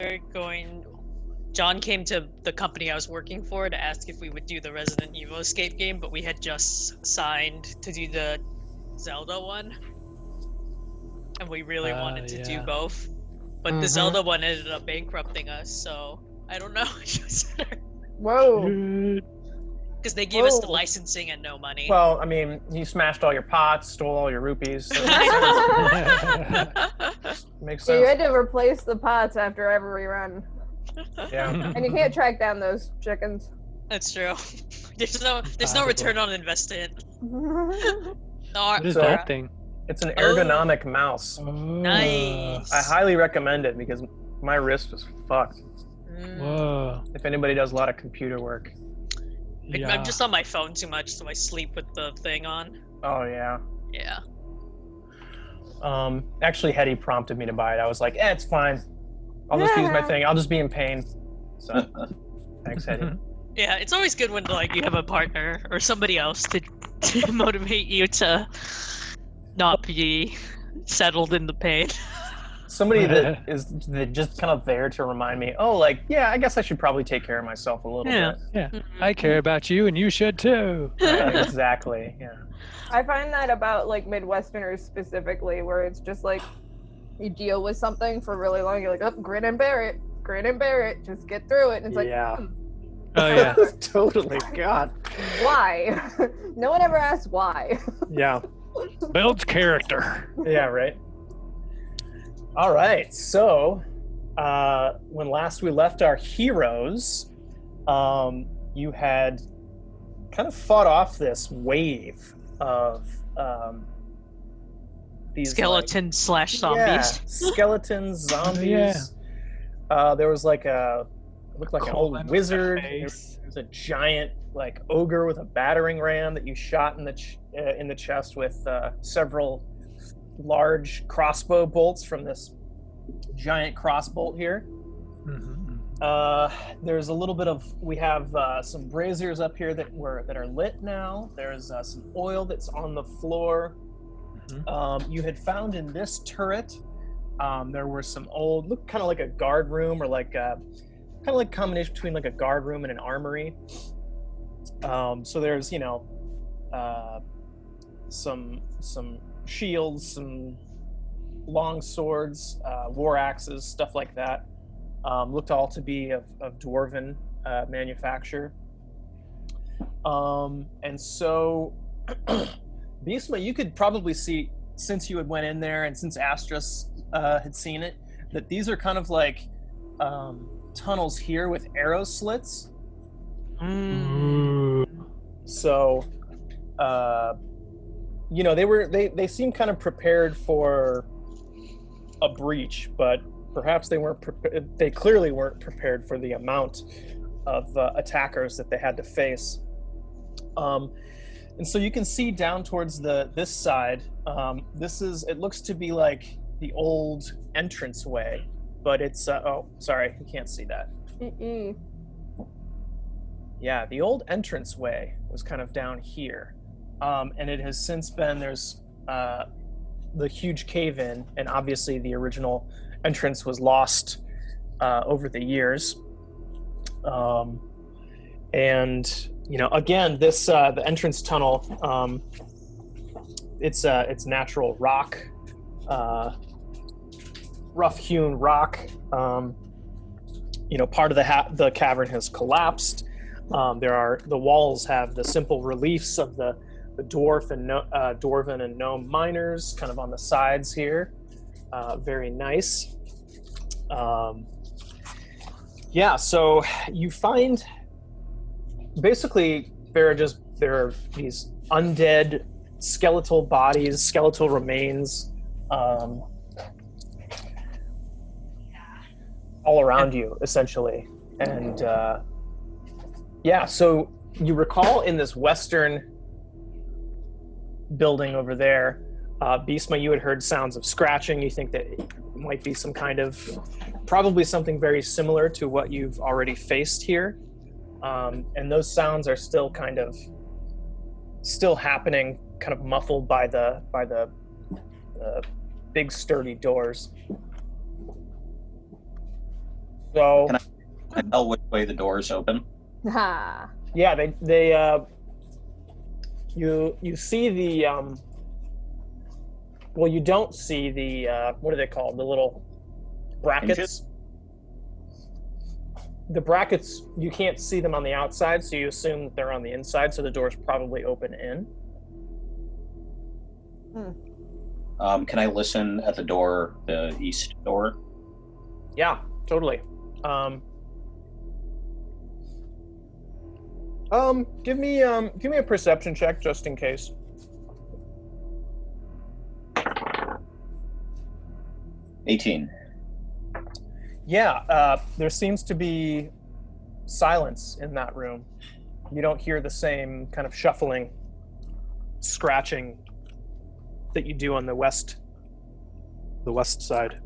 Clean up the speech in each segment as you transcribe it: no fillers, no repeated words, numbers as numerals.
John came to the company I was working for to ask if we would do the Resident Evil escape game, but we had just signed to do the Zelda one. And we really wanted to do both. But the Zelda one ended up bankrupting us, so I don't know. Whoa. Because they gave us the licensing and no money. Well, I mean, you smashed all your pots, stole all your rupees. So makes sense. You had to replace the pots after every run. Yeah. And you can't track down those chickens. That's true. There's no return on investment. What is that thing? It's an ergonomic mouse. Nice. I highly recommend it because my wrist was fucked. Whoa. If anybody does a lot of computer work. Yeah. I'm just on my phone too much, so I sleep with the thing on. Oh, yeah. Yeah. Actually, Hetty prompted me to buy it. I was like, it's fine. I'll just use my thing. I'll just be in pain. So, thanks, Hetty. Yeah, it's always good when you have a partner or somebody else to motivate you to not be settled in the pain. Somebody that is just kind of there to remind me, I guess I should probably take care of myself a little bit. Yeah, I care about you and you should too. Yeah, exactly, yeah. I find that about like Midwesterners specifically, where it's just like you deal with something for really long, you're like, oh, grin and bear it, just get through it. And it's like, Oh yeah. Totally, God. Why? No one ever asks why. Yeah. Builds character. Yeah, right. All right, so when last we left our heroes, you had kind of fought off this wave of these Skeletons slash zombies. Yeah, skeletons, zombies. There was looked like an old wizard. There was a giant ogre with a battering ram that you shot in the chest with several large crossbow bolts from this giant crossbolt here. There's a little bit of we have some braziers up here that are lit now. There's some oil that's on the floor. You had found in this turret there were some old look kind of like a guard room or kind of like a combination between like a guard room and an armory. So there's some shields, some long swords, war axes, stuff like that. Looked all to be of dwarven manufacture. And so, Bisma, you could probably see, since you had went in there and since Astras had seen it, that these are kind of like tunnels here with arrow slits. So, they seem kind of prepared for a breach, but perhaps they clearly weren't prepared for the amount of attackers that they had to face. And so you can see down towards this side. It looks to be like the old entranceway, but it's sorry, you can't see that. Yeah, the old entranceway was kind of down here, and it has since been there's the huge cave-in, and obviously the original entrance was lost over the years. And again, this the entrance tunnel, it's natural rock, rough-hewn rock. Part of the cavern has collapsed. The walls have the simple reliefs of the dwarven and gnome miners kind of on the sides here. Very nice. So you find basically there are these undead skeletal bodies, skeletal remains all around you, essentially. And so you recall in this western building over there, Bisma, you had heard sounds of scratching. You think that it might be probably something very similar to what you've already faced here. And those sounds are still happening, kind of muffled by the big sturdy doors. So Can I tell which way the doors open? Ha. yeah, you see the well, you don't see the what are they called? The little brackets. Hinges? The brackets, you can't see them on the outside, so you assume that they're on the inside, so the doors probably open in. Can I listen at the door, the east door? Yeah, totally. Give me a perception check just in case. $18. Yeah, there seems to be silence in that room. You don't hear the same kind of shuffling, scratching that you do on the west side.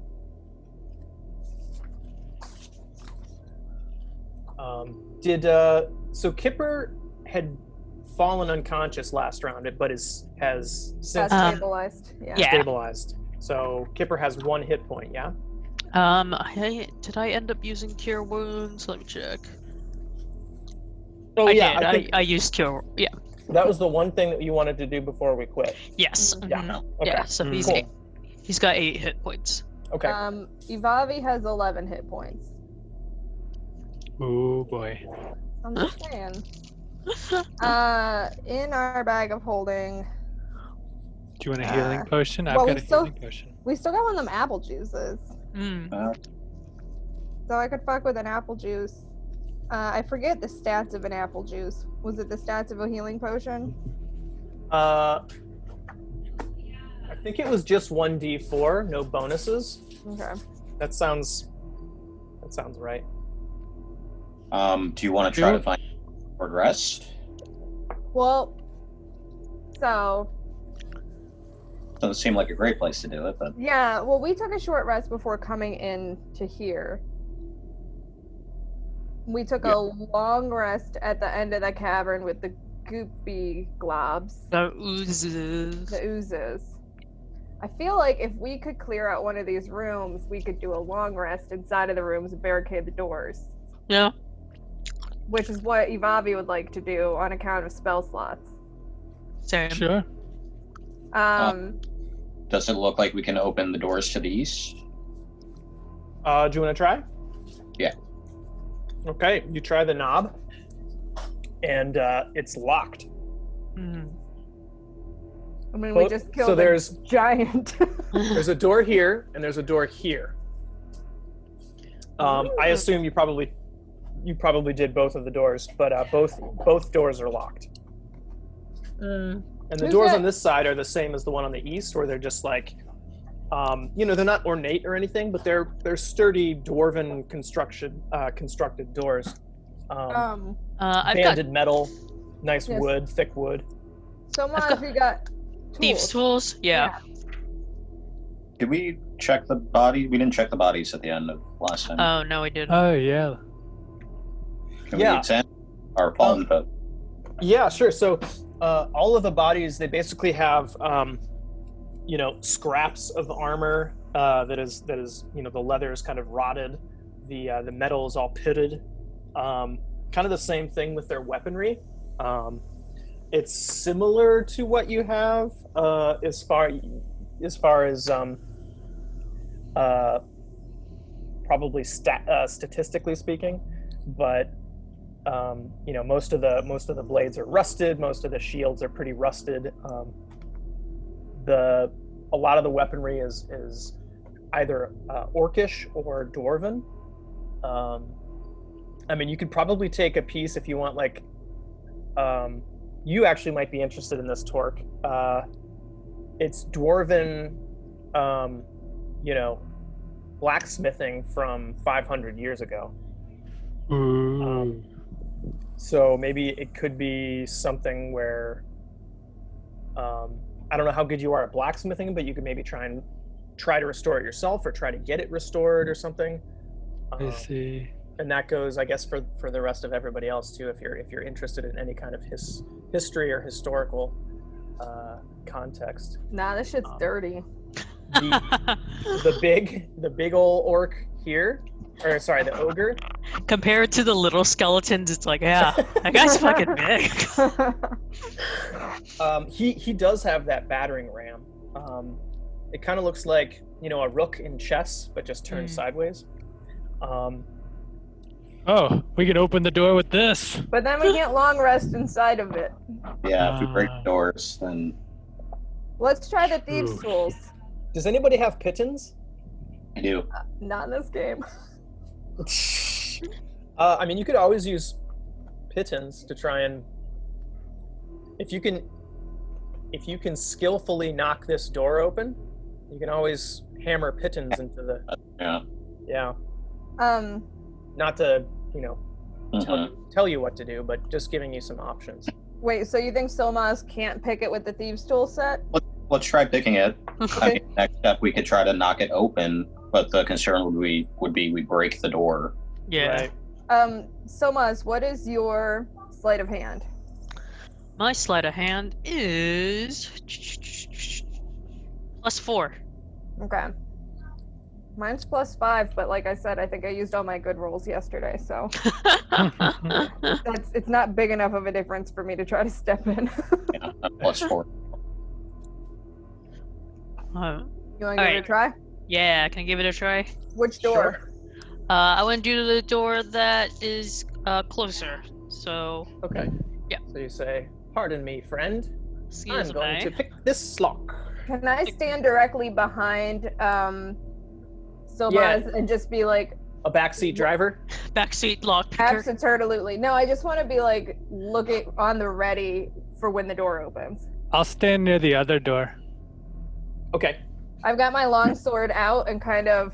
So Kipper had fallen unconscious last round, but has since That's stabilized. Yeah. stabilized. So Kipper has 1 hit point. Yeah. Did I end up using Cure Wounds? Let me check. Oh I yeah, did. I think I used Cure. Yeah. that was the one thing that you wanted to do before we quit. Yes. Mhm. Yeah. mhm. Okay. Yeah. So Cool. he's got 8 hit points. Okay. Ivavi has 11 hit points. Oh boy. I'm just saying. In our bag of holding, Do you want a healing potion? I've well, got we a still- healing potion. we still got one of them apple juices. Mm. So I could fuck with an apple juice. I forget the stats of an apple juice. Was it the stats of a healing potion? I think it was just 1d4, no bonuses. Okay. That sounds right. Do you want to try to find short rest? Well, so Doesn't seem like a great place to do it, but yeah, well, we took a short rest before coming in to here. We took Yeah. a long rest at the end of the cavern with the goopy globs, The oozes. the oozes. I feel like if we could clear out one of these rooms, we could do a long rest inside of the rooms and barricade the doors, Yeah. which is what Ivavi would like to do on account of spell slots. Same. Sure. does it look like we can open the doors to the east? Do you want to try? Yeah. Okay, you try the knob, and it's locked. Mm. I mean, we Well, just killed so a there's giant. there's a door here, and there's a door here. I assume you probably did both of the doors, but both doors are locked. Mm. And the Who's doors that? on this side are the same as the one on the east, where they're just like, they're not ornate or anything, but they're sturdy dwarven constructed doors. I've got Banded metal, nice Yes. wood, thick wood. So Maj, we got thieves' tools. Yeah. Did we check the body? We didn't check the bodies at the end of last time. Oh no, I didn't. Oh yeah. Can yeah. we examine our fallen foot? Yeah, sure. So all of the bodies, they basically have, scraps of armor that is, the leather is kind of rotted, the metal is all pitted. Kind of the same thing with their weaponry. It's similar to what you have as far as probably statistically speaking, but most of the blades are rusted. Most of the shields are pretty rusted. A lot of the weaponry is either orcish or dwarven. You could probably take a piece if you want. Like, you actually might be interested in this, Torque. It's dwarven, blacksmithing from 500 years ago. Ooh. So maybe it could be something where, I don't know how good you are at blacksmithing, but you could maybe try to restore it yourself, or try to get it restored or something. I see. And that goes, I guess, for the rest of everybody else too. If you're interested in any kind of history or historical context. Nah, this shit's dirty. the big old orc here, or sorry, the ogre. Compared to the little skeletons, it's like, yeah, that guy's fucking big. He does have that battering ram. It kind of looks like, a rook in chess, but just turned sideways. Oh, we can open the door with this. But then we can't long rest inside of it. Yeah, if we break doors, then Let's try the thieves' tools. Does anybody have pittons? I do. Not in this game. I mean, you could always use pittons to try and, if you can skillfully knock this door open, you can always hammer pittons into the. Yeah. Not to, tell you what to do, but just giving you some options. Wait, so you think Solmaz can't pick it with the thieves' tool set? Let's try picking it. Okay. I mean, next step, we could try to knock it open, but the concern would be we break the door. Yeah. Right. Solmaz, what is your sleight of hand? My sleight of hand is +4. Okay. Mine's +5, but like I said, I think I used all my good rolls yesterday, so it's not big enough of a difference for me to try to step in. Yeah, +4. You want to give Alright. it a try? Yeah, can I give it a try? Which door? Sure. I want to do the door that is closer. So, Okay. Yeah. So you say, "Pardon me, friend. excuse I'm going me. to pick this lock." Can I stand directly behind Solmaz and just be like, A backseat driver. Backseat lock picker. absolutely. No, I just want to be like looking on the ready for when the door opens. I'll stand near the other door. Okay. I've got my long sword out and kind of,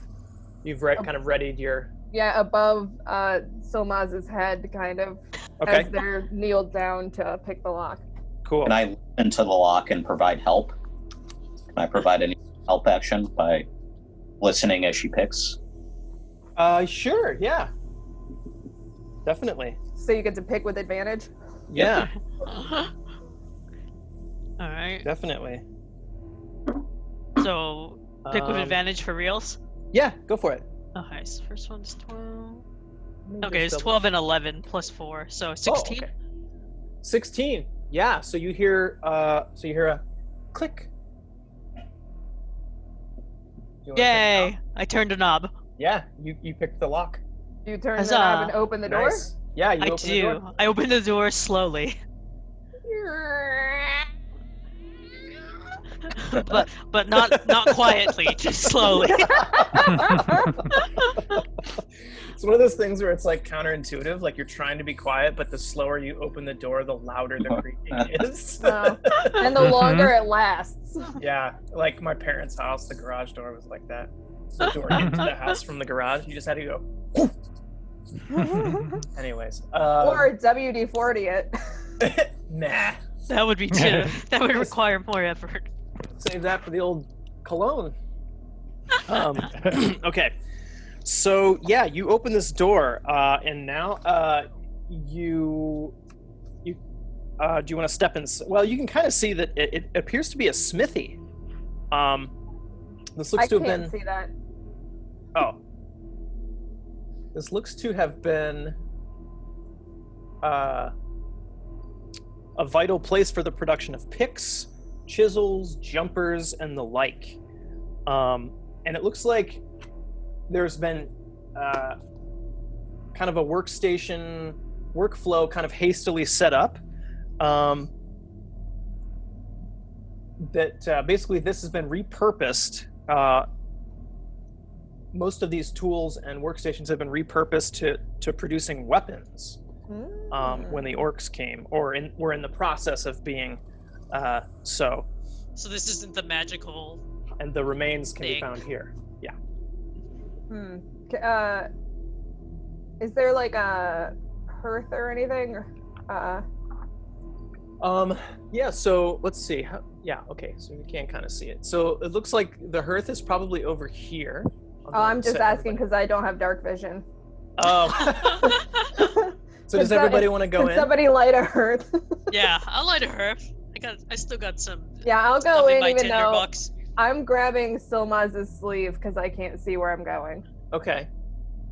You've kind of readied your. above Solmaz's head, kind of, Okay. as they're kneeled down to pick the lock. Cool. Can I listen to the lock and provide help? Can I provide any help action by listening as she picks? Sure. Yeah. Definitely. So you get to pick with advantage? Yeah. Alright. Definitely. So, pick with advantage for reals? Yeah. Go for it. Okay, so first one's 12. Let me Okay, it's just 12 and 11 +4, so 16. Oh, okay. 16. Yeah. So you hear a click. Do you wanna turn it Yay! on? I turned a knob. Yeah. You picked the lock. Do you turn Huzzah. the knob and open the door? Nice. Yeah. You I open the do. door. I opened the door slowly. but not quietly, just slowly. It's one of those things where it's like counterintuitive, like you're trying to be quiet, but the slower you open the door, the louder the creaking is. Oh. And the longer it lasts. Yeah, like my parents' house, the garage door was like that. The door into the house from the garage, you just had to go. Anyways, Or WD-40 it. nah. That would be too. That would require more effort. Save that for the old cologne. Okay, so yeah, you open this door, and now you do you want to step in? Well, you can kind of see that it appears to be a smithy. This looks I to have can't been. see that. Oh, this looks to have been a vital place for the production of picks, chisels, jumpers, and the like. And it looks like there's been kind of a workstation workflow kind of hastily set up. That basically this has been repurposed. Most of these tools and workstations have been repurposed to producing weapons. When the orcs came, or were in the process of being so. So this isn't the magical. And the remains can be Thing. found here. Yeah. Is there like a hearth or anything? Yeah, so let's see. Yeah, okay, so you can kind of see it. So it looks like the hearth is probably over here. I'm just asking because I don't have dark vision. Oh. So does everybody want to go Can in? somebody light a hearth? Yeah, I'll light a hearth. I still got some. Yeah, I'll stuff go in in my even though tinderbox. I'm grabbing Silmaz's sleeve because I can't see where I'm going. Okay.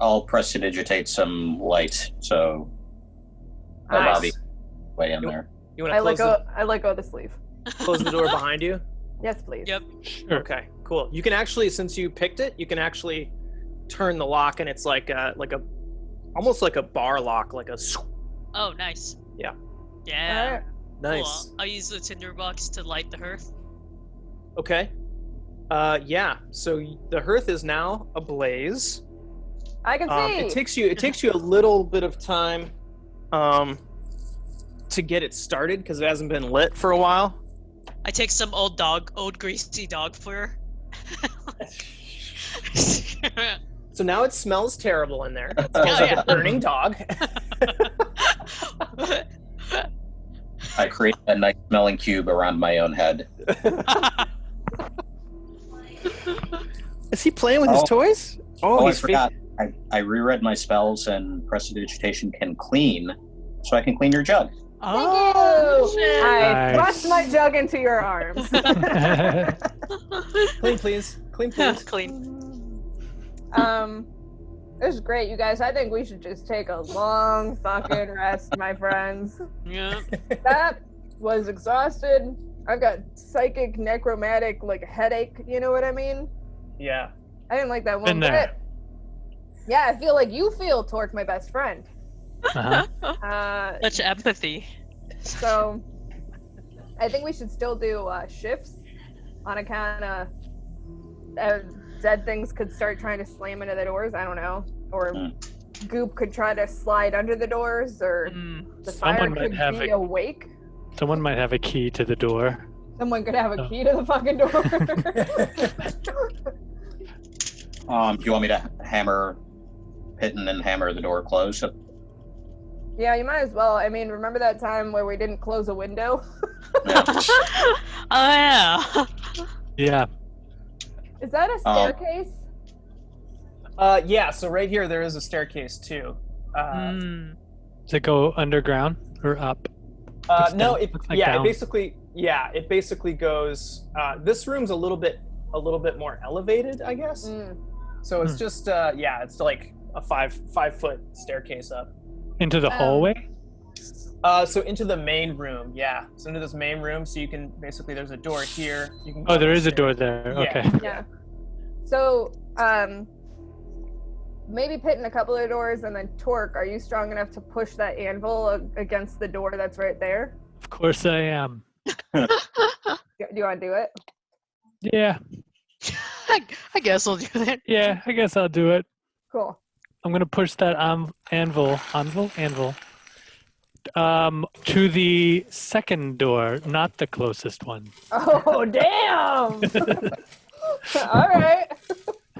I'll prestidigitate some light, so the Nice. lobby way in there. You want I to let close, go of the sleeve. close the door behind you? Yes, please. Yep. Sure. Okay, cool. You can actually, since you picked it, you can actually turn the lock, and it's like a almost like a bar lock, like a. Oh, nice. Yeah. Yeah. Alright. Nice. Cool. I'll use the tinderbox to light the hearth. Okay. Yeah. So the hearth is now ablaze. I can see. It takes you a little bit of time, to get it started because it hasn't been lit for a while. I take some old greasy dog fur. So now it smells terrible in there. It smells Oh, like yeah. a burning dog. I create a nice smelling cube around my own head. Is he playing with his Oh. toys? Oh, I he's forgot. I reread my spells, and prestidigitation can clean, so I can clean your jug. Oh, shit. I Nice. thrust my jug into your arms. Clean, please. Clean, please. Clean. This is great, you guys. I think we should just take a long fucking rest, my friends. Yeah. That was exhausted. I've got psychic, necromantic, like headache. You know what I mean? Yeah. I didn't like that Been one there. bit. Yeah, I feel like you feel, Torque, my best friend. Uh-huh. Such empathy. So I think we should still do shifts on account of dead things could start trying to slam into the doors. I don't know. Or Goop could try to slide under the doors, or the fire Someone might could have be a- awake. Someone might have a key to the door. Someone could have a Oh. key to the fucking door. Do you want me to hammer Pitten and hammer the door closed? Yeah, you might as well. I mean, remember that time where we didn't close a window? Yeah. Oh, yeah. Yeah. Is that a staircase? Yeah, so right here there is a staircase too. Does it go underground or up? Looks No, down- it looks like yeah, down. it basically goes this room's a little bit more elevated, I guess. So it's just it's like a 5-foot staircase up. Into the hallway? So into the main room, yeah. So into this main room, so you can basically there's a door here. You can go Oh, there is a upstairs. door there. Yeah. Okay. Yeah. So, maybe Pit in a couple of doors, and then Torque, are you strong enough to push that anvil against the door that's right there? Of course I am. Do you want to do it? Yeah. I guess I'll do that. Yeah, I guess I'll do it. Cool. I'm gonna push that anvil to the second door, not the closest one. Oh, damn! All right.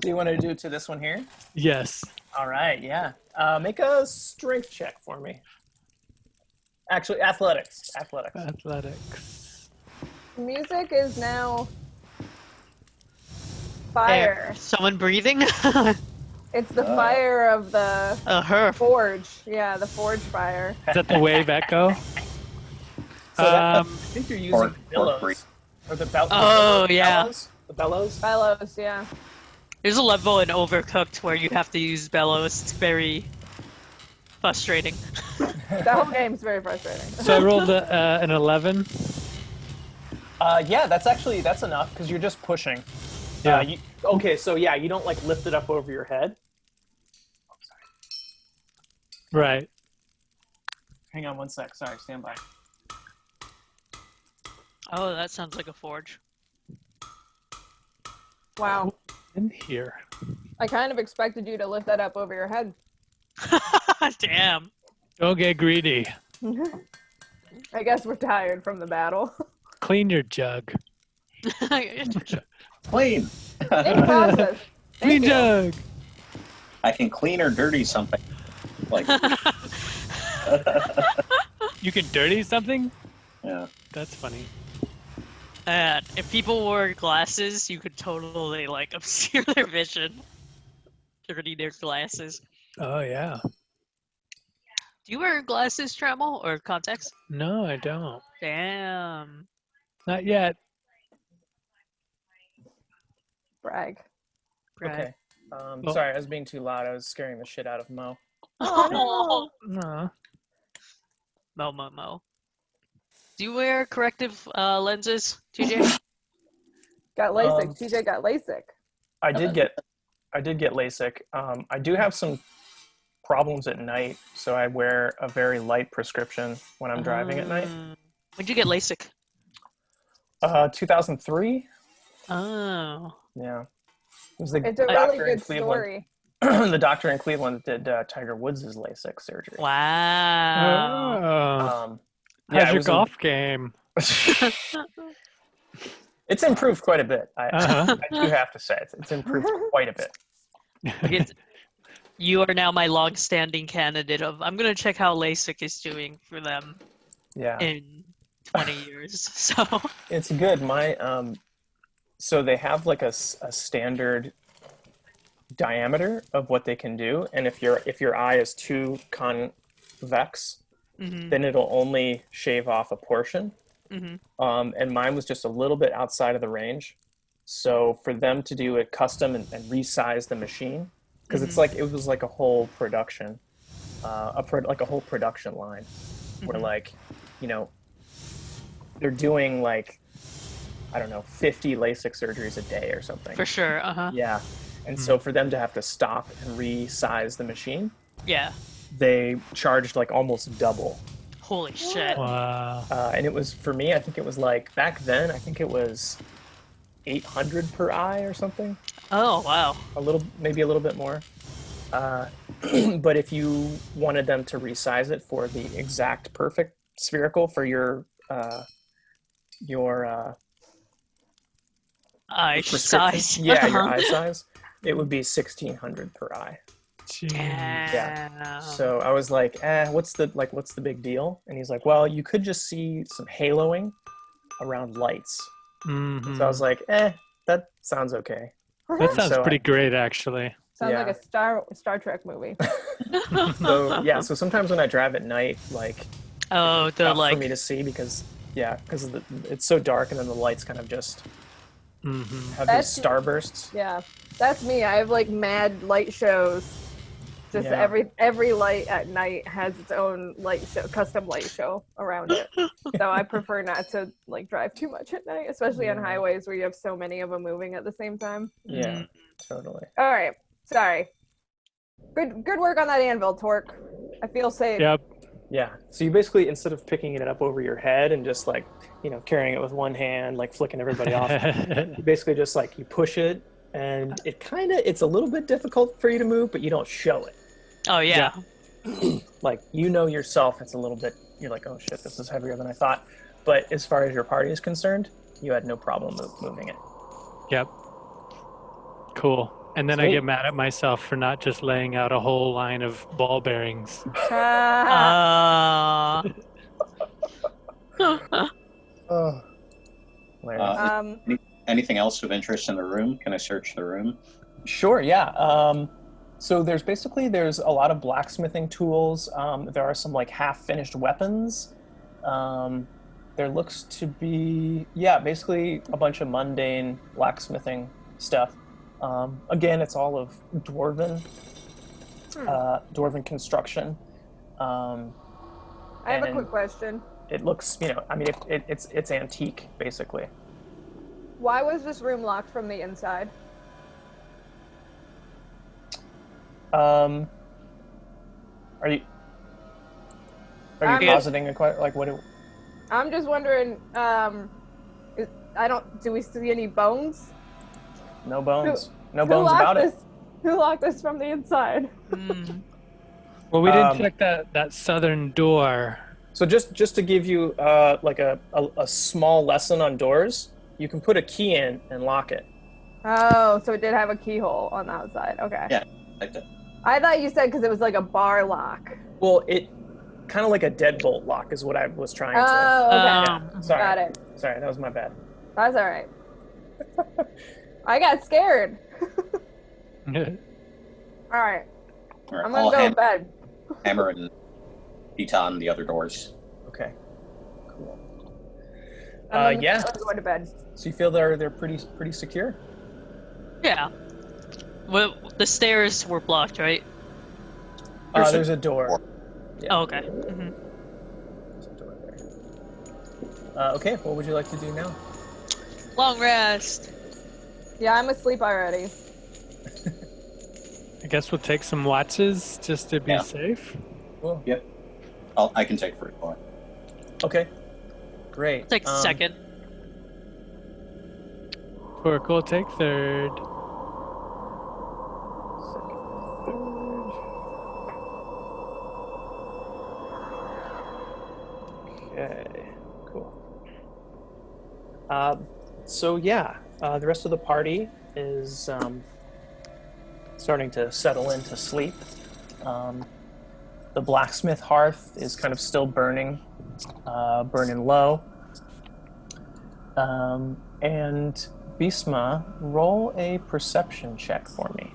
Do you want to do it to this one here? Yes. All right, yeah. Make a strength check for me. Actually, athletics. Athletics. Music is now fire. Someone breathing? It's the fire of the Her. forge. Yeah, the forge fire. Is that the wave echo? So I Um, think you're using Or billows. breathe. Or the bellows. Oh, yeah. The bellows? Bellows, yeah. There's a level in Overcooked where you have to use bellows. It's very frustrating. The whole game's very frustrating. so I rolled an 11. Yeah, that's enough because you're just pushing. Yeah. Okay, so yeah, you don't like lift it up over your head. Right. Hang on one sec. Sorry, stand by. Oh, that sounds like a forge. Wow. In here. I kind of expected you to lift that up over your head. Damn. Don't get greedy. I guess we're tired from the battle. Clean your jug. Clean. In process. Clean Thank you. jug. I can clean or dirty something. Like, You can dirty something? yeah. That's funny. If people wore glasses, you could totally like obscure their vision. Dirty their glasses. Oh yeah. Do you wear glasses, Trammel, or contacts? No, I don't. Damn. Not yet. Brag. Okay. Well- Sorry, I was being too loud. I was scaring the shit out of Mo. Oh, Aw. Mo. Do you wear corrective lenses, TJ? Got LASIK. Um, TJ got LASIK. I did get LASIK. I do have some problems at night, so I wear a very light prescription when I'm driving at night. When'd you get LASIK? 2003. Oh. Yeah. It was the It's a really doctor in good Cleveland. story. The doctor in Cleveland that did Tiger Woods' LASIK surgery. Wow. Oh. Yeah, How's it your was a- golf game? It's improved quite a bit. Uh-huh. I do have to say it's improved quite a bit. You are now my long-standing candidate of I'm gonna check how LASIK is doing for them Yeah, in 20 years. So it's good. So they have like a standard diameter of what they can do, and if your eye is too convex, then it'll only shave off a portion. And mine was just a little bit outside of the range. So for them to do it custom and resize the machine, because it was like a whole production, like a whole production line, where like, they're doing like, I don't know, 50 LASIK surgeries a day or something. for sure, Yeah. And so for them to have to stop and resize the machine, yeah. they charged like almost double. Holy shit. Wow. And it was, for me, I think it was like, back then, I think it was 800 per eye or something. Oh wow. Maybe a little bit more. But if you wanted them to resize it for the exact perfect spherical for your Eye prescription, size. yeah, your eye size, it would be 1600 per eye. Jeez. Damn. So I was like, what's the big deal? And he's like, well, you could just see some haloing around lights. Mhm. So I was like, that sounds okay. That sounds So pretty great, actually. Sounds Yeah. like a Star Trek movie. So yeah, so sometimes when I drive at night, like, Oh, it's the tough like for me to see because it's so dark, and then the lights kind of just Mhm. have That's- these starbursts. Yeah, that's me. I have like mad light shows. Just Yeah. every light at night has its own light show, custom light show around it. So I prefer not to like drive too much at night, especially on Yeah. highways where you have so many of them moving at the same time. Yeah, totally. All right, sorry. Good work on that anvil, Torque. I feel safe. Yep. Yeah. So you basically, instead of picking it up over your head and just like, carrying it with one hand, like flicking everybody off, you basically just like, you push it, and it's a little bit difficult for you to move, but you don't show it. Oh yeah. Like, yourself, it's a little bit, you're like, oh shit, this is heavier than I thought. But as far as your party is concerned, you had no problem moving it. Yep. Cool. And then I Sweet. get mad at myself for not just laying out a whole line of ball bearings. Ah. Oh. Hilarious. Anything else of interest in the room? Can I search the room? Sure, yeah. So there's a lot of blacksmithing tools. There are some like half-finished weapons. There looks to be, basically a bunch of mundane blacksmithing stuff. Again, it's all of dwarven construction. I have a and quick question. It looks, it's antique, basically. Why was this room locked from the inside? Are you positing a question? Like, what? I'm just wondering. Do we see any bones? No bones. No Who bones locked about this? it. Who locked this from the inside? Well, we didn't check that southern door. So just to give you like a small lesson on doors, you can put a key in and lock it. Oh, so it did have a keyhole on the outside. Okay. Yeah, like that. I thought you said because it was like a bar lock. Well, it kind of like a deadbolt lock is what I was trying to. Oh, okay. Yeah, sorry. Got it. Sorry, that was my bad. That's all right. I got scared. All right. All right, I'm I'll gonna go to bed. hammer and beat on the other doors. Okay. Cool. I'm Yeah. going to bed. So you feel they're pretty secure? Yeah. Well, the stairs were blocked, right? There's a door. Yeah. Oh, okay. Hmm. There's a door there. Okay, what would you like to do now? Long rest. Yeah, I'm asleep already. I guess we'll take some watches just to be Yeah. safe. Cool. Yep. I can take first one. Okay. Great. Take second. Torque will take third. Okay, cool. So yeah, the rest of the party is starting to settle into sleep. The blacksmith hearth is kind of still burning, burning low. And Bisma, roll a perception check for me.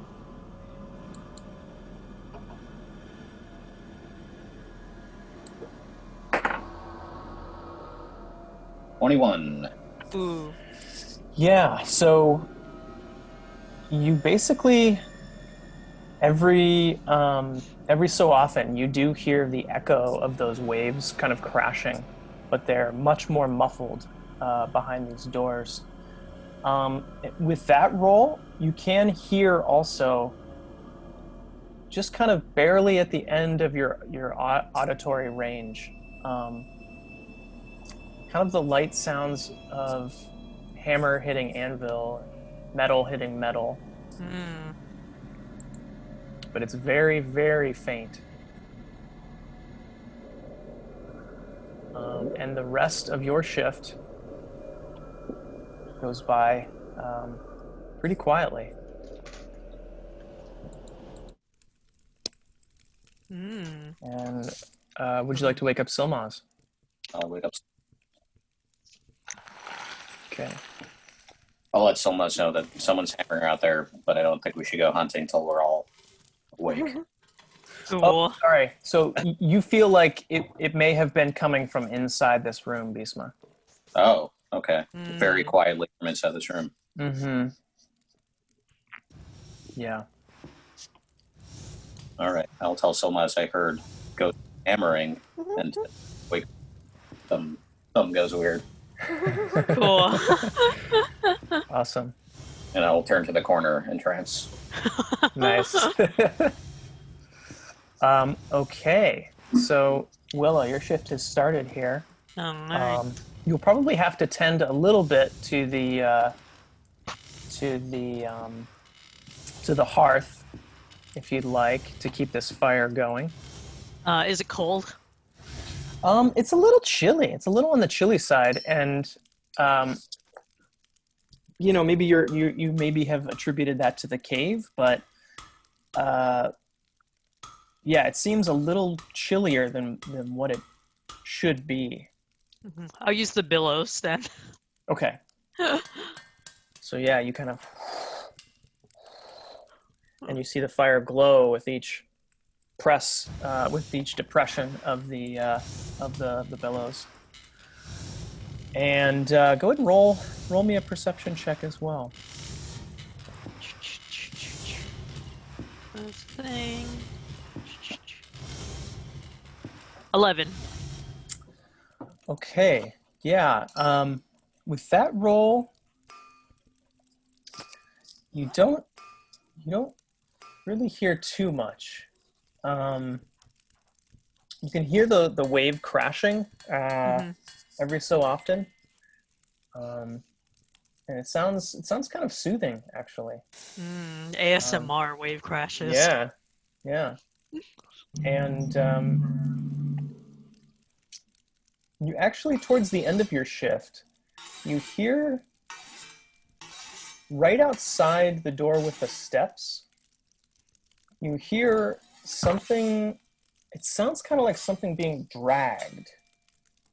$21. Ooh. Yeah, so you basically every so often you do hear the echo of those waves kind of crashing, but they're much more muffled behind these doors. With that roll, you can hear also just kind of barely at the end of your auditory range, kind of the light sounds of hammer hitting anvil, metal hitting metal. Hmm. But it's very, very faint. And the rest of your shift goes by pretty quietly. Hmm. And would you like to wake up Silmaz? I'll wake up. Okay. I'll let Silmas know that someone's hammering out there, but I don't think we should go hunting until we're all awake. Cool. Oh, sorry. So you feel like it may have been coming from inside this room, Bisma. Oh, okay. Hmm. Very quietly from inside this room. Mm-hmm. Yeah. All right. I'll tell Silmas I heard go hammering and wake something goes weird. Cool. Awesome. And I will turn to the corner in trance. Nice. Okay. So Willow, your shift has started here. Alright. You'll probably have to tend a little bit to the hearth, if you'd like, to keep this fire going. Is it cold? It's a little chilly. It's a little on the chilly side, and maybe you maybe have attributed that to the cave, but yeah, it seems a little chillier than what it should be. Mhm. I'll use the billows then. Okay. So yeah, you kind of, and you see the fire glow with each press, with each depression of the bellows. And go ahead and roll me a perception check as well. This thing. 11. Okay. Yeah. With that roll, you don't really hear too much. You can hear the wave crashing every so often, and it sounds kind of soothing, actually. ASMR wave crashes. Yeah. And you actually, towards the end of your shift, you hear right outside the door with the steps, you hear something. It sounds kind of like something being dragged,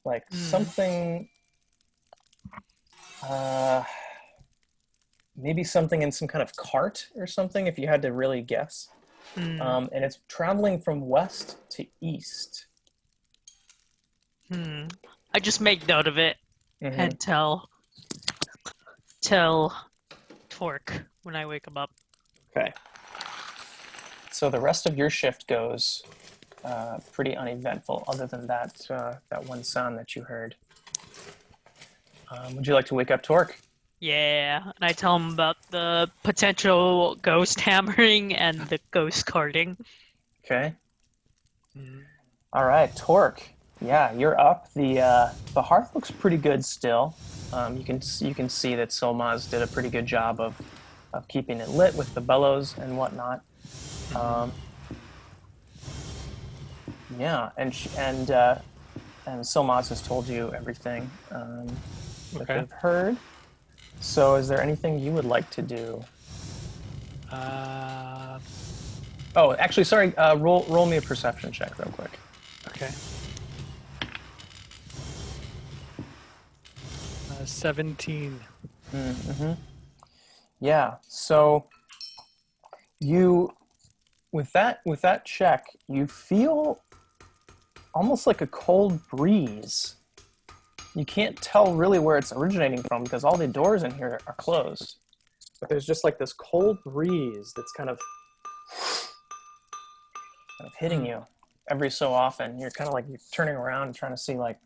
like something, maybe something in some kind of cart or something, if you had to really guess. And it's traveling from west to east. I just make note of it and tell Torque when I wake him up. Okay. So the rest of your shift goes pretty uneventful, other than that that one sound that you heard. Would you like to wake up Torque? Yeah, and I tell him about the potential ghost hammering and the ghost carding. Okay. Mhm. All right, Torque. Yeah, you're up. The hearth looks pretty good still. You can see that Solmaz did a pretty good job of keeping it lit with the bellows and whatnot. Yeah, and Solmaz has told you everything that Okay. they've heard. So, is there anything you would like to do? Oh, actually, sorry. Roll me a perception check real quick. Okay. 17. Mm-hmm. Yeah. So you, with that check, you feel almost like a cold breeze. You can't tell really where it's originating from because all the doors in here are closed. But there's just like this cold breeze that's kind of hitting you every so often. You're kind of like you're turning around and trying to see like,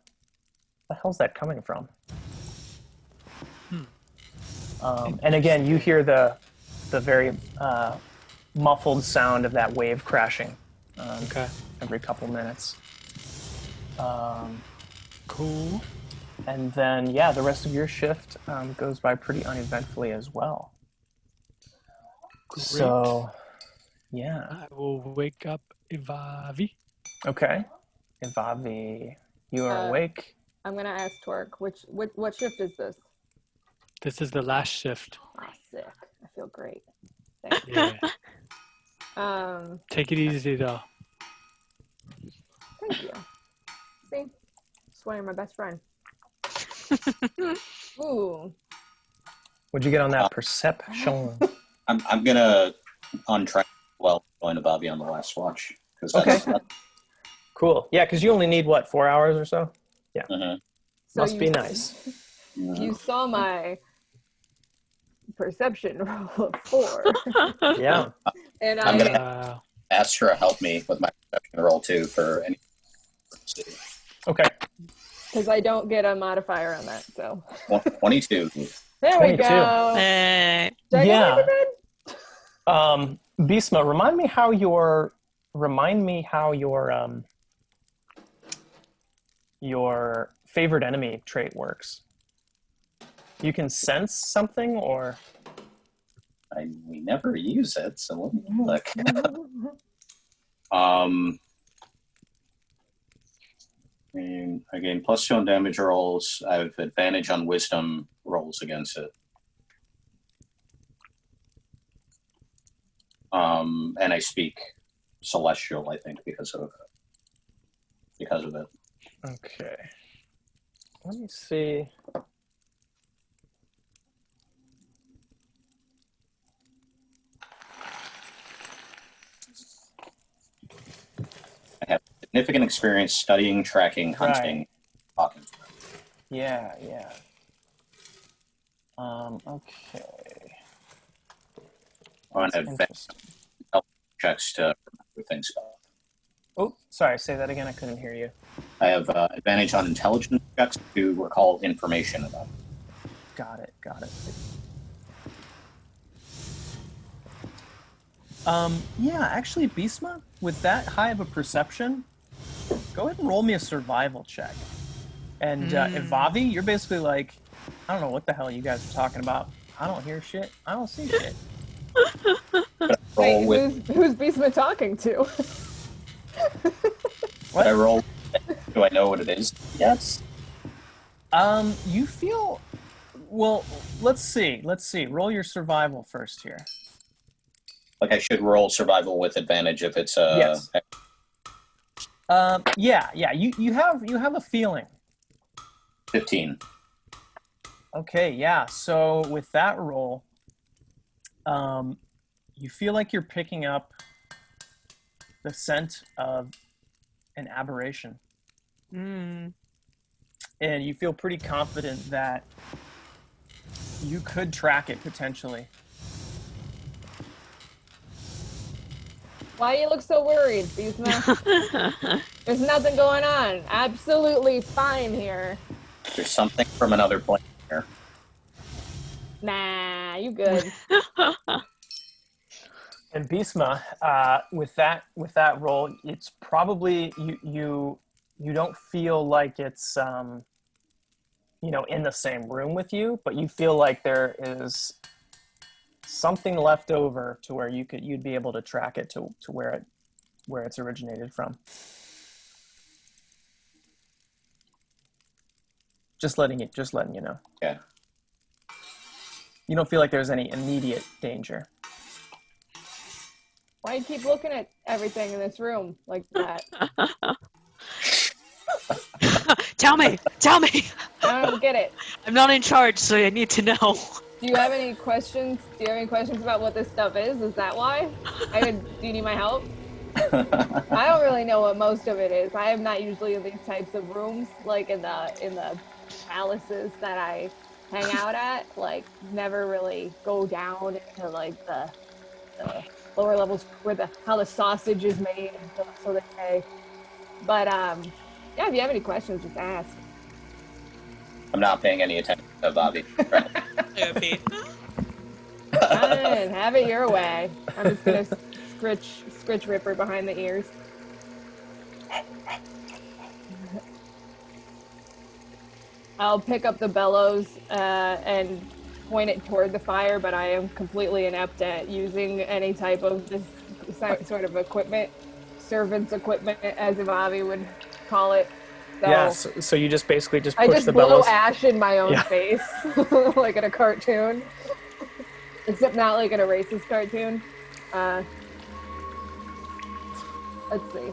the hell's that coming from? And again, you hear the very muffled sound of that wave crashing Okay. every couple minutes. Cool. And then, yeah, the rest of your shift goes by pretty uneventfully as well. Great. So, yeah. I will wake up Ivavi. Okay. Ivavi, you are awake. I'm gonna ask Torque, what shift is this? This is the last shift. Ah, sick. I feel great. Thank you. Yeah. Take it easy though. Thank you. See? That's why you're my best friend. Ooh. What'd you get on that perception? I'm gonna untrack going to Bobby on the last watch. Okay. Cool. Yeah, because you only need, what, 4 hours or so? Yeah. Mhm. So Must be nice. You saw my perception roll of 4. Yeah. And I'm I gonna ask her to help me with my perception roll too for any. Okay. because I don't get a modifier on that, so 22. there 22. we go. Eh, Did I Yeah. go back to bed? Bisma, remind me how your favorite enemy trait works. You can sense something, or We never use it, so let me look. I gain +2 on damage rolls. I have advantage on wisdom rolls against it. And I speak Celestial, I think, because of it. okay. Let me see. I have significant experience studying, tracking, hunting, talking. Yeah. Okay. On That's advanced interesting. checks to remember things. Oh, sorry. Say that again. I couldn't hear you. I have advantage on intelligence checks to recall information about it. Got it. Yeah, actually, Bisma, with that high of a perception, go ahead and roll me a survival check. And Ivavi, you're basically like, I don't know what the hell you guys are talking about. I don't hear shit. I don't see shit. Roll Wait, with who's Bisma talking to? what I roll. Do I know what it is? Yes. You feel. Well, let's see. Roll your survival first here. Like I should roll survival with advantage if it's Yes. Yeah. You have a feeling. 15. Okay, yeah. So with that roll, you feel like you're picking up the scent of an aberration. And you feel pretty confident that you could track it potentially. Why you look so worried, Bisma? There's nothing going on. Absolutely fine here. There's something from another plane here. Nah, you good. And Bisma, with that roll, it's probably you don't feel like it's in the same room with you, but you feel like there is something left over to where you'd be able to track it to where it's originated from. Just letting you know. Yeah. You don't feel like there's any immediate danger. Why you keep looking at everything in this room like that? Tell me! I don't get it. I'm not in charge, so I need to know. Do you have any questions? Do you have any questions about what this stuff is? Is that why? Do you need my help? I don't really know what most of it is. I am not usually in these types of rooms, like in the palaces that I hang out at. Like, never really go down into like the lower levels where how the sausage is made, so they say. But yeah, if you have any questions, just ask. I'm not paying any attention to Bobby. Right. Fine, have it your way. I'm just gonna scritch Ripper behind the ears. I'll pick up the bellows and point it toward the fire, but I am completely inept at using any type of this sort of equipment, servant's equipment, as Ivavi would call it. So Yeah, so you just basically just I push just the blow bellows. ash in my own Yeah. face, like in a cartoon. Except not like in a racist cartoon. Let's see.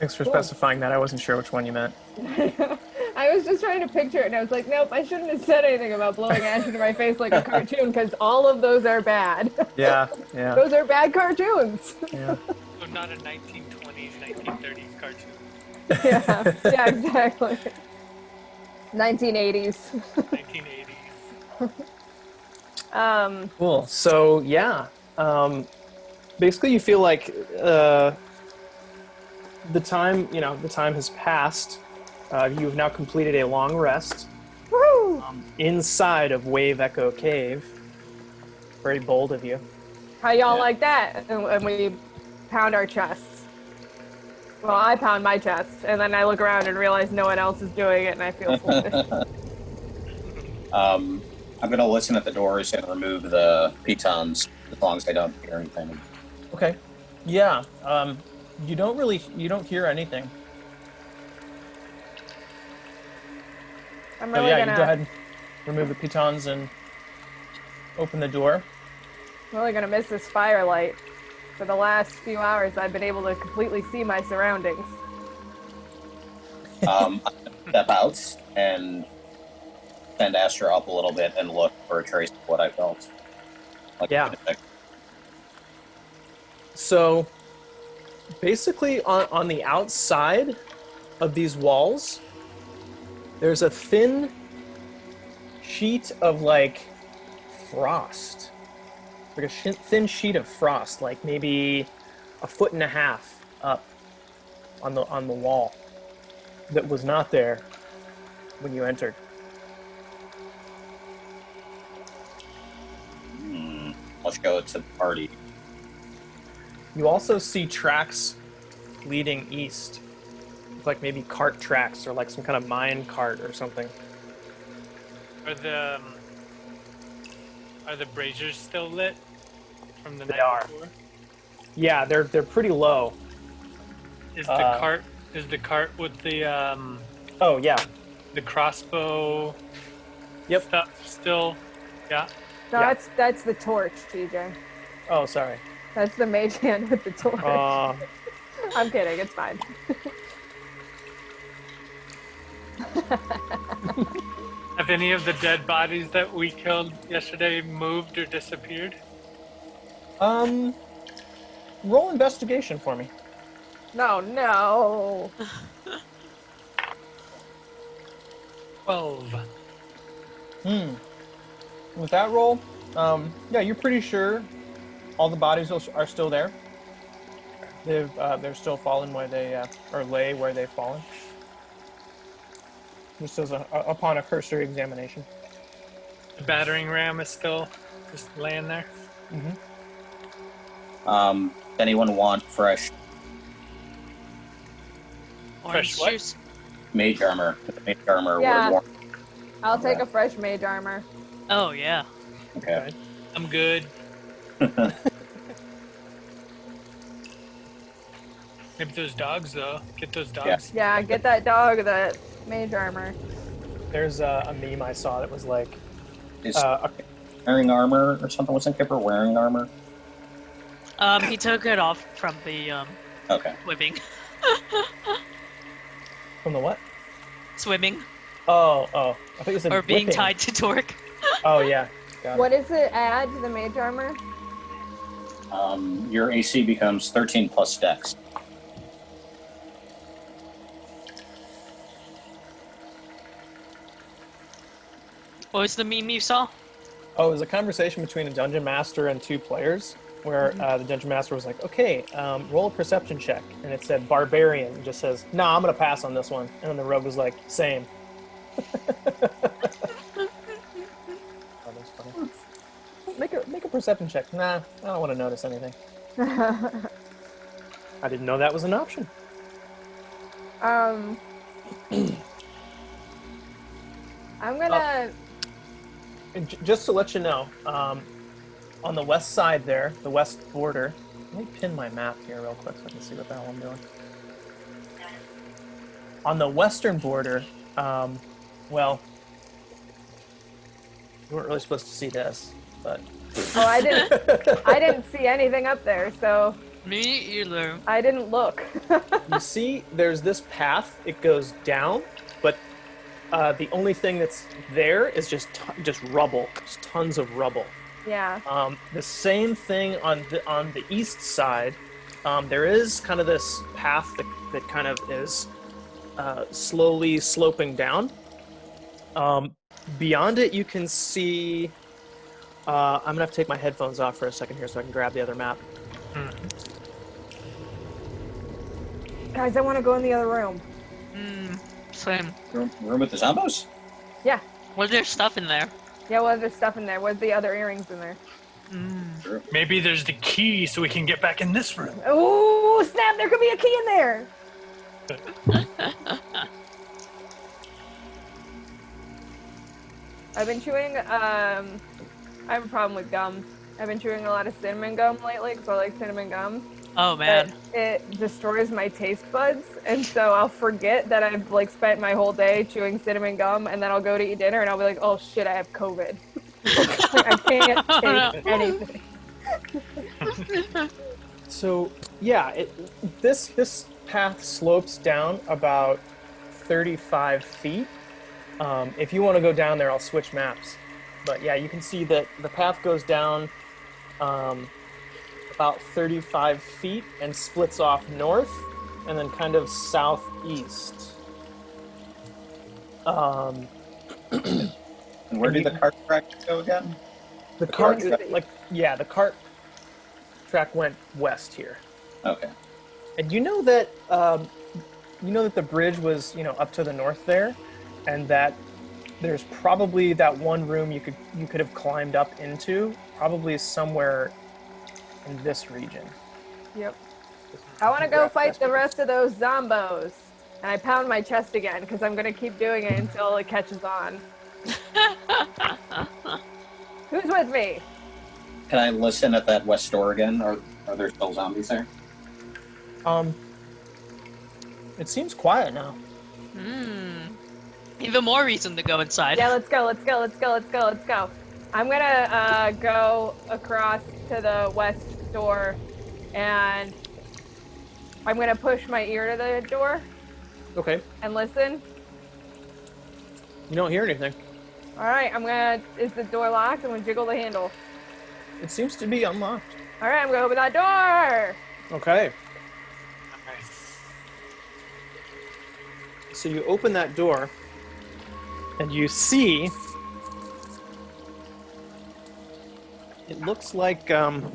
Thanks for Cool. specifying that. I wasn't sure which one you meant. I was just trying to picture it, and I was like, nope, I shouldn't have said anything about blowing ash into my face like a cartoon, because all of those are bad. Yeah. Those are bad cartoons. Yeah. So not a 1920s, 1930s cartoon. Yeah, exactly. 1980s. 1980s. Cool. So yeah, basically you feel like the time has passed. You have now completed a long rest Woo! inside of Wave Echo Cave. Very bold of you. How y'all Yeah. like that? And we pound our chests. Well, I pound my chest, and then I look around and realize no one else is doing it, and I feel foolish. I'm gonna listen at the doors and remove the pitons as long as I don't hear anything. Okay. Yeah. You don't hear anything. I'm So really yeah, gonna you go ahead and remove the pitons and open the door. really gonna miss this firelight. For the last few hours, I've been able to completely see my surroundings. I step out and send Astra up a little bit and look for a trace of what I felt. Yeah. So basically on the outside of these walls, there's a thin sheet of like frost. Like a thin sheet of frost, like maybe 1.5 feet up on the wall that was not there when you entered. Let's go to the party. You also see tracks leading east. Look like maybe cart tracks or like some kind of mine cart or something. Are the braziers still lit from the They night are. before? Yeah, they're pretty low. Is the cart with the Oh yeah. the crossbow Yep. stuff still? Yeah. No, Yeah. that's the torch, TJ. Oh, sorry. That's the mage hand with the torch. I'm kidding, it's fine. Have any of the dead bodies that we killed yesterday moved or disappeared? Roll investigation for me. No. 12. With that roll, Yeah, you're pretty sure all the bodies are still there. They're still fallen where they or lay where they've fallen. Just as upon a cursory examination. The battering ram is still just laying there. Does anyone want fresh Orange what? juice. mage armor? The mage armor Yeah. would warm. I'll take a fresh mage armor. Oh yeah. Okay. I'm good. Maybe those dogs, though. Get those dogs. Yeah, get that dog that mage armor. There's a meme I saw that was like, Is wearing armor or something? Wasn't Kipper wearing armor? He took it off from the Okay. swimming. from the what? Swimming Oh, I think you said or being whipping. tied to Torque. Oh yeah, got What does it add to the mage armor? Your AC becomes 13 plus dex. What was the meme you saw? Oh, it was a conversation between a dungeon master and two players, where the dungeon master was like, "Okay, roll a perception check," and it said "barbarian." It just says, "Nah, I'm gonna pass on this one," and then the rogue was like, "Same." Oh, that's funny. Make a perception check. Nah, I don't want to notice anything. I didn't know that was an option. I'm gonna. And just to let you know, on the west side there, the west border. Let me pin my map here real quick so I can see what the hell I'm doing. On the western border, well, you weren't really supposed to see this, but Oh, I didn't see anything up there, so Me either. I didn't look. you see there's this path. It goes down, but the only thing that's there is just rubble, just tons of rubble. Yeah. The same thing on the east side. There is kind of this path that kind of is slowly sloping down. Beyond it, you can see. I'm gonna have to take my headphones off for a second here so I can grab the other map. Guys, I want to go in the other room. Same. Room with the zombos? Yeah. Was there stuff in there? Yeah, well, there's stuff in there. What's the other earrings in there? Sure. Maybe there's the key so we can get back in this room. Oh, snap! There could be a key in there! I've been chewing, I have a problem with gum. I've been chewing a lot of cinnamon gum lately because I like cinnamon gum. Oh man. But it destroys my taste buds, and so I'll forget that I've like spent my whole day chewing cinnamon gum, and then I'll go to eat dinner, and I'll be like, "Oh shit, I have COVID." I can't taste anything. So yeah, this path slopes down about 35 feet. If you want to go down there, I'll switch maps. But yeah, you can see that the path goes down about 35 feet and splits off north and then kind of southeast. And where did the cart track go again? The cart, West. the cart track went west here. Okay. And you know that the bridge was, up to the north there, and that there's probably that one room you could have climbed up into, probably somewhere in this region. Yep. I want to go fight the rest of those zombos. And I pound my chest again because I'm going to keep doing it until it catches on. Who's with me? Can I listen at that west door again? Or are there still zombies there? It seems quiet now. Even more reason to go inside. Yeah, let's go. I'm going to go across to the west door and I'm going to push my ear to the door Okay. and listen. You don't hear anything. All right, is the door locked? I'm going to jiggle the handle. It seems to be unlocked. All right, I'm going to open that door. Okay. So you open that door, and you see it looks like some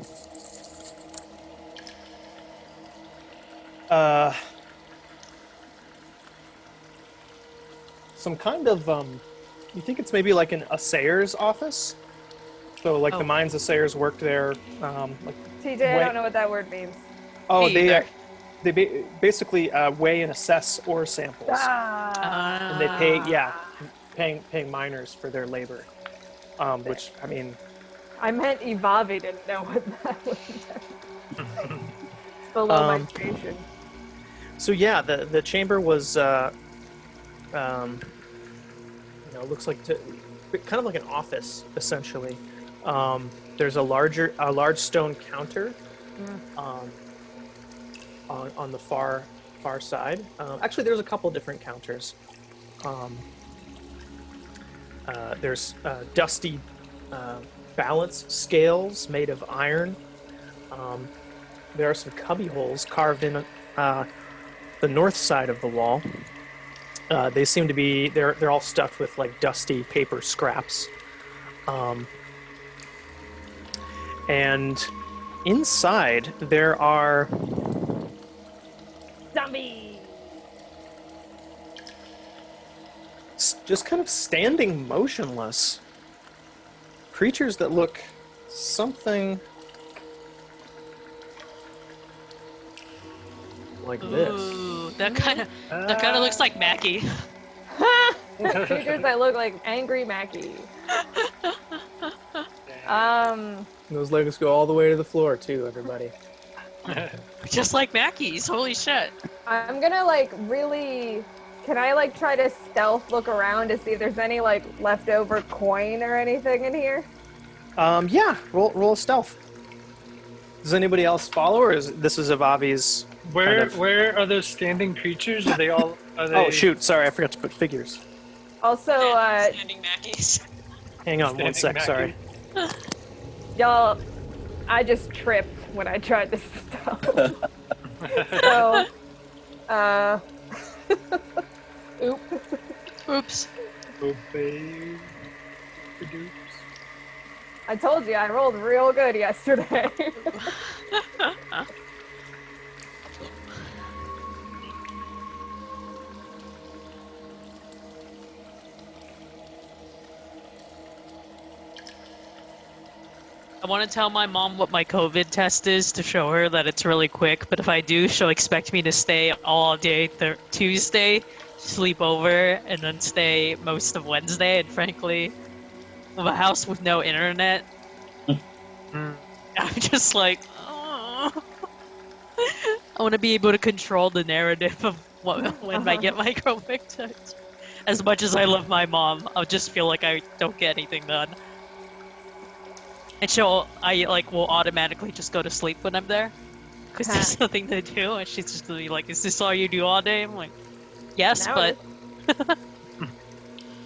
kind of you think it's maybe like an assayer's office? So like the mines assayers worked there. Like TJ, I don't know what that word means. oh, Me either. they basically weigh and assess ore samples, and they paying miners for their labor. Which I mean, I meant Ivavi didn't know what that was. Below my station. so yeah, the chamber was looks like kind of like an office essentially. There's a large stone counter on the far side. Actually, there's a couple different counters. There's dusty balance scales made of iron. There are some cubby holes carved in the north side of the wall. They seem to be they're all stuffed with like dusty paper scraps. And inside there are Zombies! just kind of standing motionless creatures that look something like this. Ooh, that kind of looks like Mackie. Creatures that look like angry Mackie. Those legs go all the way to the floor too, everybody. Just like Mackie's. Holy shit. I'm gonna can I try to stealth look around to see if there's any leftover coin or anything in here? Yeah, roll a stealth. Does anybody else follow, or this is Avavi's? Where are those standing creatures? Are they all? Oh shoot! Sorry, I forgot to put figures. Also, Standing Mackies. Hang on one sec. Sorry. Y'all, I just tripped when I tried to stealth. So, Oops. Obey. I told you I rolled real good yesterday. I want to tell my mom what my COVID test is to show her that it's really quick, but if I do, she'll expect me to stay all day Tuesday, sleep over, and then stay most of Wednesday, and frankly, with a house with no internet, I'm just like, oh. I want to be able to control the narrative of when I get my COVID test. As much as I love my mom, I'll just feel like I don't get anything done. And will automatically just go to sleep when I'm there, because there's nothing to do. And she's just gonna be like, "Is this all you do all day?" I'm like, "Yes, but."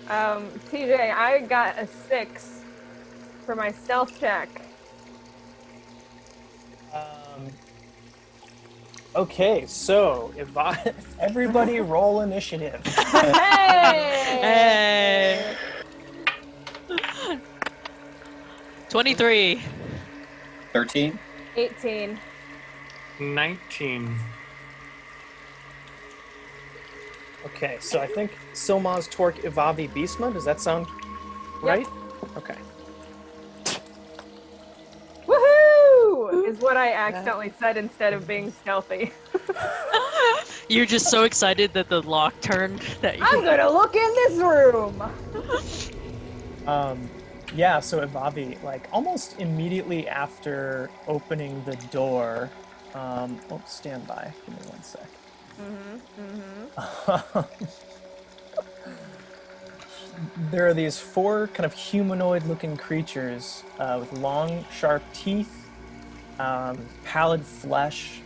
TJ, I got a 6 for my stealth check. Okay, so if everybody roll initiative. Hey! 23. 13. 18. 19. Okay, so I think Silmaz, Torque, Ivavi, Beastma. Does that sound right? Okay. Woohoo! Is what I accidentally said instead of being stealthy. You're just so excited that the lock turned that you... I'm gonna look in this room! Yeah, so Ivavi, almost immediately after opening the door, stand by. Give me 1 sec. There are these 4 kind of humanoid-looking creatures with long, sharp teeth, pallid flesh,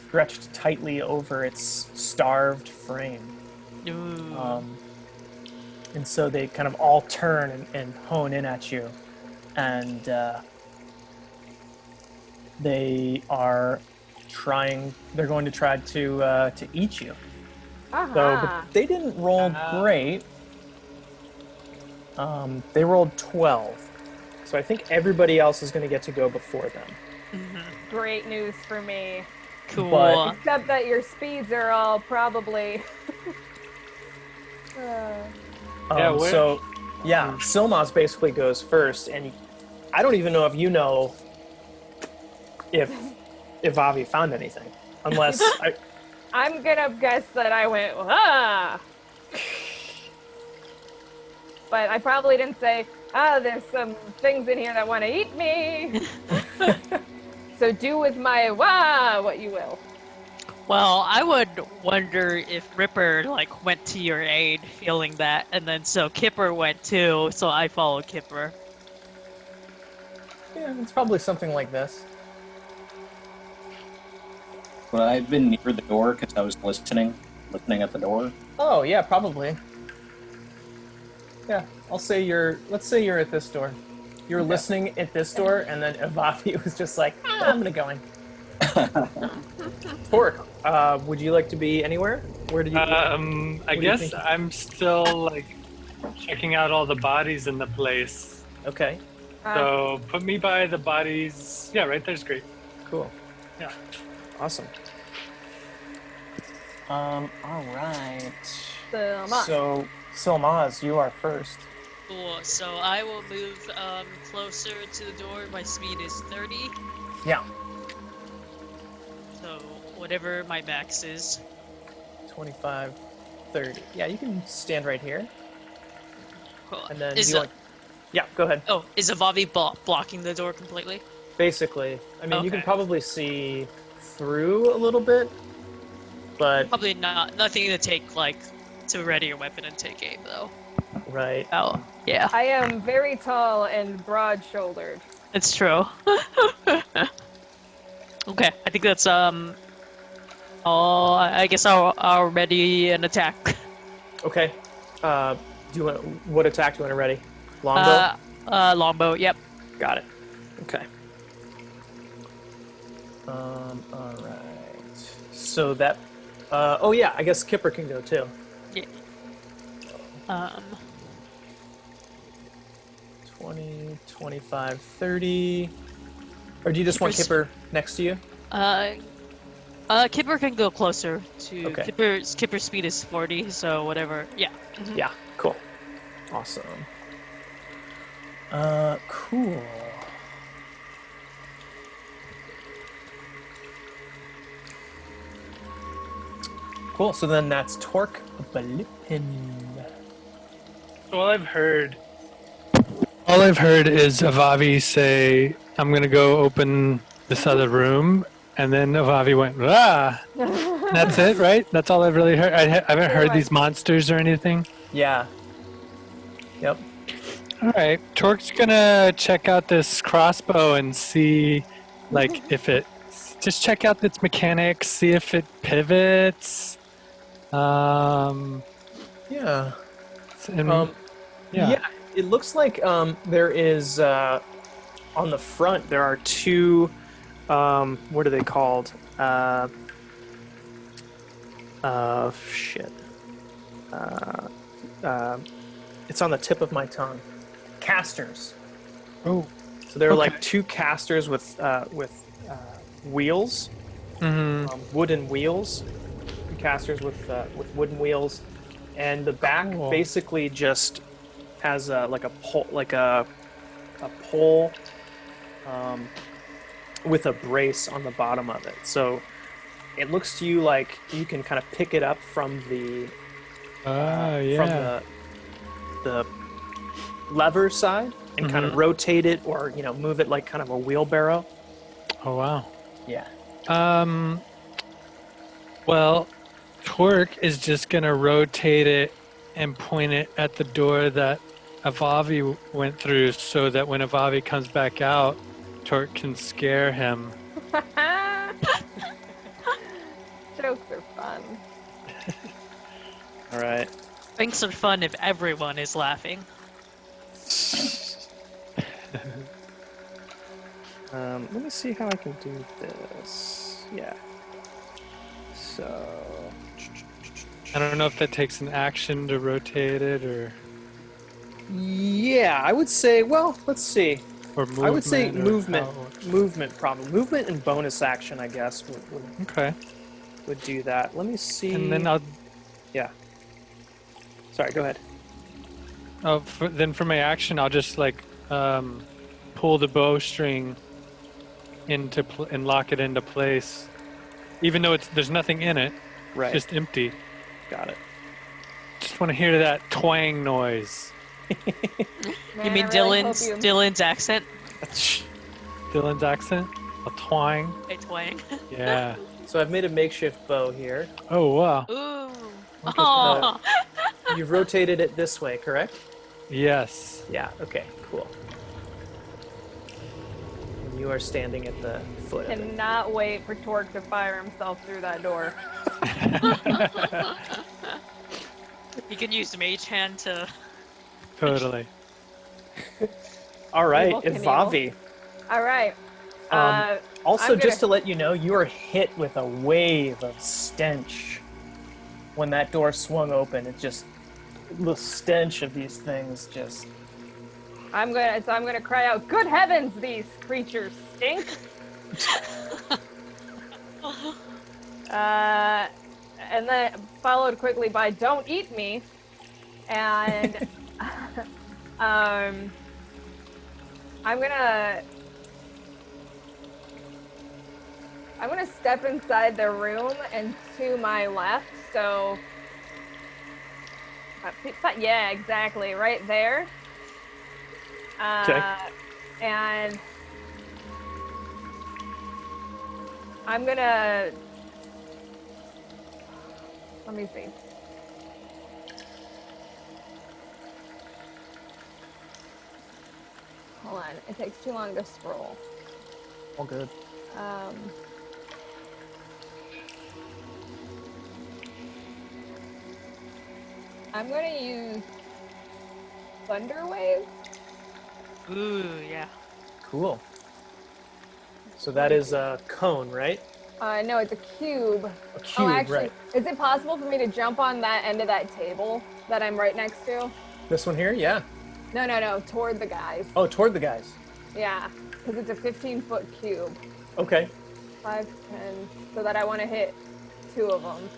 stretched tightly over its starved frame. And so they kind of all turn and hone in at you, and they're going to try to eat you. So, but they didn't roll great. They rolled 12. So I think everybody else is going to get to go before them. Great news for me. Cool. But- Except that your speeds are all probably. Yeah, where- So, yeah, Silmaz basically goes first, and I don't even know if you know if Avi found anything, unless I'm gonna guess that I went, ah! But I probably didn't say, there's some things in here that want to eat me. So do with my wah what you will. Well, I would wonder if Ripper like went to your aid, feeling that, and then so Kipper went too. So I followed Kipper. yeah, it's probably something like this. But I've been near the door because I was listening at the door. Oh yeah, probably. Yeah, let's say you're at this door. You're listening at this door, and then Avavi was just like, I'm gonna go in. Torque, would you like to be anywhere? Where did you? I do you guess think? I'm still like checking out all the bodies in the place. Okay, So put me by the bodies. Yeah, right there's great. cool. Yeah. Awesome. All right. Silmaz. So, Silmaz, you are first. Cool. So I will move closer to the door. My speed is 30. Yeah. So whatever my max is. 25, 30. Yeah, you can stand right here. Cool. And then is do you want... Yeah, go ahead. is Avavi blocking the door completely? Basically, I mean, you can Okay. probably see through a little bit, but Probably nothing to take like to ready your weapon and take aim though. right. Oh yeah, I am very tall and broad-shouldered. it's true. Okay, I think that's I guess I'll ready an attack. Okay. Do you want what attack do you want to ready? Longbow. Longbow. Yep. Got it. Okay. All right. So that. Oh yeah, I guess Kipper can go too. Yeah. 20, 25, 30. Or do you just want Kipper's- Kipper next to you? Kipper can go closer to Okay. Kipper's speed is 40, so whatever. Yeah. Yeah. Cool. Awesome. Cool. Cool. So then that's Torque Balipin. So all I've heard is Avavi say, "I'm gonna go open this other room," and then Avavi went, "Ah." That's it, right? That's all I've really heard. I haven't heard these monsters or anything. Yeah. Yep. All right, Torque's gonna check out this crossbow and see, like, if it. Just check out its mechanics, see if it pivots. Yeah. And, Yeah. It looks like there is on the front there are two. What are they called? Shit. It's on the tip of my tongue. Casters. Oh. So there are Okay. like two casters with wheels, wooden wheels. Casters with wooden wheels, and the back Cool. basically just has like a pole with a brace on the bottom of it. So it looks to you like you can kind of pick it up from the from the lever side and kind of rotate it, or move it like kind of a wheelbarrow. Oh wow. Yeah. Well, Torque is just gonna rotate it and point it at the door that Avavi went through, so that when Avavi comes back out, Torque can scare him. Jokes are fun. All right. Things are fun if everyone is laughing. Let me see how I can do this. Yeah. So. I don't know if that takes an action to rotate it or. Yeah, I would say. Well, let's see. Or movement? I would say or movement. how it works? Movement, probably. Movement and bonus action, I guess, Okay. would do that. Let me see. And then I'll Sorry, go ahead. then for my action, I'll just like pull the bowstring and lock it into place, even though there's nothing in it, Right. just empty. Got it. Just want to hear that twang noise. Man, You mean I really hope Dylan's accent? Dylan's accent, a twang. A twang. Yeah. So I've made a makeshift bow here. Oh wow. Ooh. Look at Oh. You've rotated it this way, correct? Yes. Yeah, okay, cool. And you are standing at the foot of it. Cannot wait for Torque to fire himself through that door. You can use Mage Hand to. Totally. All right, Knievel, Knievel. Ivavi. All right. Also, I'm just to gonna- let you know, you were hit with a wave of stench when that door swung open. It just, the stench of these things just. I'm gonna cry out, "Good heavens, these creatures stink!" And then followed quickly by "Don't eat me," and I'm gonna step inside the room and to my left. So, yeah, exactly, right there. Okay. And I'm gonna. Let me see. Hold on, it takes too long to scroll. All good. I'm gonna use Thunder Wave. Ooh, yeah. Cool. So that is a cone, right? No, it's a cube. A cube, Actually, right. is it possible for me to jump on that end of that table that I'm right next to? This one here? Yeah. No, toward the guys. Oh, toward the guys. Yeah, because it's a 15-foot cube. Okay. 5, 10, so that I want to hit 2 of them.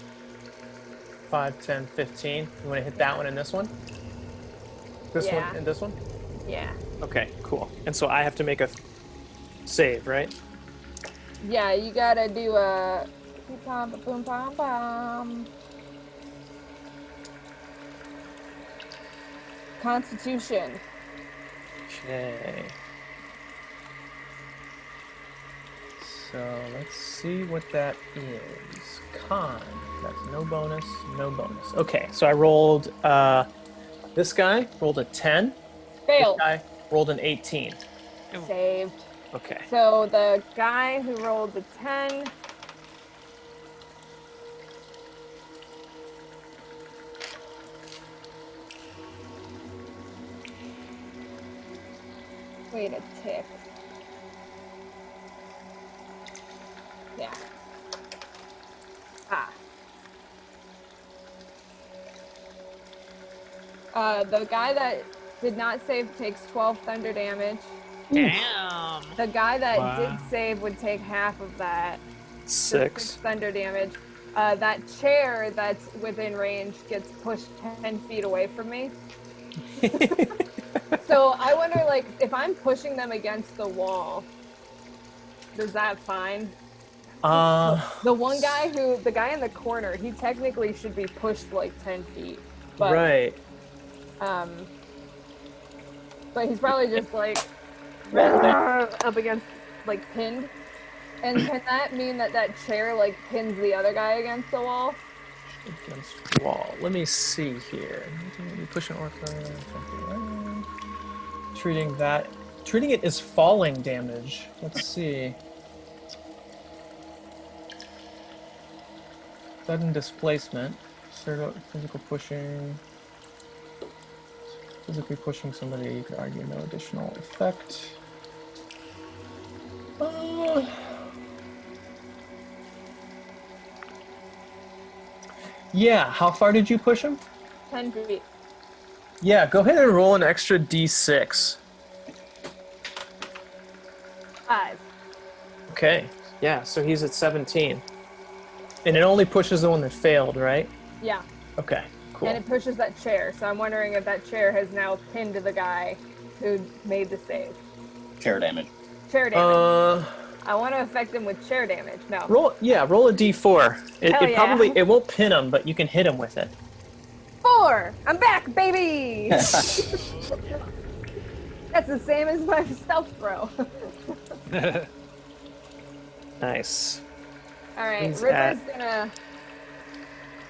5, 10, 15. You want to hit that one and this one? This Yeah. one and this one? Yeah. Okay, cool. And so I have to make a save, right? Yeah, you gotta do a boom, boom, bom, bom. Constitution. Okay. So let's see what that is. Con. That's no bonus, no bonus. Okay, so I rolled, this guy rolled a 10. Failed. This guy rolled an 18. Saved. Okay. So the guy who rolled the 10. Wait a tick. Yeah. The guy that did not save takes 12 thunder damage. Damn. The guy that Wow. did save would take half of that. So 6. thunder damage. That chair that's within range gets pushed 10 feet away from me. So I wonder, like, if I'm pushing them against the wall, does that fine? The guy in the corner, he technically should be pushed like 10 feet. But, right. But he's probably just like up against, like, pinned. And can that mean that that chair like pins the other guy against the wall? Against wall. Let me see here. You push an orca. Treating it as falling damage. Let's see. Sudden displacement. Physical pushing. Physically pushing somebody, you could argue no additional effect. Yeah, how far did you push him? 10 feet. Yeah, go ahead and roll an extra d6. Okay. Yeah, so he's at 17. And it only pushes the one that failed, right? Yeah. Okay, cool. And it pushes that chair. So I'm wondering if that chair has now pinned the guy who made the save. Chair damage. Chair damage. I want to affect him with chair damage. No. Roll a d4. Hell It yeah. probably it won't pin him, but you can hit him with it. 4! I'm back, baby! That's the same as my stealth throw. Nice. Alright, He's Ripper's at- gonna...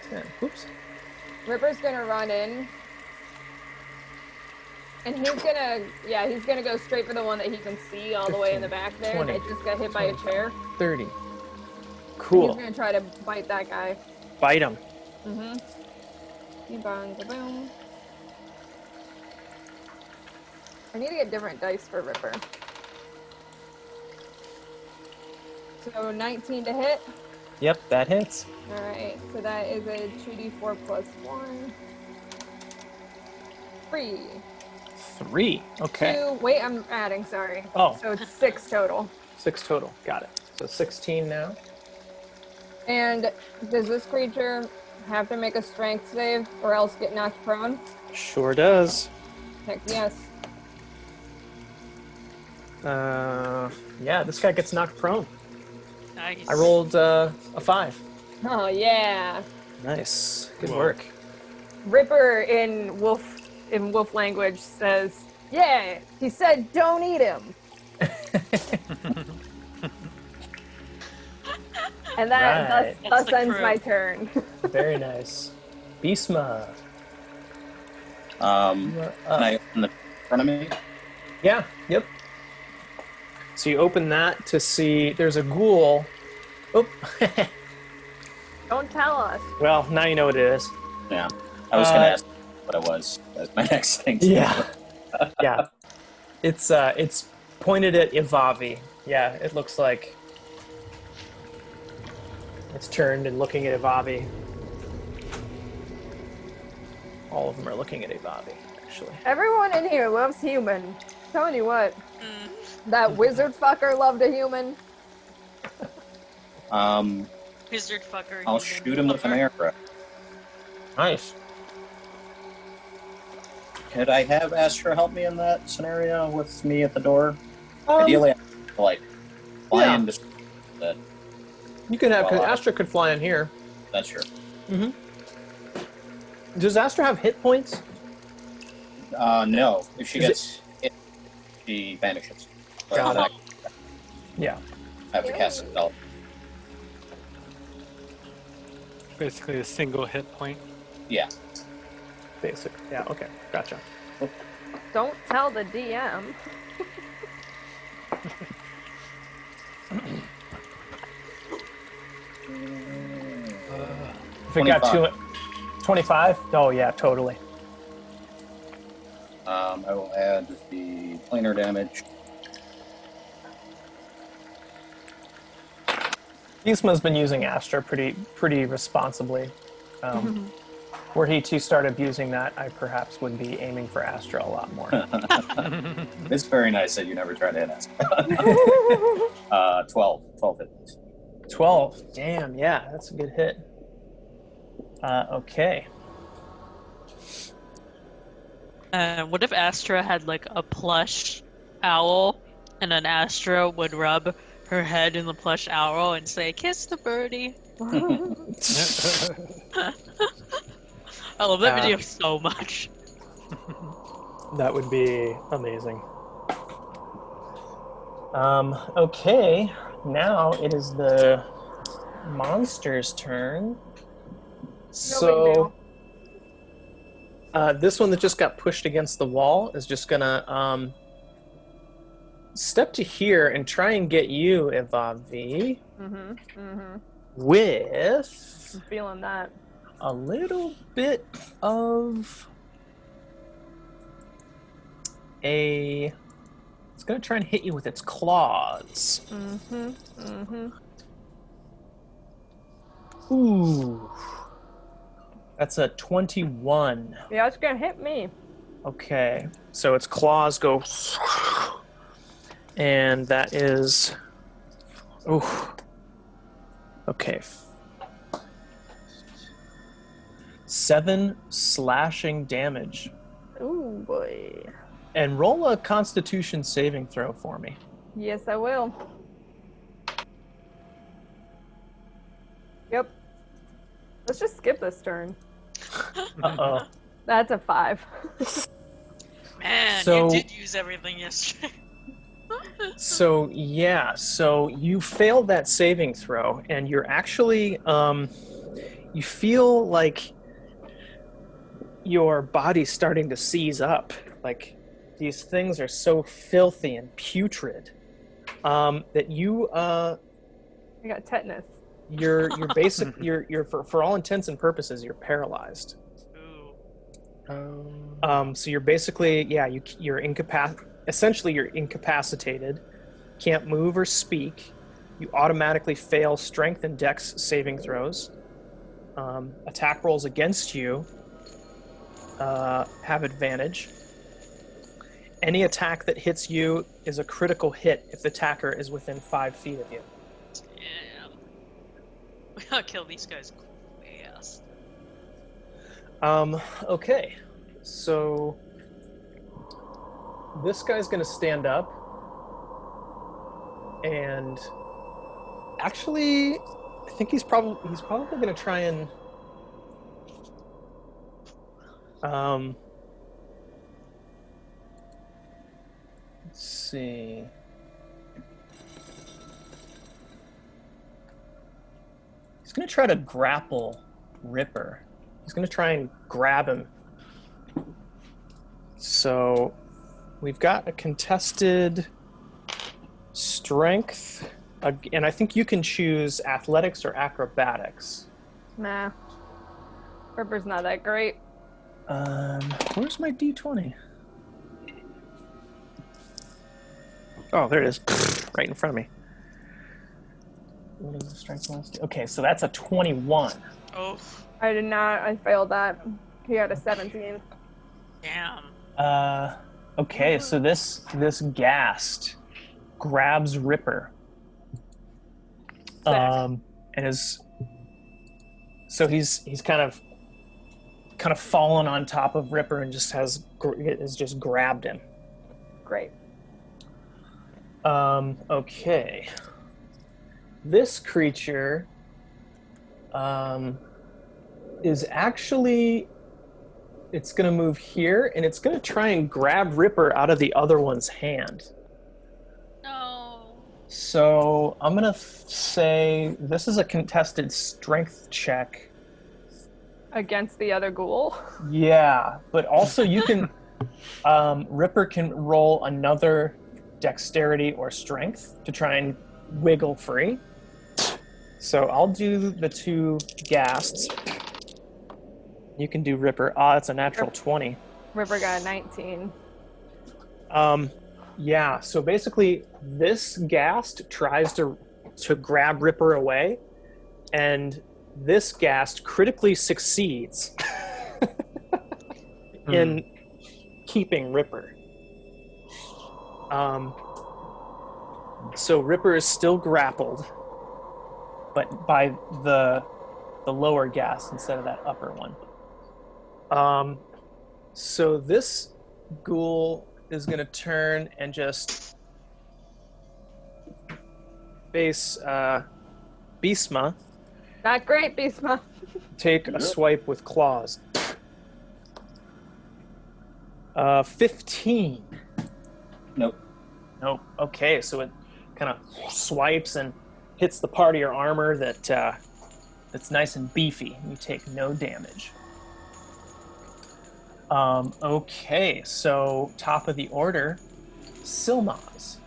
Yeah, oops. Ripper's gonna run in. And he's gonna go straight for the one that he can see all the way in the back there 20, that just got hit by a chair. 30. He's Cool. gonna try to bite that guy. Bite him. Boom. I need to get different dice for Ripper. So 19 to hit. Yep, that hits. Alright, so that is a 2d4 plus 1. 3. 3. Okay. 2. Wait, I'm adding, sorry. Oh. So it's 6 total. 6 total. Got it. So 16 now. And does this creature have to make a strength save or else get knocked prone? Sure does. Heck yes. Yeah, this guy gets knocked prone. Nice. I rolled a 5. Oh yeah. Nice. Good Whoa. work. Ripper in wolf language says, "Yeah, he said don't eat him." And that Right. thus That's the ends crew. my turn. Very nice. Beastma. Can You're up. I open the front of me? Yeah, yep. So you open that to see there's a ghoul. Oh, Don't tell us. well, now you know what it is. Yeah. I was going to ask what it was as my next thing. Yeah. Yeah. It's pointed at Ivavi. Yeah, it looks like it's turned and looking at Ivavi. All of them are looking at Ivavi, actually. Everyone in here loves human. Telling you what, Mm. that wizard fucker loved a human. Wizard fucker. I'll human shoot him with an fucker. arrow. Nice. Could I have Astra help me in that scenario with me at the door? Ideally, I'd like fly yeah. in just that. You could have, because Well, Astra could fly in here. That's true. Does Astra have hit points? No. If she Is gets hit, she vanishes. But Got I it. Yeah. have to cast it out. Basically a single hit point. Yeah. Basic. Yeah, okay. Gotcha. Don't tell the DM. If it got 25. 25? Oh, yeah, totally. I will add the planar damage. Yusma's been using Astra pretty responsibly. Were he to start abusing that, I perhaps would be aiming for Astra a lot more. It's very nice that you never try to hit Astra. 12 hit points. 12. Damn, yeah, that's a good hit. Okay. What if Astra had like a plush owl, and then Astra would rub her head in the plush owl and say, "Kiss the birdie." I love that video so much. That would be amazing. Okay, now it is the monster's turn. So, this one that just got pushed against the wall is just gonna step to here and try and get you, Ivavi, with I'm feeling that. a little bit of a... It's going to try and hit you with its claws. Ooh. That's a 21. Yeah, it's gonna hit me. Okay. So its claws go... And that is Ooh. Okay. 7 slashing damage. Ooh, boy. And roll a Constitution saving throw for me. Yes, I will. Yep. Let's just skip this turn. Uh-oh. That's a 5. Man, So- you did use everything yesterday. So you failed that saving throw, and you're actually you feel like your body's starting to seize up. Like these things are so filthy and putrid that you I got tetanus. you're basic you're for all intents and purposes you're paralyzed. Ooh. So you're basically you're essentially you're incapacitated, can't move or speak. You automatically fail strength and dex saving throws. Attack rolls against you have advantage. Any attack that hits you is a critical hit if the attacker is within 5 feet of you. Damn. We gotta kill these guys fast. Okay, so this guy's gonna stand up and actually I think he's probably gonna try and let's see. He's gonna try to grapple Ripper. He's going to try and grab him. So we've got a contested strength, and I think you can choose athletics or acrobatics. Nah. Ripper's not that great. Where's my D20? Oh, there it is. Right in front of me. What is the strength bonus? Okay, so that's a 21. Oh, I did not. I failed that. He had a 17. damn. Okay, so this ghast grabs Ripper. And is so he's kind of fallen on top of Ripper and just has just grabbed him. Great. Okay. This creature is actually, it's going to move here, and it's going to try and grab Ripper out of the other one's hand. No. So I'm going to say this is a contested strength check. Against the other ghoul? Yeah, but also you can, Ripper can roll another dexterity or strength to try and wiggle free. So I'll do the 2 ghasts. You can do Ripper. It's a natural 20. Ripper got a 19. Yeah, so basically this ghast tries to grab Ripper away, and this ghast critically succeeds in keeping Ripper. So Ripper is still grappled, but by the lower ghast instead of that upper one. So this ghoul is going to turn and just face Beastma. Not great, Beastma. Take a swipe with claws. 15. Nope. Nope. Okay, so it kind of swipes and hits the part of your armor that's nice and beefy. You take no damage. Okay, so top of the order, Silmaz.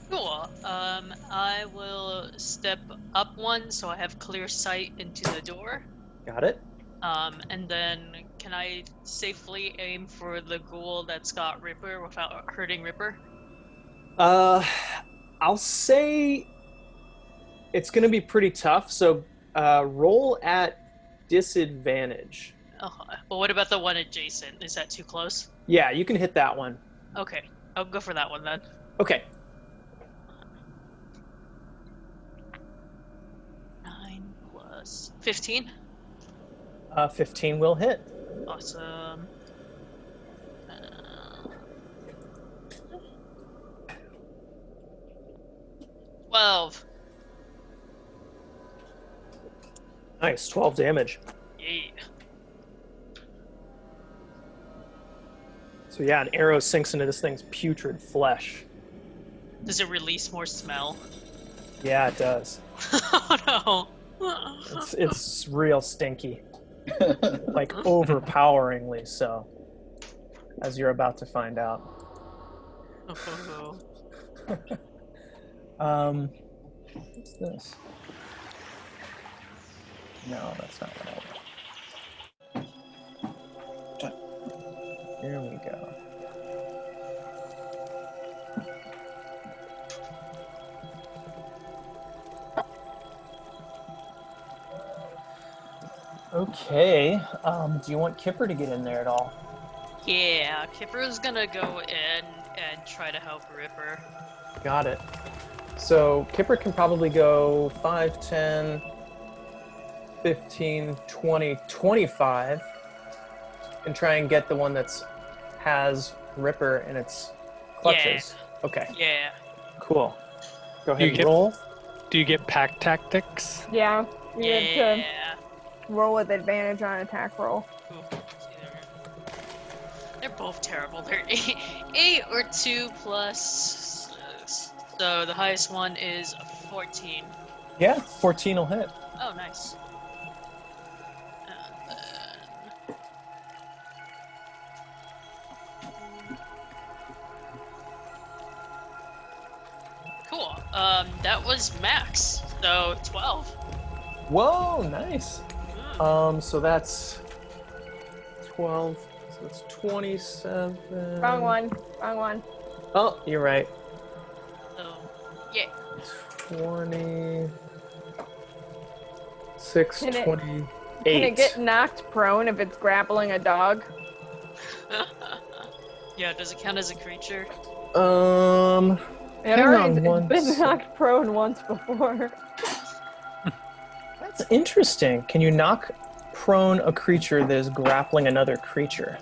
Cool. I will step up one so I have clear sight into the door. Got it? And then can I safely aim for the ghoul that's got Ripper without hurting Ripper? I'll say it's going to be pretty tough, so roll at disadvantage. Well, what about the one adjacent? Is that too close? Yeah, you can hit that one. Okay, I'll go for that one then. Okay. plus 15. 15 will hit. Awesome. 12. Nice, 12 damage. Yeah. So yeah, an arrow sinks into this thing's putrid flesh. Does it release more smell? Yeah, it does. Oh no. It's real stinky. Like overpoweringly so. As you're about to find out. What's this? No, that's not what I want. Here we go. Okay. Do you want Kipper to get in there at all? Yeah, Kipper's gonna go in and try to help Ripper. Got it. So Kipper can probably go 5, 10, 15, 20, 25 and try and get the one that's has Ripper in its clutches. Yeah. Okay. Yeah. Cool. Go ahead and roll. Do you get pack tactics? Yeah. You have to Yeah. roll with advantage on attack roll. Ooh, they're both terrible. They're 8 or 2 plus. So the highest one is 14. Yeah, 14 will hit. Oh, nice. Cool. That was max. So 12. Whoa, nice. So that's 12. So that's 27. Wrong one. Wrong one. Oh, you're right. So, yeah. 26, Can it- 28. Can it get knocked prone if it's grappling a dog? Yeah, does it count as a creature? It Hang already on one been sec. knocked prone once before. That's interesting. Can you knock prone a creature that is grappling another creature?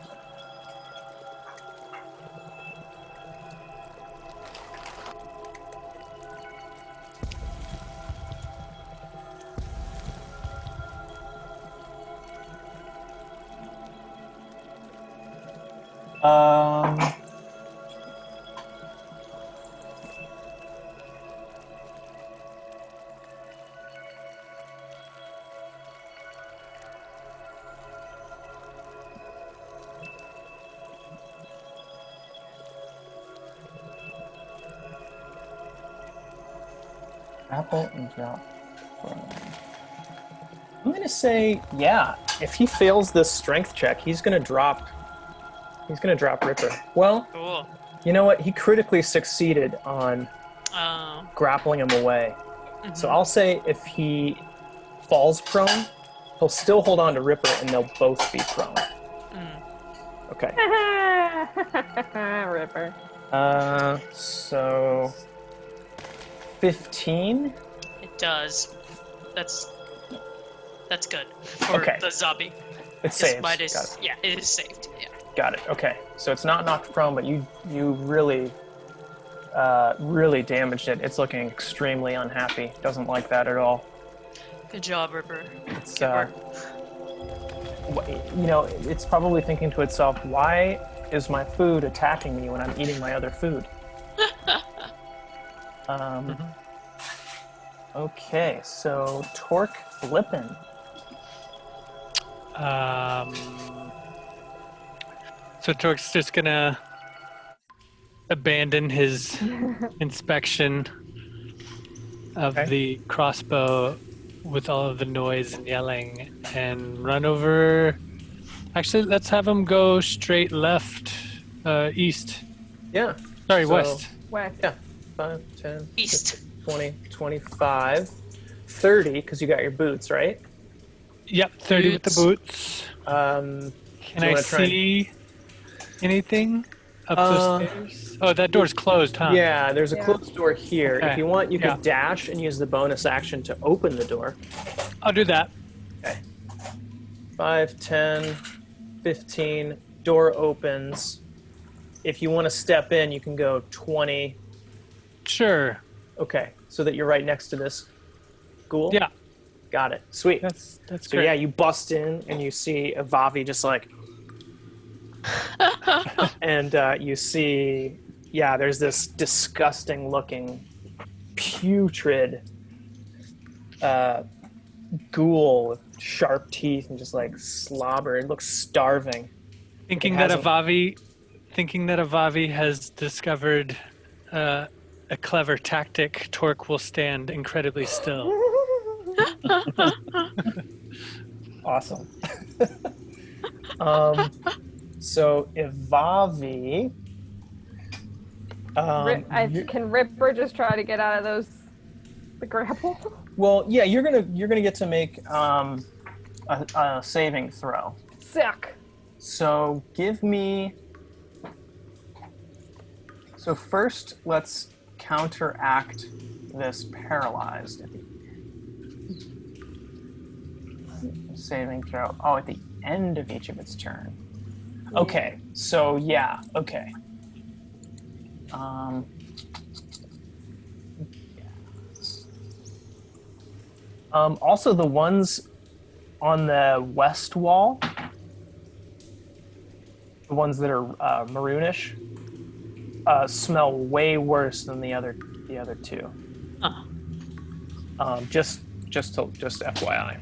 Grapple and drop. I'm gonna say, yeah. If he fails this strength check, he's gonna drop. He's gonna drop Ripper. Well, Cool. you know what? He critically succeeded on grappling him away. Mhm. So I'll say if he falls prone, he'll still hold on to Ripper, and they'll both be prone. Okay. Ripper. So 15. It does. That's good for Okay. the zombie. It's saved. Mine Got is, it. yeah, it is saved. Yeah. Got it. Okay. So it's not knocked prone, but you really, really damaged it. It's looking extremely unhappy. Doesn't like that at all. Good job, Ripper. It's Kipper. it's probably thinking to itself, why is my food attacking me when I'm eating my other food? Okay, so Torque Flippin'. So Torque's just gonna abandon his inspection of Okay. the crossbow with all of the noise and yelling and run over. Actually, let's have him go straight left, east. Yeah. Sorry, So- west. West. Yeah. 5, 10, East. 15, 20, 25, 30, because you got your boots, right? Yep, 30 with the boots. Do Can you I wanna try and- see anything? up the stairs? Oh, that door's closed, huh? Yeah, there's a Yeah. closed door here. Okay. If you want, you Yeah. could dash and use the bonus action to open the door. I'll do that. 5, 10, 15. Door opens. If you want to step in, you can go 20. Sure. Okay, so that you're right next to this ghoul? Yeah. Got it. Sweet. That's So great. yeah, you bust in and you see Avavi just like, and you see, yeah, there's this disgusting looking, putrid ghoul with sharp teeth and just like slobber. It looks starving. Thinking It that hasn't- Avavi has discovered a clever tactic, Torque will stand incredibly still. Awesome. So Ivavi, Can Ripper just try to get out of the grapple? well, yeah, you're gonna get to make a saving throw. Sick. So give me. So first, let's counteract this paralyzed. Saving throw. Oh, at the end of each of its turn. Okay. So yeah. Okay. Also, the ones on the west wall, the ones that are maroonish, smell way worse than the other two. Just FYI.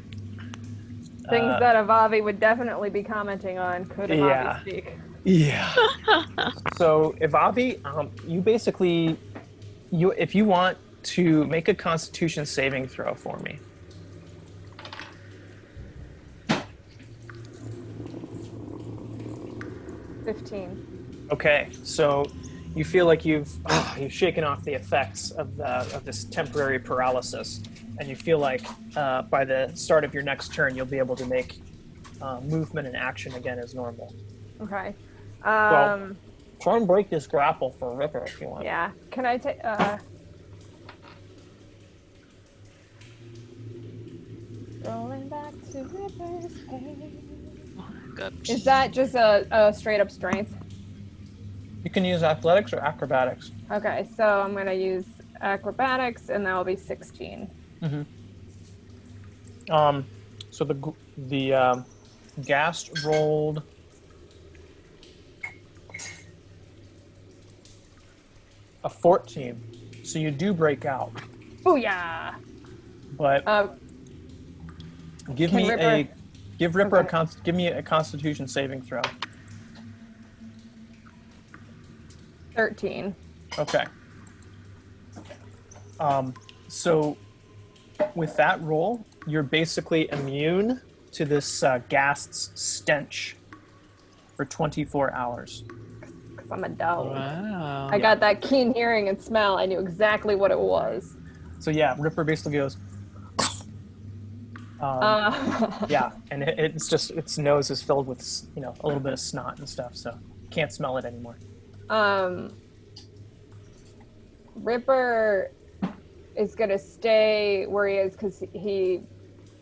Things that Avavi would definitely be commenting on. Could Avavi Yeah. speak? Yeah. So Ivavi, you basically, if you want to make a Constitution saving throw for me. Okay, so you feel like you've shaken off the effects of this temporary paralysis, and you feel like by the start of your next turn you'll be able to make movement and action again as normal. Okay. Well, try and break this grapple for Ripper if you want. Yeah. Can I take? Going back to Ripper's God. Is that just a straight up strength? You can use athletics or acrobatics. Okay, so I'm gonna use acrobatics, and that will be 16. So the Ghast rolled a 14, so you do break out. Booyah! But give can me Ripper- give Ripper Okay. give me a Constitution saving throw. 13. Okay. So with that roll, you're basically immune to this Ghast's stench for 24 hours. Because I'm a dog. Wow. I got that keen hearing and smell. I knew exactly what it was. So yeah, Ripper basically goes. Yeah, and it's just its nose is filled with a little bit of snot and stuff, so can't smell it anymore. Ripper is gonna stay where he is because he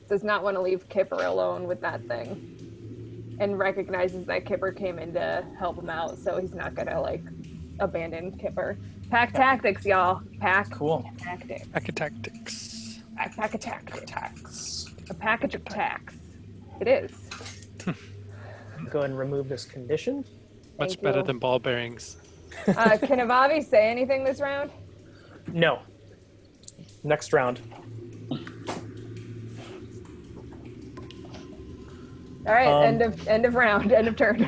does not want to leave Kipper alone with that thing, and recognizes that Kipper came in to help him out, so he's not gonna abandon Kipper. Pack tactics, y'all. Pack Cool. tactics. Tactics. Pack of tactics. A package of tacks. It is. Go ahead and remove this condition. Much Thank better you. than ball bearings. Can Avavi say anything this round? No. Next round. All right, Um, end of round, end of turn.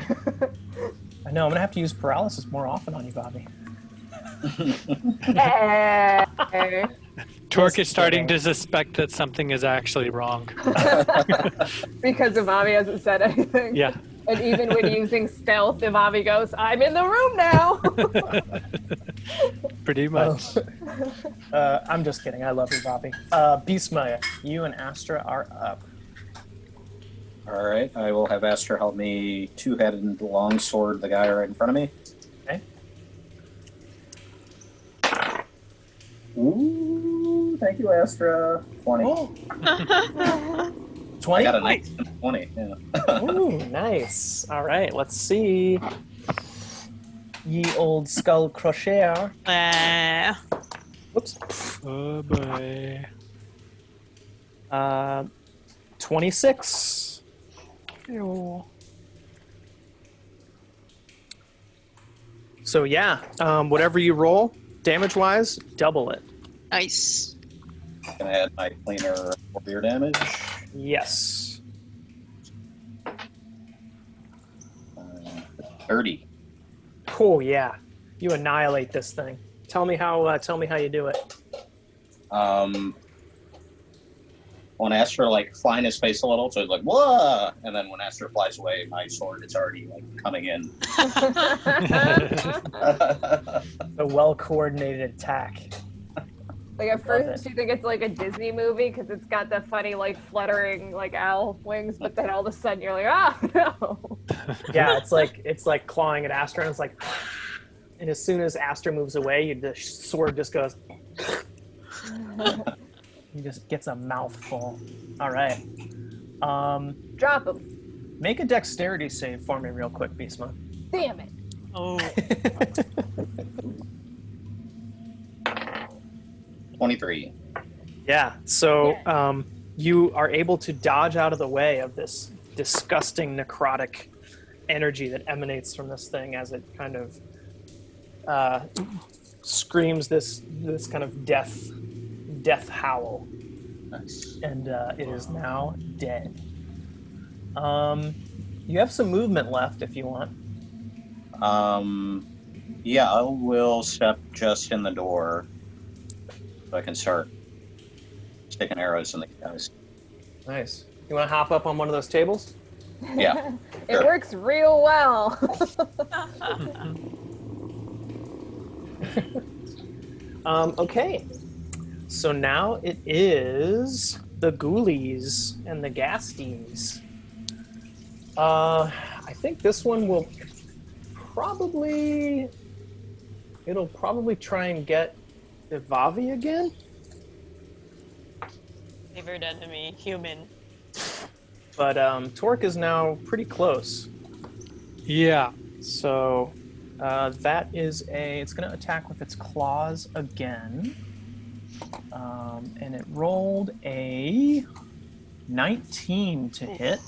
I know I'm gonna have to use paralysis more often on you, Bobby. Hey. Torque is starting to suspect that something is actually wrong. Because Avavi hasn't said anything. Yeah. And even when using stealth, Avavi goes, I'm in the room now. Pretty much. I'm just kidding. I love you, Bobby. Beastmaya, you and Astra are up. All right, I will have Astra help me two-headed longsword the guy right in front of me. Okay. Ooh, thank you, Astra. 20. Oh, I 20? got a 19 and a 20. Yeah. Ooh, nice. All right, let's see. Ye old skull crusher. Whoops. Oh boy. 26. Ew. So yeah, whatever you roll, damage-wise, double it. Nice. Gonna add my cleaner warrior damage. Yes. 30. Oh yeah, you annihilate this thing. Tell me how you do it. When Astra like flying his face a little, so he's like, whoa! And then when Astra flies away, my sword is already like coming in. A well-coordinated attack. Like at first you think it's like a Disney movie because it's got the funny like fluttering like owl wings, but then all of a sudden you're like, oh no. Yeah, it's like clawing at Astra, and it's like, and as soon as Astra moves away, the sword just goes. He just gets a mouthful. All right. Drop him. Make a dexterity save for me real quick, Beastma. Damn it. Oh. 23. Yeah. So you are able to dodge out of the way of this disgusting necrotic energy that emanates from this thing as it kind of screams this kind of death howl. Nice. And it is now dead. You have some movement left if you want. Yeah, I will step just in the door so I can start sticking arrows in the guys. Nice. You want to hop up on one of those tables? Yeah. It Sure. works real well. Okay. So now it is the ghoulies and the ghasties. I think this one will probably try and get Ivavi again. Favored enemy, human. But Torque is now pretty close. Yeah. So that is it's going to attack with its claws again. And it rolled a 19 to hit.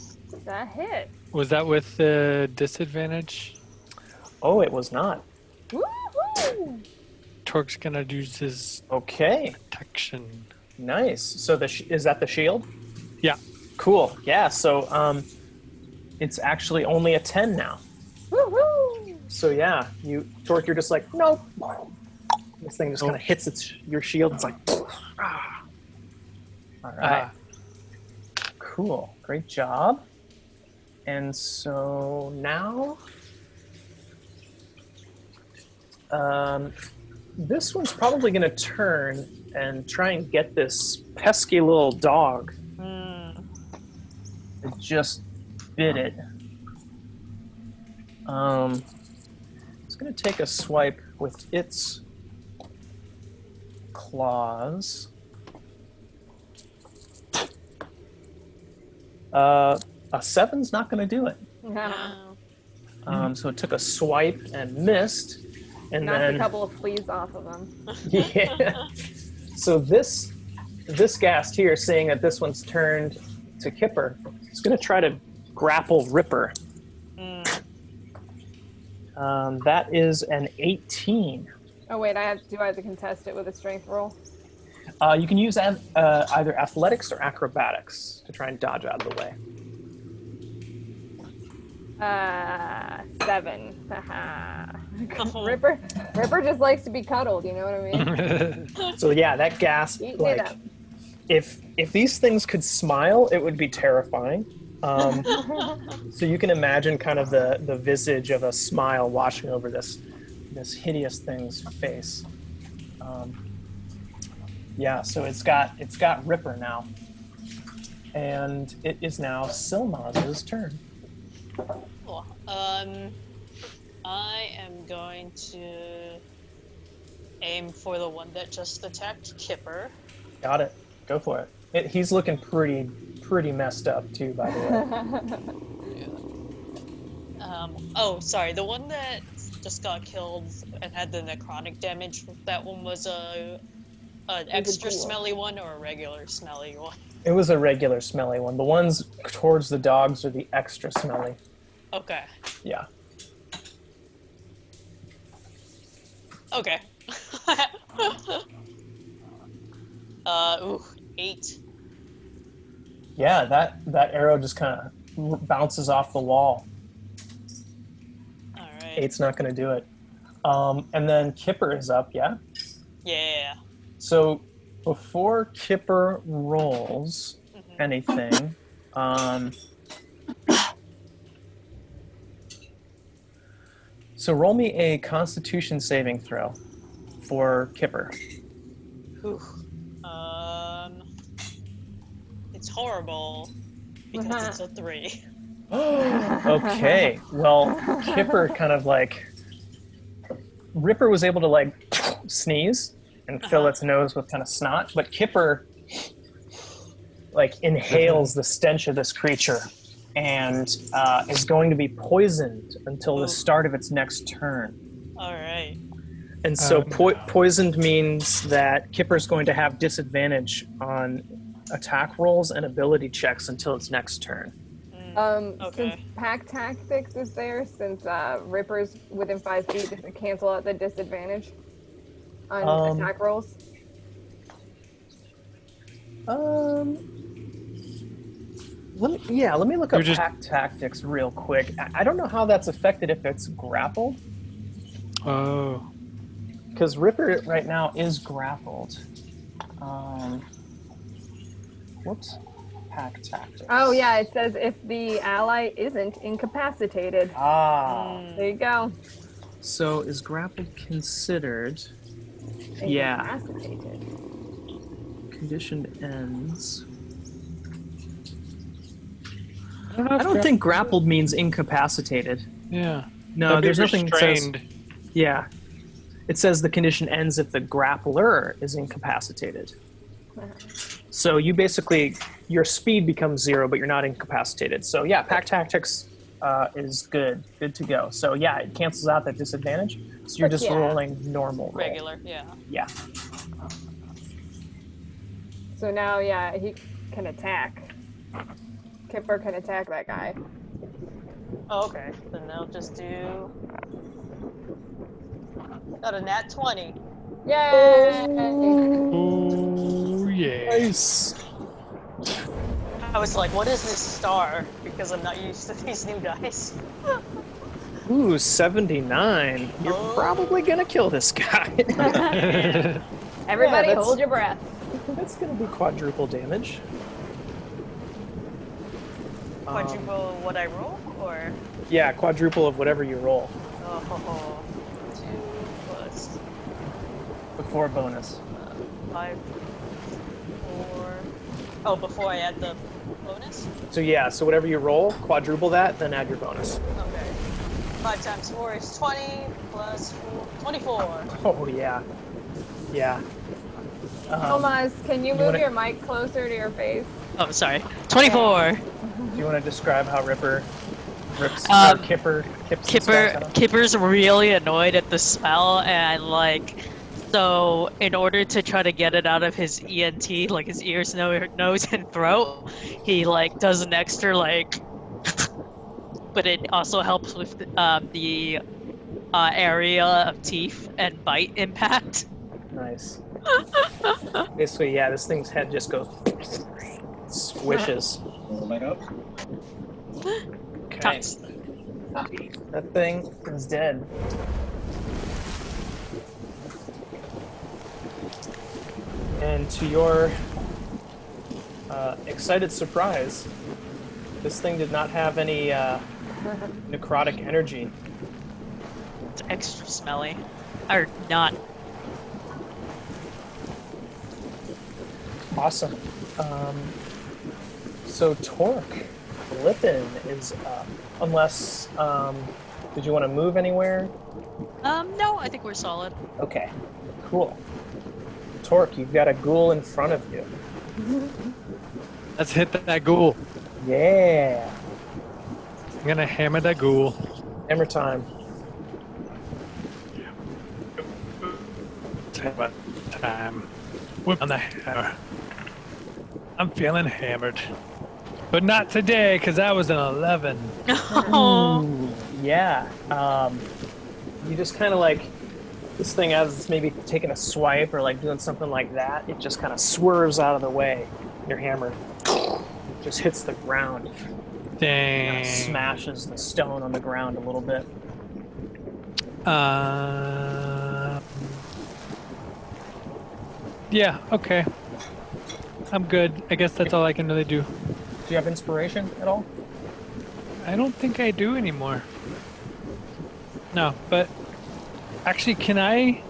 That hit. Was that with the disadvantage? Oh, it was not. Woohoo! Torque's gonna use his Okay, protection. nice. So is that the shield? Yeah. Cool. Yeah. So it's actually only a 10 now. Woohoo! So yeah, Torque, you're just like nope. This thing just kind of hits your shield. It's like, ah. All right. Cool. Great job. And so now, this one's probably going to turn and try and get this pesky little dog that just bit it. It's going to take a swipe with its claws. A 7's not going to do it. No. So it took a swipe and missed, and Knocked then a couple of fleas off of them. yeah. So this ghast here, seeing that this one's turned to Kipper, is going to try to grapple Ripper. That is an 18. Oh wait, do I have to contest it with a strength roll? You can use either athletics or acrobatics to try and dodge out of the way. 7. Haha. Ripper just likes to be cuddled, you know what I mean? So yeah, that ghast, Eat it like, up. if these things could smile, it would be terrifying. So you can imagine kind of the visage of a smile washing over this hideous thing's face. Yeah, so it's got Ripper now, and it is now Silmaz's turn. Cool. I am going to aim for the one that just attacked Kipper. Got it. Go for it. He's looking pretty messed up too, by the way. Oh, sorry. The one that just got killed and had the necrotic damage. That one was an extra smelly one or a regular smelly one. It was a regular smelly one. The ones towards the dogs are the extra smelly. Okay. Yeah. Okay. 8. Yeah, that arrow just kind of bounces off the wall. All right. 8's not going to do it. And then Kipper is up, yeah? Yeah. So before Kipper rolls anything, so roll me a Constitution saving throw for Kipper. Whew. It's horrible because it's a 3. Okay, well, Kipper kind of like... Ripper was able to like sneeze and fill its nose with kind of snot, but Kipper like inhales the stench of this creature and is going to be poisoned until the start of its next turn. All right. And so poisoned means that Kipper's going to have disadvantage on attack rolls and ability checks until its next turn. Since Pack Tactics is there, since Ripper's within 5 feet, does it cancel out the disadvantage on attack rolls? Let me look up Pack Tactics real quick. I don't know how that's affected if it's grappled. Oh. Because Ripper right now is grappled. Whoops. Pack Tactics. Oh yeah, it says if the ally isn't incapacitated. There you go. So is grappled considered? Incapacitated. Condition ends. I don't think grappled means incapacitated. Yeah. No, there's nothing that says. Restrained. Yeah. It says the condition ends if the grappler is incapacitated. So you basically, your speed becomes 0, but you're not incapacitated. So yeah, Pack Tactics is good to go. So yeah, it cancels out that disadvantage. So you're just rolling normal roll. Regular, yeah. Yeah. So now, he can attack. Kipper can attack that guy. Oh, okay. Then they'll just do... Got a nat 20. Yay! Oh, yeah. Nice. I was like, what is this star? Because I'm not used to these new dice. Ooh, 79. You're probably gonna kill this guy. Everybody hold your breath. That's gonna be quadruple damage. Quadruple what I roll, or? Yeah, quadruple of whatever you roll. Oh, 2 plus Before bonus. 5, 4. Oh, before I add the bonus? So yeah, so whatever you roll, quadruple that, then add your bonus. Okay. 5 times 4 is 20, plus 4, 24. Oh yeah. Yeah. Tomas, can you move your mic closer to your face? Oh, sorry. 24. Do you want to describe how Ripper rips Kipper's really annoyed at the smell, and like, so in order to try to get it out of his ENT, like his ears, nose, and throat, he like does an extra like, but it also helps with the area of teeth and bite impact. Nice. Basically, yeah, this thing's head just goes squishes. Okay. That thing is dead. And to your excited surprise, this thing did not have any necrotic energy. It's extra smelly. Or not. Awesome. So Torque, Flippin is up. Unless Did you want to move anywhere? No, I think we're solid. Okay, cool. Torque, you've got a ghoul in front of you. Let's hit that ghoul. Yeah. I'm gonna hammer that ghoul. Hammer time. Hammer time. Whip on the hammer. I'm feeling hammered. But not today, because that was an 11. Oh. Ooh, yeah. You just kind of like, this thing as it's maybe taking a swipe or like doing something like that, it just kind of swerves out of the way. Your hammer just hits the ground. Dang. Kind of smashes the stone on the ground a little bit. Yeah, okay. I'm good. I guess that's all I can really do. Do you have inspiration at all? I don't think I do anymore. No, but actually, can I?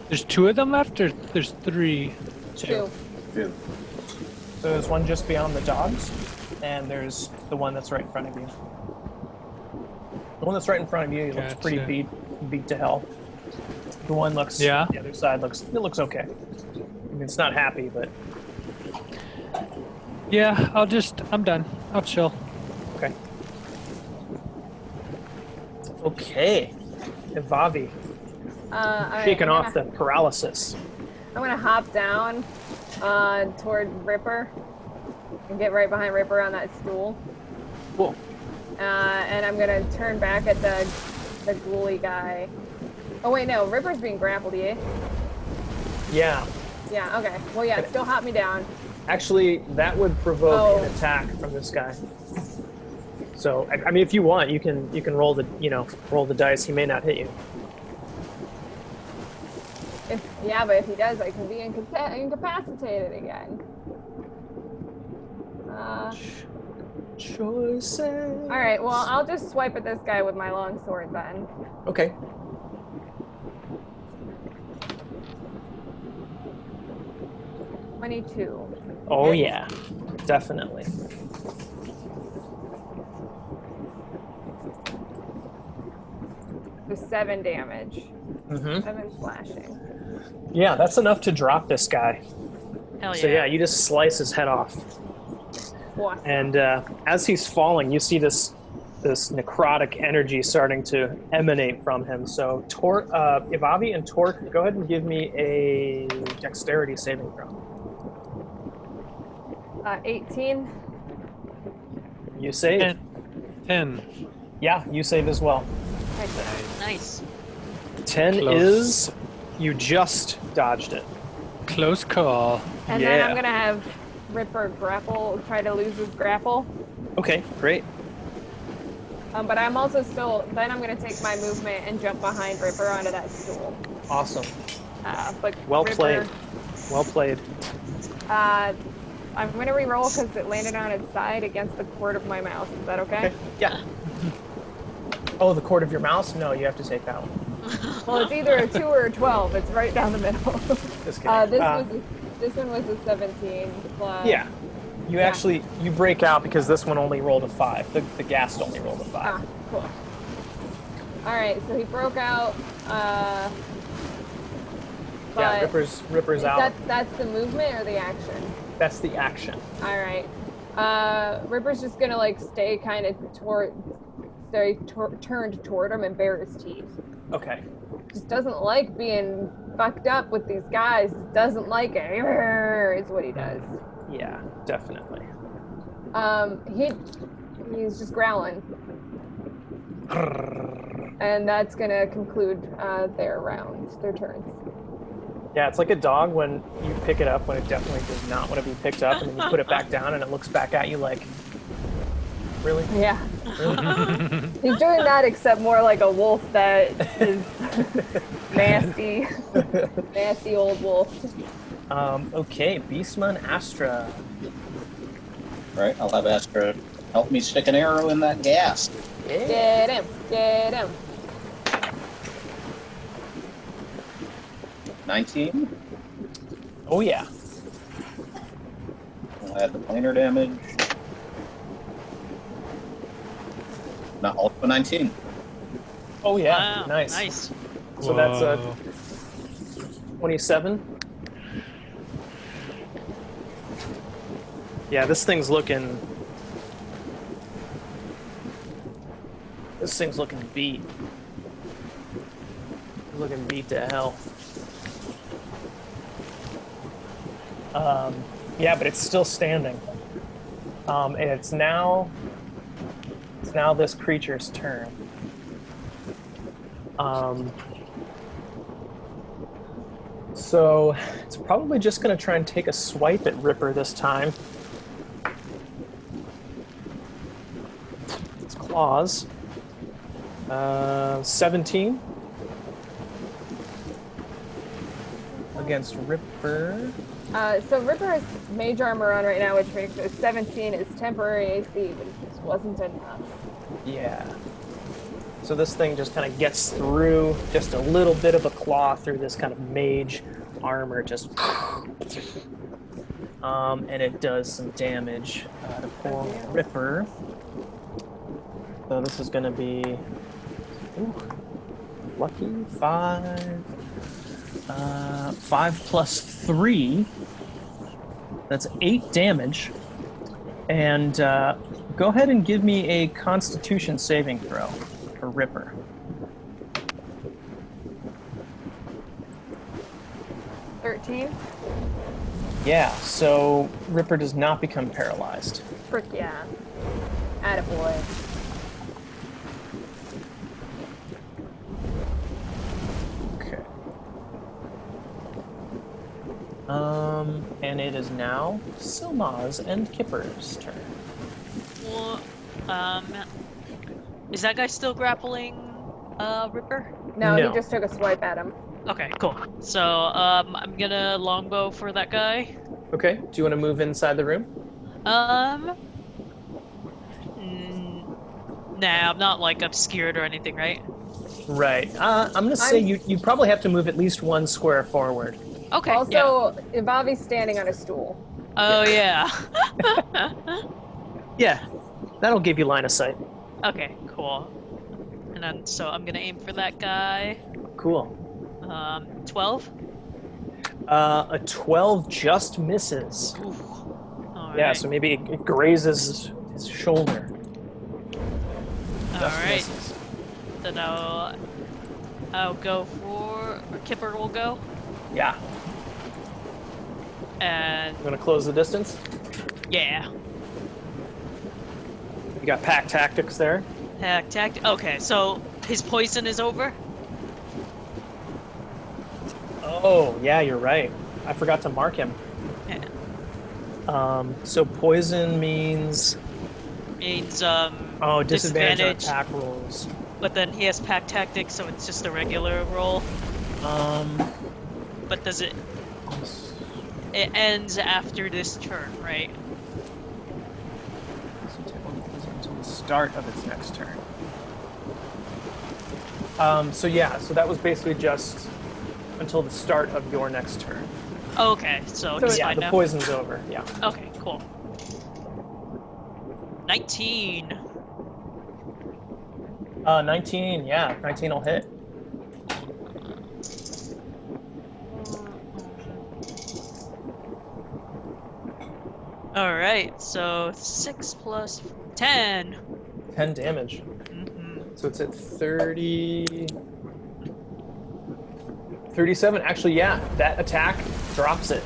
There's 2 of them left, or there's 3? 2. Two. So there's one just beyond the dogs, and there's the one that's right in front of you. The one that's right in front of you looks pretty Gotcha. beat to hell. The one looks, Yeah. The other side looks okay. I mean, it's not happy, but Yeah, I'm done. I'll chill. okay. Okay. Evavi, shaking off the paralysis. I'm gonna hop down toward Ripper and get right behind Ripper on that stool. Cool. And I'm gonna turn back at the ghouly guy. Oh wait, no, Ripper's being grappled, yeah? Yeah. Yeah, okay. Well, yeah, still hop me down. Actually, that would provoke Oh. an attack from this guy. So, I mean, if you want, you can roll the dice. He may not hit you. But if he does, I can be incapacitated again. Choices. All right, well, I'll just swipe at this guy with my long sword then. Okay. Oh yeah, definitely. The 7 damage. Mm-hmm. 7 slashing. Yeah, that's enough to drop this guy. Hell yeah. So yeah, you just slice his head off, Awesome. and as he's falling, you see this necrotic energy starting to emanate from him. So, Ivavi and Torque, go ahead and give me a dexterity saving throw. 18. You save. 10. Yeah, you save as well. Nice. 10 Close. is you just dodged it. Close call. And then I'm Yeah. gonna have Ripper try to lose his grapple. Okay, great. But I'm also then I'm gonna take my movement and jump behind Ripper onto that stool. Awesome. But Well Ripper, played. Well played. I'm gonna re-roll because it landed on its side against the cord of my mouse. Is that okay? Okay. Yeah. Oh, the cord of your mouse? No, you have to take that one. Well, it's either a 2 or a 12. It's right down the middle. Just kidding. This one was a 17 plus. Yeah. You break out because this one only rolled a 5. The ghast only rolled a 5. Ah, cool. All right, so he broke out. Yeah, But Ripper's out. that's the movement or the action? That's the action. All right. Ripper's just gonna like stay kind of turned toward him and bare his teeth. Okay. Just doesn't like being fucked up with these guys. Doesn't like it. Is what he does. Yeah, definitely. He's just growling, and that's gonna conclude their turns. Yeah, it's like a dog when you pick it up when it definitely does not want to be picked up, and then you put it back down and it looks back at you like, really? Yeah. Really? He's doing that, except more like a wolf that is nasty, nasty old wolf. Okay, Beastman Astra. Right, I'll have Astra help me stick an arrow in that gas. Get him, get him. 19. Oh yeah. I'll add the planar damage. Not also 19. Oh yeah, Wow, nice. nice. So that's a Whoa. 27. Yeah, this thing's looking. This thing's looking beat. Looking beat to hell. Yeah, but it's still standing. And it's now this creature's turn. So it's probably just going to try and take a swipe at Ripper this time. Its claws. 17 against Ripper. So Ripper has mage armor on right now, which makes it 17 is temporary AC, but it just wasn't enough. Yeah. So this thing just kind of gets through just a little bit of a claw through this kind of mage armor, just and it does some damage to poor Ripper. So this is going to be lucky 5. 5 plus 3. That's 8 damage. And go ahead and give me a Constitution saving throw for Ripper. $13? Yeah, so Ripper does not become paralyzed. Frick yeah. Attaboy. Okay. And it is now Silmaz and Kipper's turn. Well, is that guy still grappling Ripper? No, No. he just took a swipe at him. Okay, cool. So I'm gonna longbow for that guy. Okay, do you want to move inside the room? Nah, I'm not like obscured or anything, right? Right. I'm going to say you probably have to move at least 1 square forward. Okay. Also, Ivavi's standing on a stool. Oh yeah. Yeah, that'll give you line of sight. Okay, cool. And then so I'm gonna aim for that guy. Cool. 12. A 12 just misses. Ooh. All Yeah, right. so maybe it grazes his shoulder. All Just right. misses. Then I'll go for, or Kipper will go, Yeah. and I'm gonna close the distance. yeah. You got pack tactics there. Okay, so his poison is over. Oh, yeah, you're right. I forgot to mark him. Yeah. So poison means Means disadvantage on disadvantage. attack rolls. But then he has pack tactics, so it's just a regular roll. But does it? It ends after this turn, right? Until the start of its next turn. So that was basically just until the start of your next turn. Okay, so he's Yeah, fine the now. poison's over. Yeah. Okay, cool. 19. 19. Yeah, 19 will hit. All right, so 6 plus 10. 10 damage. Mm-hmm. So it's at 30. 37. Actually, yeah, that attack drops it.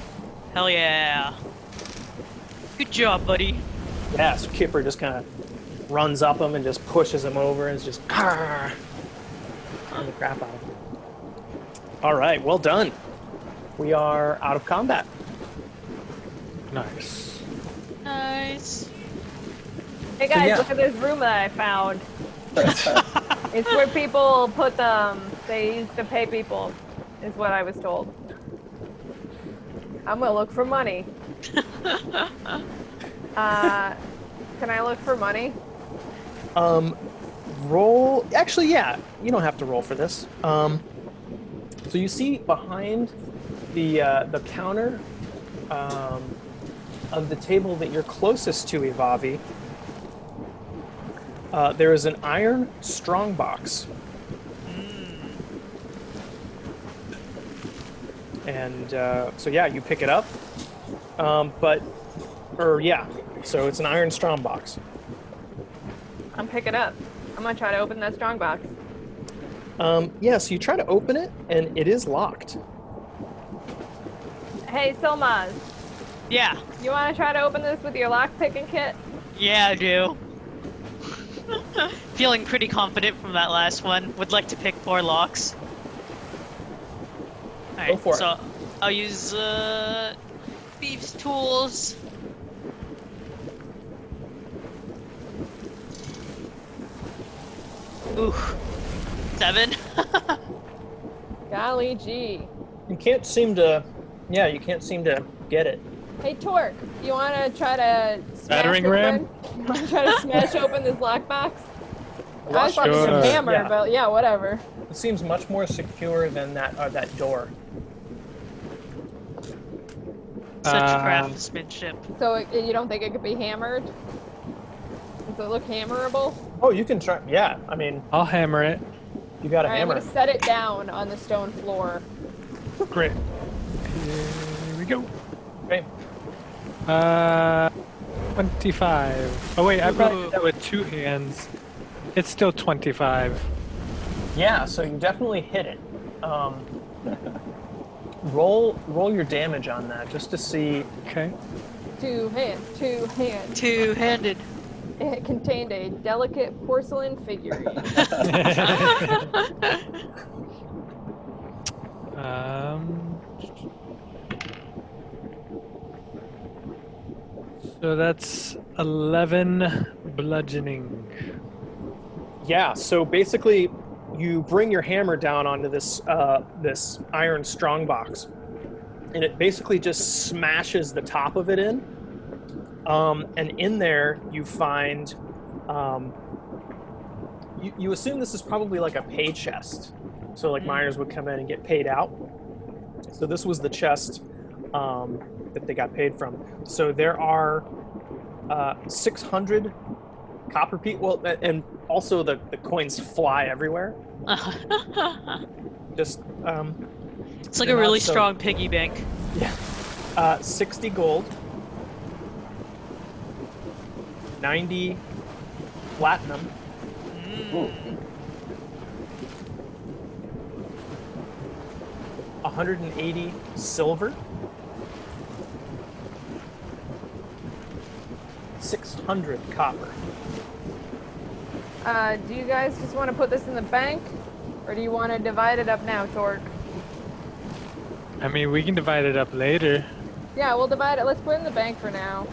Hell yeah. Good job, buddy. Yeah, so Kipper just kind of runs up him and just pushes him over and is just on the crap out of him. All right, well done. We are out of combat. Nice. Nice. Hey guys, yeah. look at this room that I found. It's where people put them. They used to pay people, is what I was told. I'm gonna look for money. Can I look for money? Roll. Actually, yeah, you don't have to roll for this. So you see behind the counter of the table that you're closest to, Ivavi, there is an iron strongbox. And so yeah, you pick it up. So it's an iron strongbox. I'm picking up. I'm gonna try to open that strong box. Yeah, so you try to open it, and it is locked. Hey, Silmaz, Yeah. you wanna try to open this with your lock picking kit? Yeah, I do. Feeling pretty confident from that last one. Would like to pick 4 locks. Alright, Go for it. so I'll use thieves' tools. Ooh. 7. Golly gee. You can't seem to get it. Hey, Torque, you wanna try to Battering ram? You wanna try to smash open this lockbox? I thought it was Sure. a hammer, Yeah. but yeah, whatever. It seems much more secure than that door. Such craftsmanship. So you don't think it could be hammered? Does it look hammerable? Oh, you can try. Yeah, I mean, I'll hammer it. you got a All right, I'm hammer. gonna set it down on the stone floor. Great. Here we go. Okay. 25. Oh wait, I probably did that with 2 hands. It's still 25. Yeah, so you definitely hit it. Roll your damage on that just to see. Okay. 2 hands, 2 hands. Two-handed. It contained a delicate porcelain figurine. So that's 11 bludgeoning. Yeah, so basically, you bring your hammer down onto this this iron strongbox, and it basically just smashes the top of it in. And in there, you find. You assume this is probably like a pay chest, so like miners would come in and get paid out. So this was the chest that they got paid from. So there are 600 copper pieces. Well, and also the coins fly everywhere. Just It's like a really strong piggy bank. yeah. 60 gold, 90 platinum, 180 silver, 600 copper. Do you guys just want to put this in the bank? Or do you want to divide it up now, Torque? I mean, we can divide it up later. Yeah, we'll divide it. Let's put it in the bank for now.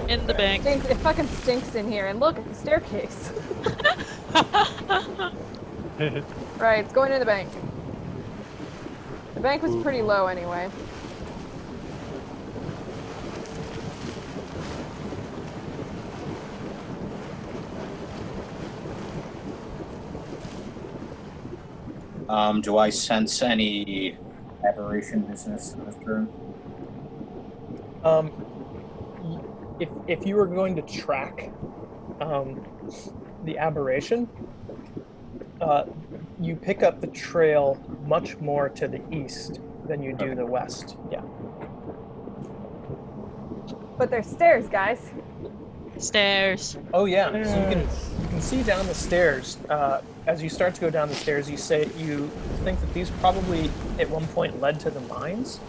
In the bank. It fucking stinks in here. And look at the staircase. Right, it's going in the bank. The bank was pretty low anyway. Do I sense any aberration business this turn? If you were going to track the aberration, you pick up the trail much more to the east than you do the west. Yeah. But there's stairs, guys. Stairs. Oh yeah. So you can see down the stairs. As you start to go down the stairs, you think that these probably at one point led to the mines,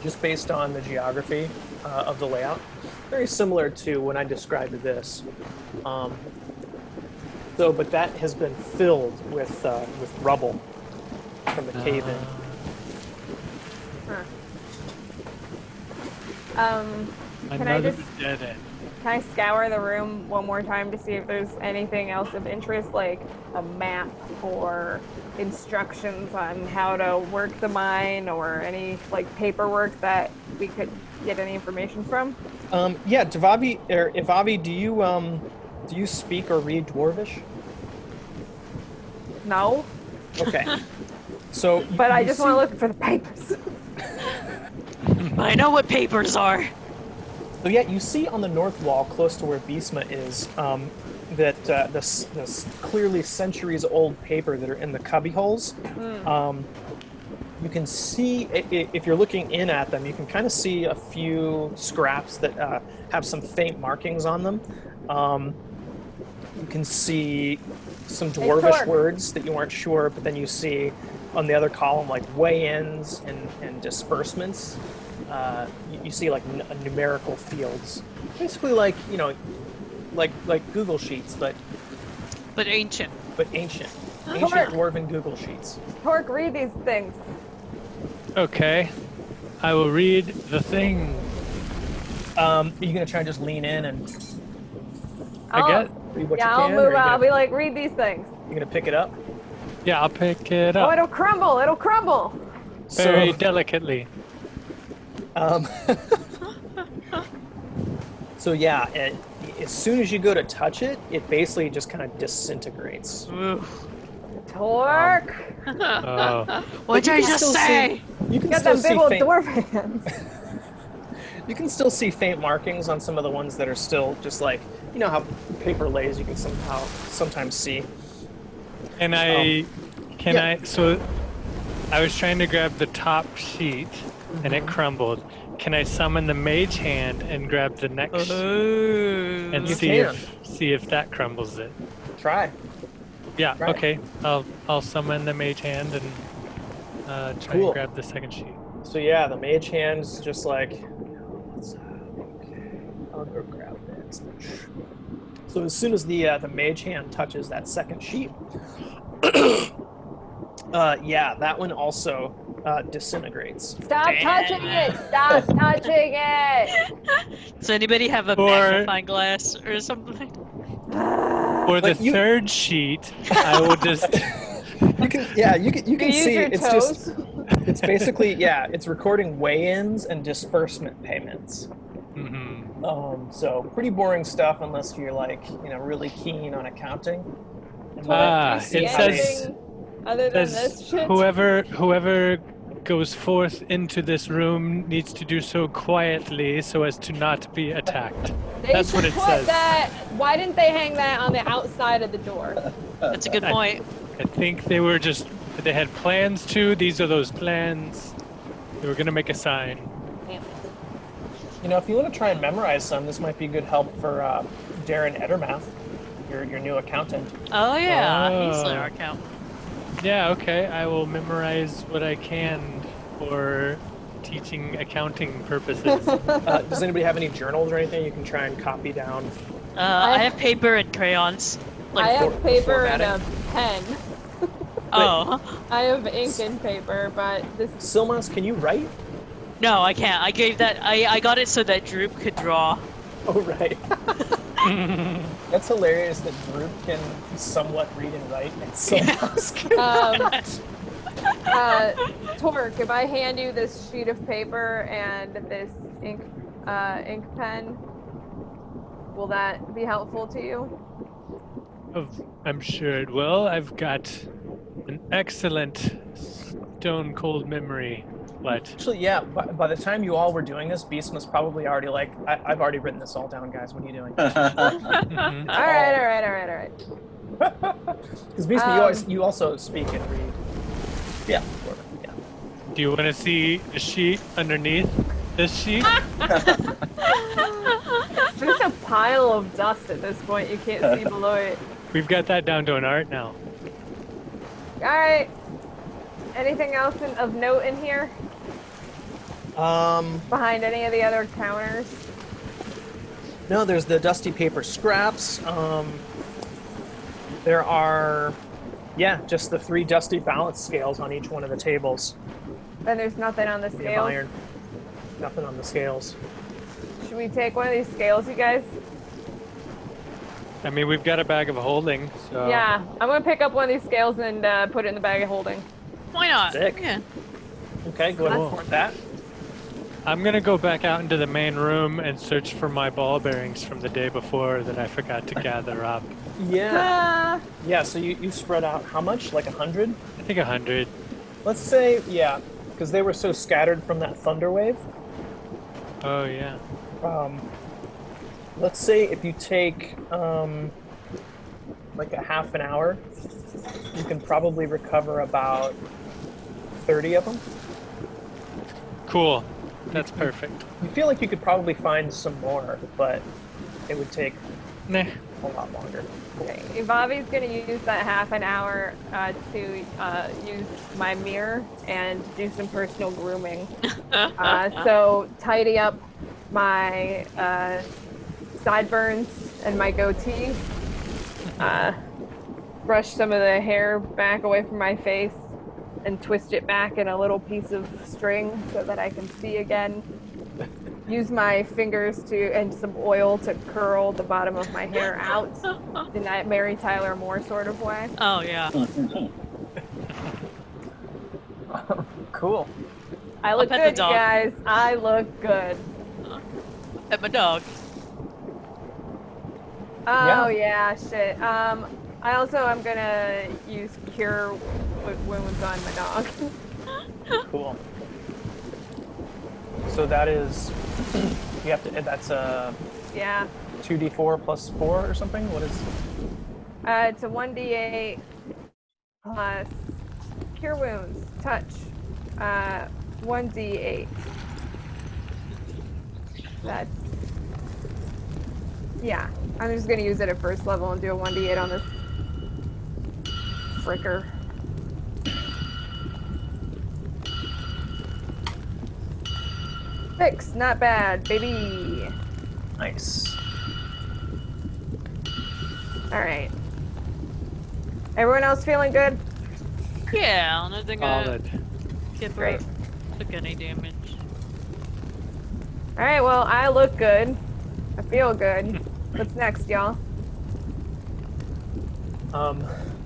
just based on the geography of the layout. Very similar to when I described this. But that has been filled with rubble from the cave-in. Can I Another just dead end. can I scour the room one more time to see if there's anything else of interest, like a map or instructions on how to work the mine, or any like paperwork that we could get any information from? Yeah, Devavi or Ivavi, do you speak or read Dwarvish? No, Okay. So, but I you just see- want to look for the papers. I know what papers are. So yeah, you see on the north wall, close to where Bisma is, that this clearly centuries-old paper that are in the cubby holes. You can see, if you're looking in at them, you can kind of see a few scraps that have some faint markings on them. You can see some dwarvish words that you weren't sure, but then you see on the other column like weigh-ins and disbursements. You see like numerical fields, basically like like Google Sheets, but ancient. Ancient dwarven Google Sheets. Torque, read these things. Okay, I will read the thing. Are you gonna try and just lean in and I get. read what Yeah, you I'll can? move or are out. you I'll be like, read these things. gonna pick it up? Yeah, I'll pick it Oh, up it'll crumble. It'll crumble. very So, delicately. so yeah, as soon as you go to touch it, it basically just kind of disintegrates. Torque. Oh. What did I you can just still say? You can Got still them see big old faint, dwarf hands. you can still see faint markings on some of the ones that are still just like, you know how paper lays, you can sometimes see. And so I was trying to grab the top sheet and it crumbled. Can I summon the mage hand and grab the next sheet and You see if that crumbles it? Try. Yeah, Right. okay. I'll summon the mage hand and try Cool. and grab the second sheet. So yeah, the mage hand's just like, okay, I'll go grab this. So as soon as the mage hand touches that second sheet, yeah, that one also disintegrates. Stop touching it. Stop touching it. Does anybody have a Or- magnifying glass or something? For the Like you- third sheet, I will just. You can use see your it's toes? it's basically it's recording weigh-ins and disbursement payments. Mhm. So pretty boring stuff unless you're like really keen on accounting. And Ah, see it how says- Anything other than Says this shit. whoever goes forth into this room needs to do so quietly so as to not be attacked. They That's what should it put says. That. Why didn't they hang that on the outside of the door? That's a good point. I think they had plans to. These are those plans. They were gonna make a sign. Damn it. if you want to try and memorize some, this might be good help for Darren Edermath, your new accountant. Oh yeah, he's Oh. our accountant. Yeah, okay. I will memorize what I can for teaching accounting purposes. Does anybody have any journals or anything you can try and copy down? I have paper and crayons. I have for paper and a formatting? pen. Oh I have ink and paper, but this. Silmas, can you write? no, I can't. I gave that. I got it so that Droop could draw. Oh, right. That's hilarious that Droop can somewhat read and write, and Silmas can. Torque, if I hand you this sheet of paper and this ink pen, will that be helpful to you? I'm sure it will. I've got an excellent stone cold memory. What? Actually, yeah, by the time you all were doing this, Beast was probably already like, I've already written this all down, guys. What are you doing? Mhm. All right. Because Beast, you also speak and read. Yeah. Yeah. Do you want to see the sheet underneath this sheet? It's just a pile of dust at this point. You can't see below it. We've got that down to an art now. All right. Anything else of note in here? Behind any of the other counters? No, there's the dusty paper scraps. There are, just the 3 dusty balance scales on each one of the tables. And there's nothing on the Made of scale. iron. Nothing on the scales. Should we take one of these scales, you guys? I mean, we've got a bag of holding, so. Yeah, I'm gonna pick up one of these scales and put it in the bag of holding. Why not? Sick. Yeah. Okay, go ahead and Cool. report that. I'm gonna go back out into the main room and search for my ball bearings from the day before that I forgot to gather up. Yeah. Ah, Yeah, so you spread out how much? Like 100? I think 100. Let's say, because they were so scattered from that thunder wave. Oh, yeah. Let's say if you take like a half an hour, you can probably recover about 30 of them. Cool. That's perfect. You feel like you could probably find some more, but it would take Nah. a lot longer. Okay, Ivavi's gonna use that half an hour to use my mirror and do some personal grooming. So tidy up my sideburns and my goatee. Brush some of the hair back away from my face and twist it back in a little piece of string so that I can see again. Use my fingers and some oil to curl the bottom of my hair out in that Mary Tyler Moore sort of way. Oh, yeah. Cool. I look pet the good, you dog. guys. I look good. Pet my dog. Oh, yeah, shit. I also am gonna use Cure Wounds on my dog. Cool. So that is, you have to, that's a Yeah. 2d4 plus 4 or something? What is? It's a 1d8 plus Cure Wounds, touch. 1d8. That's, yeah. I'm just gonna use it at first level and do a 1d8 on this fricker. Six, not bad, baby. Nice. All right. Everyone else feeling good? Yeah, I don't think Solid. Great. took any damage. All right. Well, I look good. I feel good. What's next, y'all?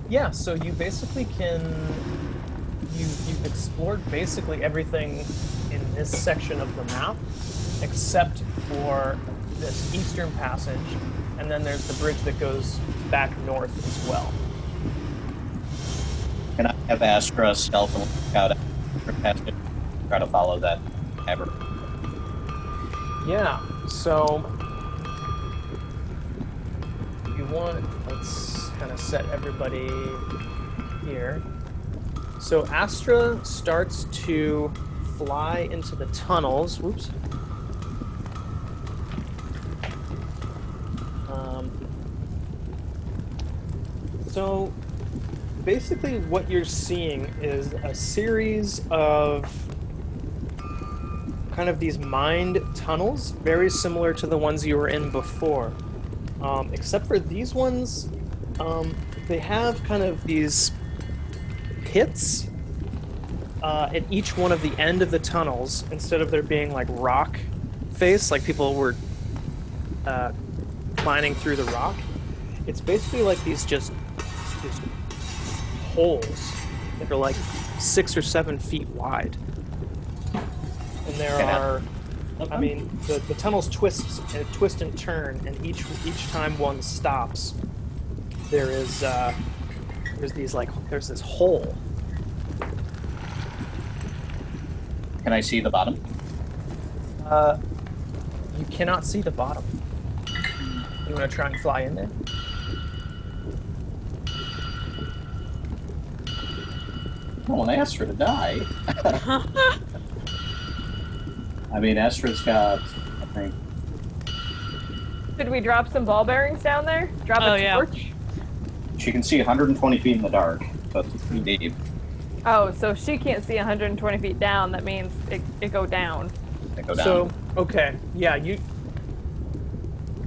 Yeah, so you basically you've explored basically everything in this section of the map, except for this eastern passage, and then there's the bridge that goes back north as well. Can I have Astra stealthily scout past it? Try to follow that ever. Yeah, so you want, let's kind of set everybody here. So Astra starts to fly into the tunnels. Whoops. So basically what you're seeing is a series of kind of these mined tunnels, very similar to the ones you were in before. Except for these ones, they have kind of these pits at each one of the end of the tunnels, instead of there being like rock face, like people were mining through the rock. It's basically like these holes that are like 6 or 7 feet wide. And there are, I mean, the tunnels twist and turn, and each time one stops, there's this hole. Can I see the bottom? You cannot see the bottom. You want to try and fly in there? I want Astra to die. I mean, Astra's got, I think, Should we drop some ball bearings down there? Drop Oh, a yeah. torch? she can see 120 feet in the dark, so it's pretty deep. Oh, so if she can't see 120 feet down, that means it go down. They go down. So, okay, yeah,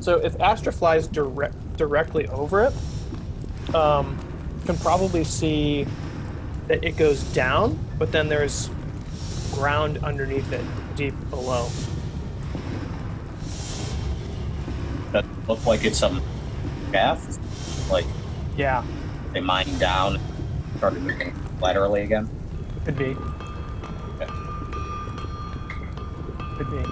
so if Astra flies directly over it, you can probably see that it goes down, but then there's ground underneath it, deep below. That look like it's some shaft, like Yeah, they mined down and started moving laterally again. could be. Okay. Could be.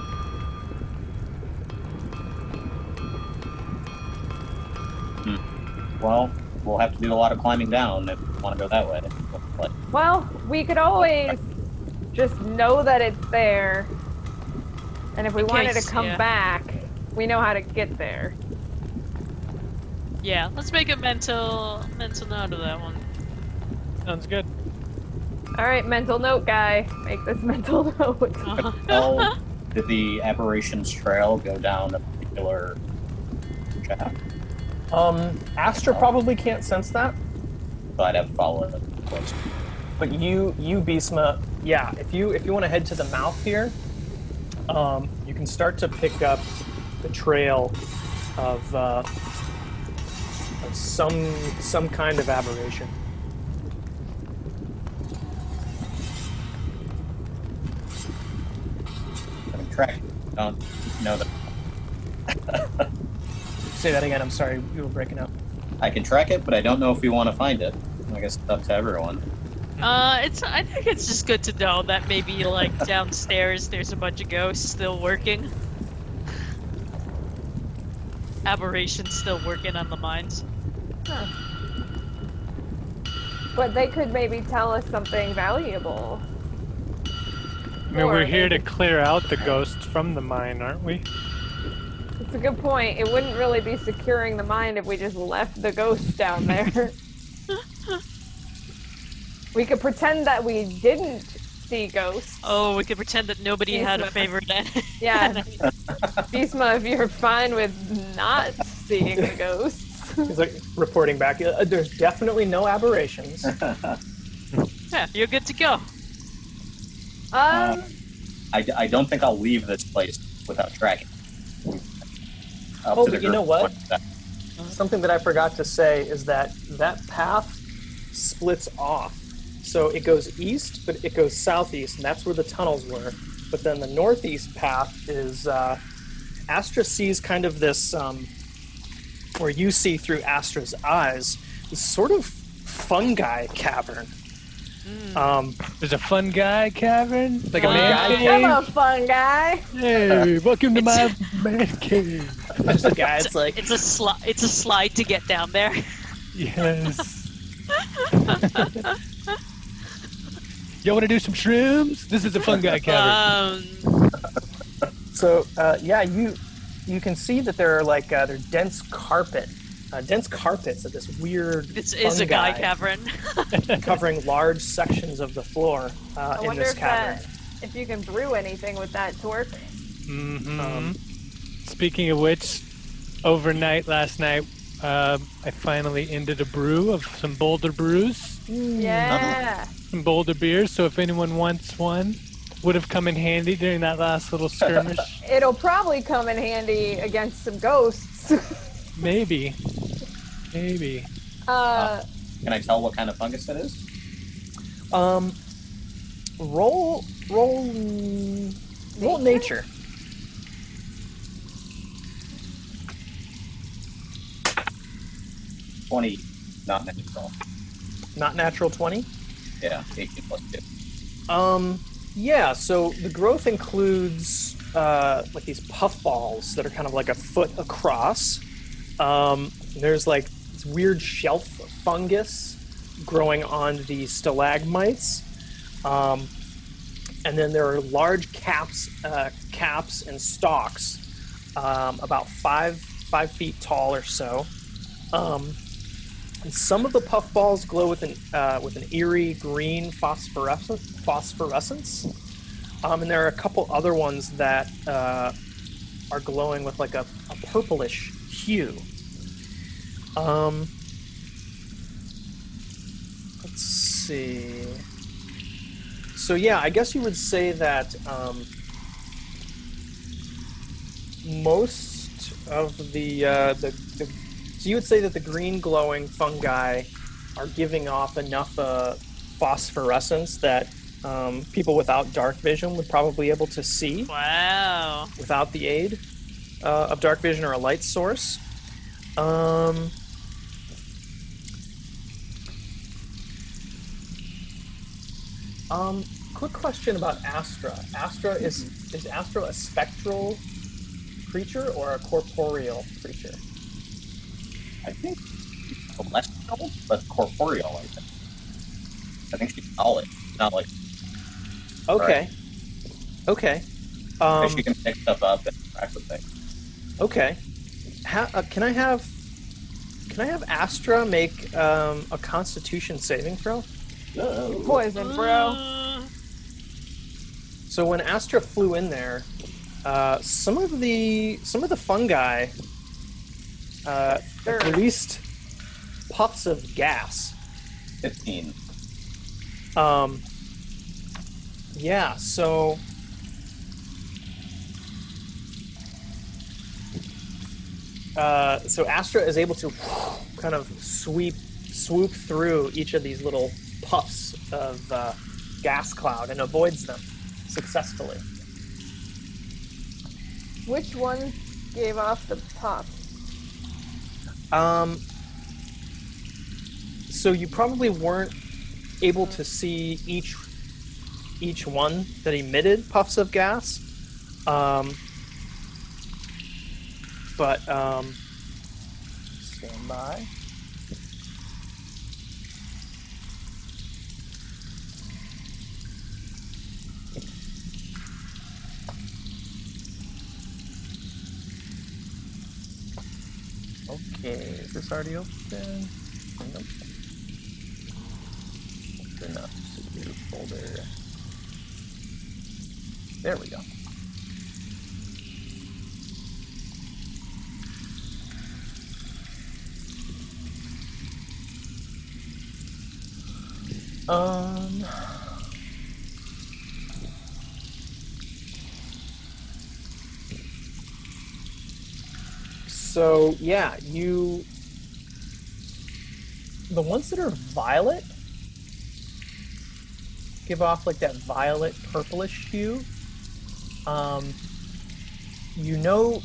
Well, we'll have to do a lot of climbing down if we want to go that way. But Well, we could always just know that it's there, and if we In wanted to case, come yeah. back, we know how to get there. Yeah, let's make a mental note of that one. Sounds good. All right, mental note guy. Make this mental note. Well, did the aberrations trail go down a particular shaft? Astra probably can't sense that, So I'd have to follow it close. but you Beastma, yeah. If you want to head to the mouth here, you can start to pick up the trail of some kind of aberration. I can track it. Don't know that. Say that again. I'm sorry, you were breaking up. I can track it, but I don't know if we want to find it. I guess it's up to everyone. I think it's just good to know that maybe like downstairs there's a bunch of ghosts still working. Aberrations still working on the mines. Huh. But they could maybe tell us something valuable. I mean, we're here to clear out the ghosts from the mine, aren't we? It's a good point. It wouldn't really be securing the mine if we just left the ghosts down there. We could pretend that we didn't see ghosts. Oh, we could pretend that nobody had a favorite enemy. Yeah. Beastma, if you're fine with not seeing the ghosts. He's like reporting back. There's definitely no aberrations. Yeah, you're good to go. I don't think I'll leave this place without tracking. Oh, but you know what? Something that I forgot to say is that path splits off. So it goes east, but it goes southeast, and that's where the tunnels were. But then the northeast path is Astra sees kind of this, or you see through Astra's eyes, this sort of fungi cavern. There's a fun guy cavern, like a Fun man guy. cave. I'm a fun guy. Hey, welcome to my man cave. There's the guy. It's like It's a slide to get down there. Yes. Y'all want to do some shrooms? This is a fun guy cavern. so. Yeah, you can see that there are like they're dense carpets of this weird. This is a guy fungi cavern. covering large sections of the floor I in wonder this cavern. if you can brew anything with that torque. Mm-hmm. Speaking of which, overnight last night, I finally ended a brew of some Boulder brews, Yeah. some Boulder beers. So if anyone wants one, would have come in handy during that last little skirmish. It'll probably come in handy against some ghosts. Maybe. Can I tell what kind of fungus it is? Roll nature. $20, not natural. Not natural 20. Yeah, 18 plus 2. Yeah, so the growth includes like these puffballs that are kind of like a foot across. There's like this weird shelf fungus growing on the stalagmites. And then there are large caps and stalks, about 5 feet tall or so. And some of the puffballs glow with an eerie green phosphorescence. And there are a couple other ones that are glowing with like a purplish hue. Let's see. So yeah, I guess you would say that most of the so you would say that the green glowing fungi are giving off enough phosphorescence that people without dark vision would probably be able to see. Wow. Without the aid of dark vision or a light source. Quick question about Astra. Is Astra a spectral creature or a corporeal creature? I think celestial, but corporeal, I think. I think she's solid, not like... Okay. Okay. she can pick stuff up and interact with things. Okay. Can I have Can I have Astra make a Constitution saving throw? Poison, bro. So when Astra flew in there, some of the fungi released puffs of gas. 15. Yeah. So. So Astra is able to kind of swoop through each of these little puffs of gas cloud and avoids them successfully. Which one gave off the puff? So you probably weren't able to see each one that emitted puffs of gas. But stand by. Okay, is this already open? Nope. Open up to new folder. There we go. So yeah, the ones that are violet give off like that violet purplish hue. You know,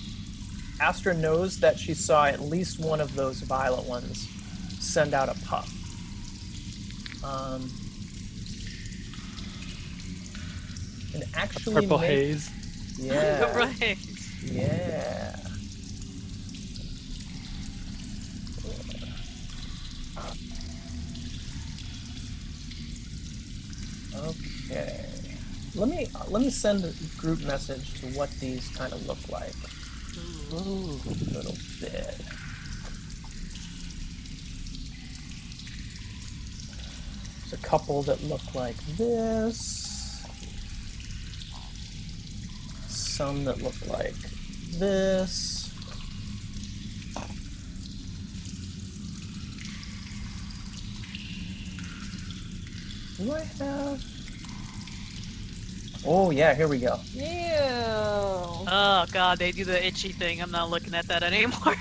Astra knows that she saw at least one of those violet ones send out a puff. And actually Purple haze. Yeah. Right. Yeah. Okay. Let me send a group message to what these kind of look like. Ooh, a little bit. There's a couple that look like this. Some that look like this. Do I have? Oh yeah, here we go. Ew. Oh god, they do the itchy thing. I'm not looking at that anymore.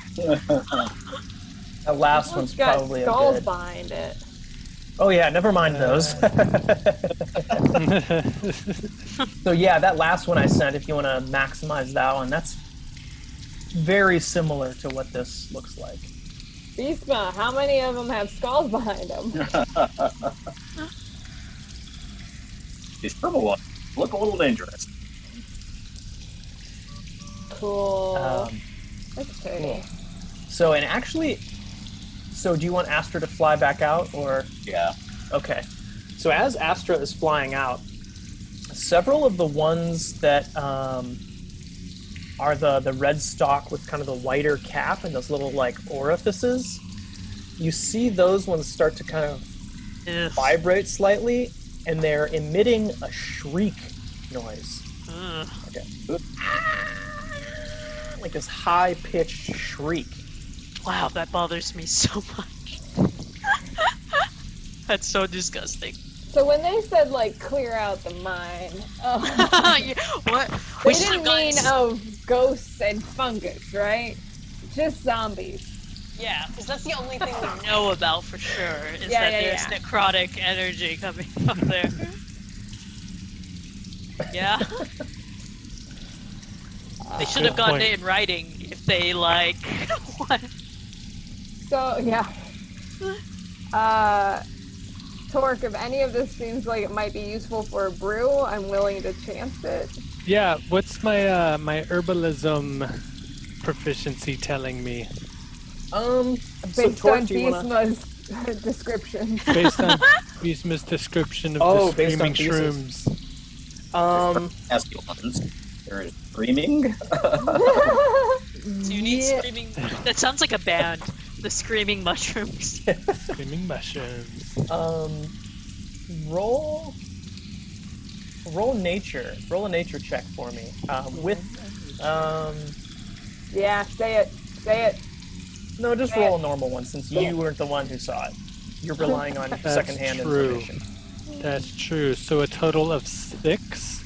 That last one's got probably a skulls good. behind it. Oh yeah, never mind those. So yeah, that last one I sent, if you want to maximize that one, that's very similar to what this looks like. Beastma, how many of them have skulls behind them? These purple ones look a little dangerous. Cool. That's pretty. Cool. So, and actually, do you want Astra to fly back out, or? Yeah. Okay. So as Astra is flying out, several of the ones that are the red stalk with kind of the whiter cap and those little like orifices, you see those ones start to kind of vibrate slightly, and they're emitting a shriek noise. Okay. Like this high-pitched shriek. Wow, that bothers me so much. That's so disgusting. So when they said like clear out the mine, Yeah, what? they We should didn't have mean gone. of ghosts and fungus, right? Just zombies. Yeah, because that's the only thing we know about for sure is Yeah, that yeah, there's yeah. necrotic energy coming from there. Yeah. They should have Good gotten point. it in writing if they like. What? So yeah. Torque, if any of this seems like it might be useful for a brew, I'm willing to chance it. Yeah, what's my my herbalism proficiency telling me? So Based Torque, on do you wanna... Beastma's description. Based on Beastma's description of Oh, the based on screaming Beast's. shrooms. Nasty ones. They're screaming. Do you need screaming? That sounds like a band. The screaming mushrooms. Screaming mushrooms. Roll a nature check for me. Yeah, say it. No, just roll a normal one since you weren't the one who saw it. You're relying on secondhand true. information. That's true. So a total of 6.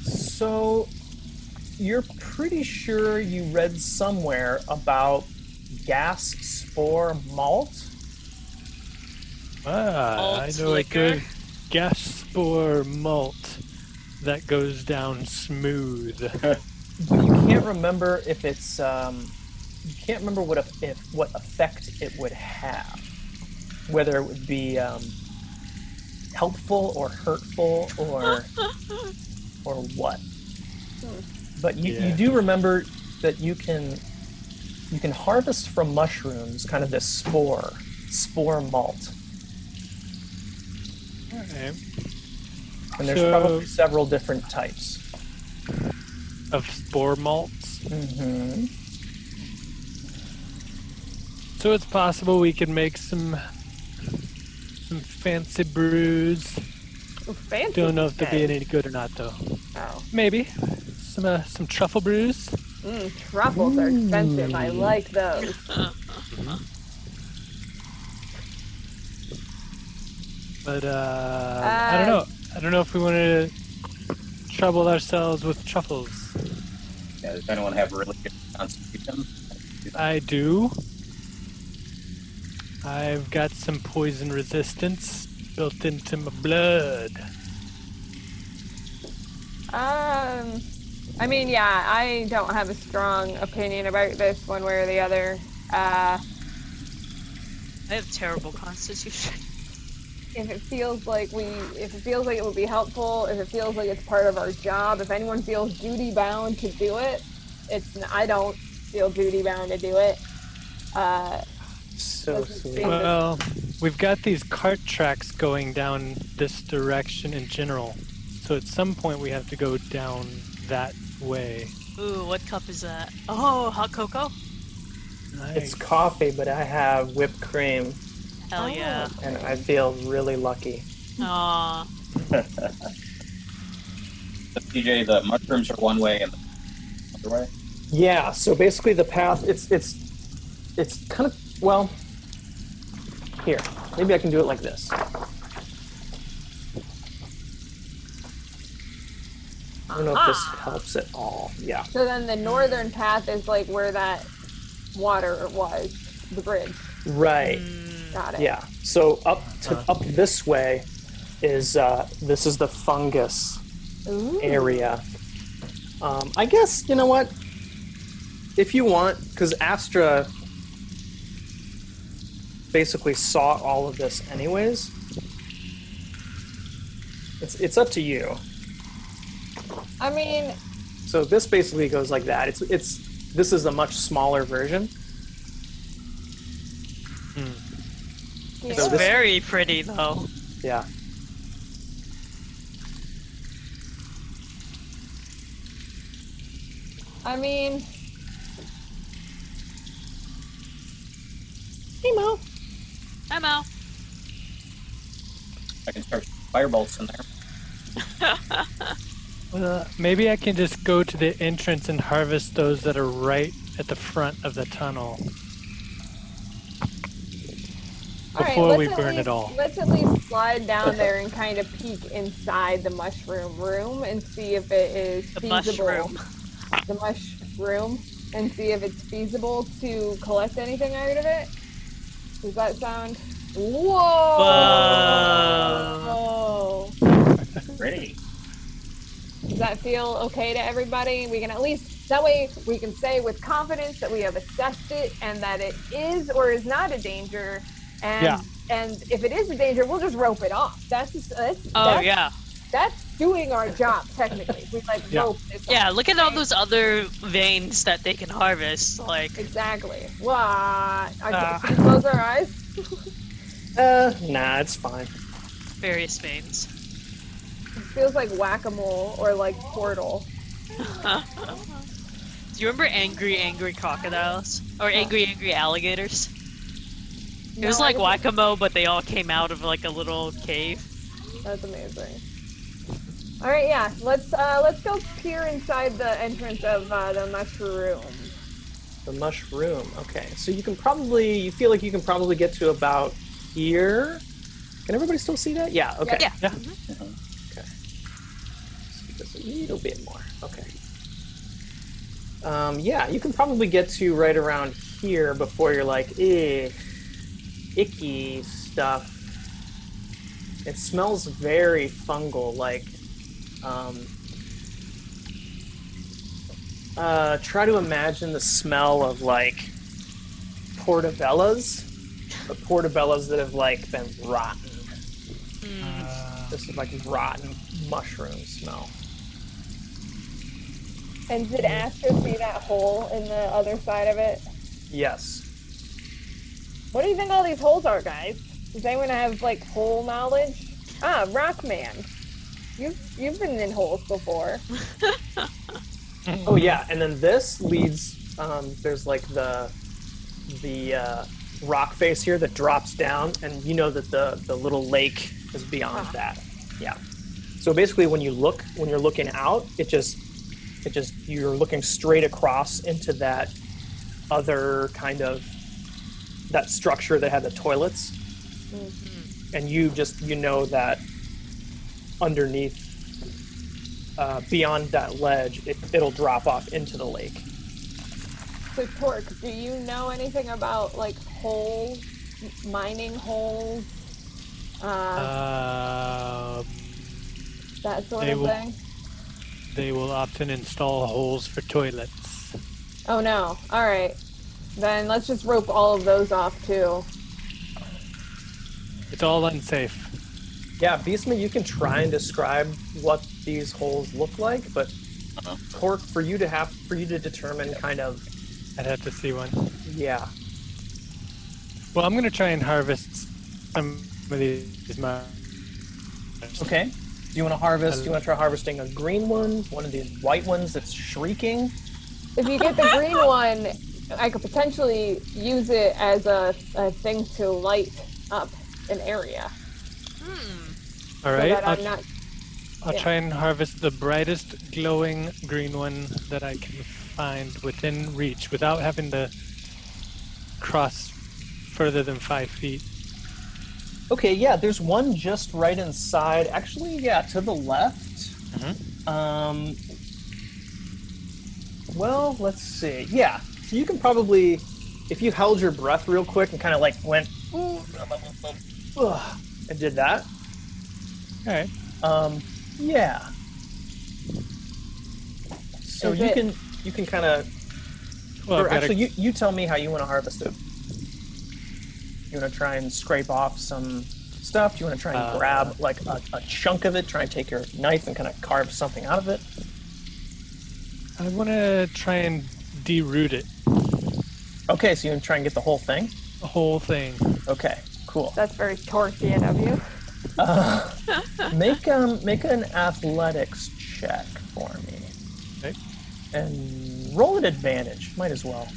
So you're pretty sure you read somewhere about gas spore malt? I know a good gas spore malt that goes down smooth. You can't remember if it's you can't remember what effect it would have, whether it would be helpful or hurtful or what. But you do remember that you can harvest from mushrooms kind of this spore malt. Okay. And there's probably several different types of spore malts. Mm-hmm. So it's possible we could make some fancy brews. Fancy. Don't know if they'll be any good or not, though. Oh. Maybe some truffle brews. Truffles are expensive. I like those. But I don't know. I don't know if we want to trouble ourselves with truffles. Yeah, does anyone have really good constitution? I do. I've got some poison resistance built into my blood. I mean, yeah, I don't have a strong opinion about this one way or the other. I have terrible constitution. If it feels like it would be helpful, if it feels like it's part of our job, if anyone feels duty bound to do it, I don't feel duty bound to do it. So sweet. Well, we've got these cart tracks going down this direction in general. So at some point we have to go down that way. Ooh, what cup is that? Oh, hot cocoa? Nice. It's coffee, but I have whipped cream, Hell yeah. and I feel really lucky. Aww. PJ, the mushrooms are one way and the other way? Yeah, so basically the path, it's kind of, well, here, maybe I can do it like this. I don't know if this helps at all. Yeah. So then the northern path is like where that water was, the bridge. Right. Got it. Yeah. So up this way is this is the fungus Ooh. area. I guess you know what, if you want, because Astra basically saw all of this anyways. It's up to you. I mean, So this basically goes like that. This is a much smaller version. It's So this- very pretty, though. Yeah. I mean, Hey Mo. I'm out. I can start firebolts in there. Maybe I can just go to the entrance and harvest those that are right at the front of the tunnel before we burn it all. Let's at least slide down there and kind of peek inside the mushroom room and see if it is The feasible. mushroom. The mushroom, and see if it's feasible to collect anything out of it. Does that sound? Whoa! Pretty. Does that feel okay to everybody? We can at least, that way we can say with confidence that we have assessed it and that it is or is not a danger. And and if it is a danger, we'll just rope it off. That's doing our job technically. We rope this Yeah, off. look at all those other veins that they can harvest. Like, Exactly. What? Should we close our eyes? Nah, it's fine. various veins. It feels like whack-a-mole or like Portal. Do you remember angry crocodiles? Or angry alligators? It was No, I like didn't- Whack-A-Mole, but they all came out of like a little cave. That's amazing. All right, yeah. Let's go peer inside the entrance of the mushroom. The mushroom. Okay, so you feel like you can probably get to about here. Can everybody still see that? Yeah. Okay. Yeah. Yeah. Okay. Just a little bit more. Okay. Yeah, you can probably get to right around here before you're like, icky stuff. It smells very fungal, like, try to imagine the smell of, like, portobellas, but portobellas that have, like, been rotten. This is, like, rotten mushroom smell. And did Astra see that hole in the other side of it? Yes. What do you think all these holes are, guys? Does anyone have like hole knowledge? Ah, Rockman. You've been in holes before. Oh yeah, and then this leads. There's like the rock face here that drops down, and you know that the little lake is beyond that. Yeah. So basically, when you're looking out, you're looking straight across into that other kind of that structure that had the toilets, and you know that underneath, beyond that ledge, it'll drop off into the lake. So Torque, do you know anything about like holes, mining holes, that sort of thing? They will often install holes for toilets. Oh no! All right, then let's just rope all of those off too. It's all unsafe. Yeah, Beastman, you can try and describe what these holes look like, but Torque, for you to determine kind of. I'd have to see one. Yeah. Well, I'm going to try and harvest some of these mushrooms. Okay. Do you want to harvest? Do you want to try harvesting a green one of these white ones that's shrieking? If you get the green one, I could potentially use it as a thing to light up an area. All right. So that I'm not. I'll try and harvest the brightest glowing green one that I can find within reach without having to cross further than 5 feet. Okay, yeah, there's one just right inside. Actually, yeah, to the left. Well, let's see. Yeah, so you can probably, if you held your breath real quick and kind of like went, and did that. All right. Yeah. So you can kind of. Well, Or actually, you tell me how you want to harvest it. You want to try and scrape off some stuff? Do you want to try and grab like a chunk of it? Try and take your knife and kind of carve something out of it? I want to try and deroot it. Okay, so you want to try and get the whole thing? The whole thing. Okay, cool. That's very Torquian of you. Make an athletics check for me. Okay. And roll at advantage. Might as well.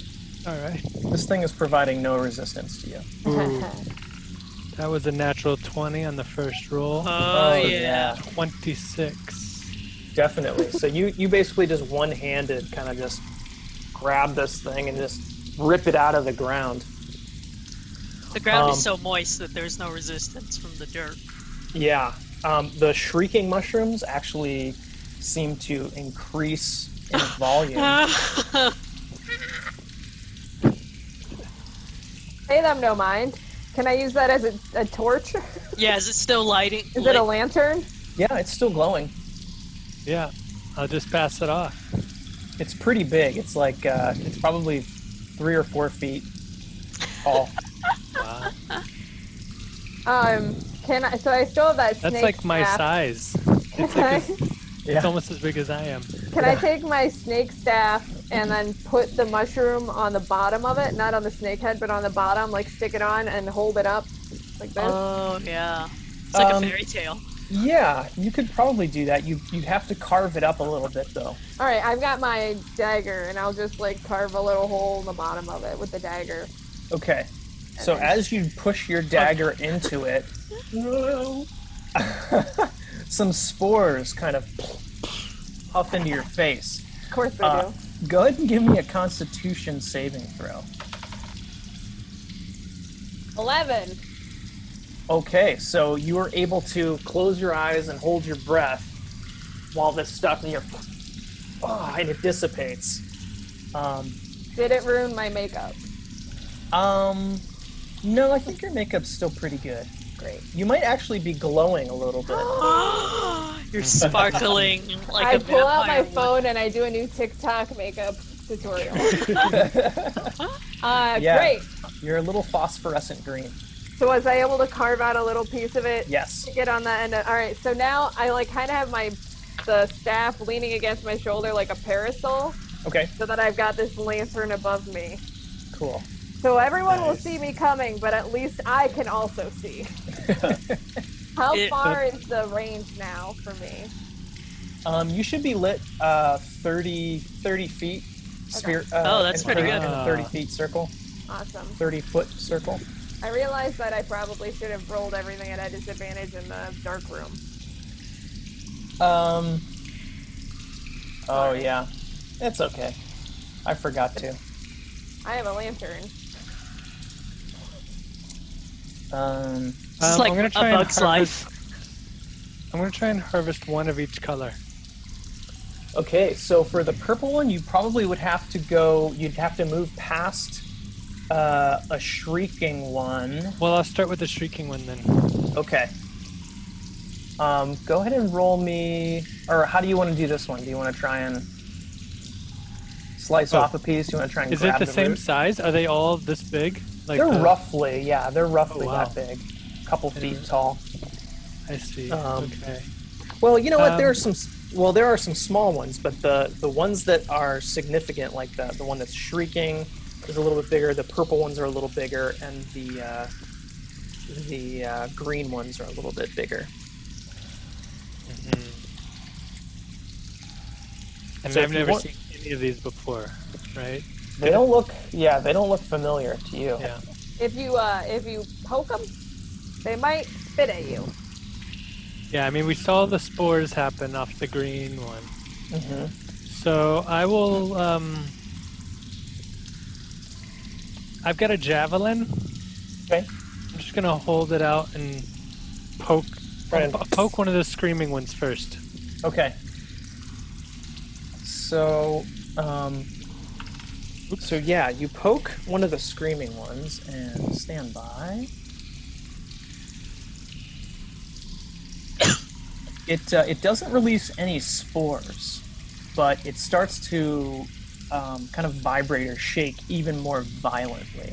All right. This thing is providing no resistance to you. Ooh. That was a natural 20 on the first roll. Oh yeah. 26. Definitely. So you basically just one-handed kind of just grab this thing and just rip it out of the ground. The ground is so moist that there's no resistance from the dirt. Yeah. The shrieking mushrooms actually seem to increase in volume. Pay them no mind. Can I use that as a torch? Yeah, is it still lighting? Is it a lantern? Yeah, it's still glowing. Yeah, I'll just pass it off. It's pretty big. It's like it's probably 3 or 4 feet tall. Wow. Can I? So I still have that snake That's like my staff. size. It's, Can I- it's almost as big as I am. Can I take my snake staff and then put the mushroom on the bottom of it, not on the snake head, but on the bottom, like stick it on and hold it up like this? Oh yeah. It's like a fairy tale. Yeah, you could probably do that. You'd have to carve it up a little bit, though. All right, I've got my dagger, and I'll just like carve a little hole in the bottom of it with the dagger. Okay. So as you push your dagger into it, some spores kind of puff into your face. Of course they do. Go ahead and give me a Constitution saving throw. 11. Okay, so you were able to close your eyes and hold your breath while this stuff and and it dissipates. Did it ruin my makeup? No, I think your makeup's still pretty good. Great. You might actually be glowing a little bit. You're sparkling like I a pull out my vampire. phone and I do a new TikTok makeup tutorial. Yeah. Great. You're a little phosphorescent green. So was I able to carve out a little piece of it? Yes. To get on that end. All right. So now I like kind of have the staff leaning against my shoulder like a parasol, Okay, so that I've got this lantern above me. cool. So everyone will Nice. see me coming, but at least I can also see. How far is the range now for me? You should be lit 30 feet. Sphere. Oh, that's pretty in good. a 30 feet circle, Awesome. 30-foot circle. I realized that I probably should have rolled everything at a disadvantage in the dark room. Oh Sorry. yeah, it's okay. I forgot to. I have a lantern. It's like I'm gonna a try and bug's life. I'm gonna try and harvest one of each color. Okay, so for the purple one, you probably would have to go. You'd have to move past a shrieking one. Well, I'll start with the shrieking one then. Okay. Go ahead and roll me. Or how do you want to do this one? Do you want to try and slice off a piece? Do you want to try and Is it grab the same root? size? Are they all this big? Like They're the- roughly, yeah, they're roughly Oh, wow. that big. A couple feet Yeah. tall. I see. Um, Okay. Well, you know what? There are Um, there are some small ones, but the ones that are significant, like the one that's shrieking, is a little bit bigger. The purple ones are a little bigger, and the green ones are a little bit bigger. And So I've if you never want- seen any of these before, right? They don't look familiar to you. Yeah. If you poke them, they might spit at you. Yeah, I mean, we saw the spores happen off the green one. Mm-hmm. So I will, I've got a javelin. Okay. I'm just gonna hold it out and poke, Right. poke one of the screaming ones first. Okay. So, so yeah, you poke one of the screaming ones and stand by. It doesn't release any spores, but it starts to kind of vibrate or shake even more violently.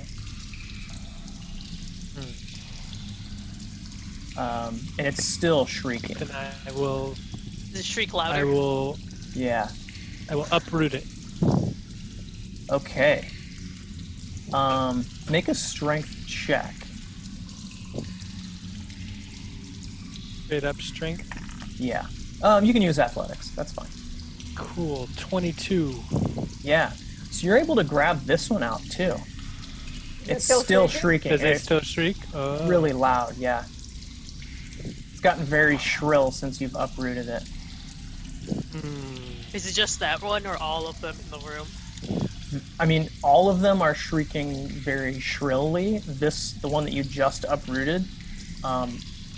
And it's still shrieking. And I will, Does it shriek I louder? will, Yeah. I will uproot it. Okay. Make a strength check. Straight up strength. Yeah. You can use athletics. That's fine. Cool. 22. Yeah. So you're able to grab this one out too. Is it It's still still shrieking? shrieking. Does and it it's still shriek? Oh. really loud, yeah. It's gotten very shrill since you've uprooted it. Hmm. Is it just that one or all of them in the room? I mean, all of them are shrieking very shrilly. The one that you just uprooted,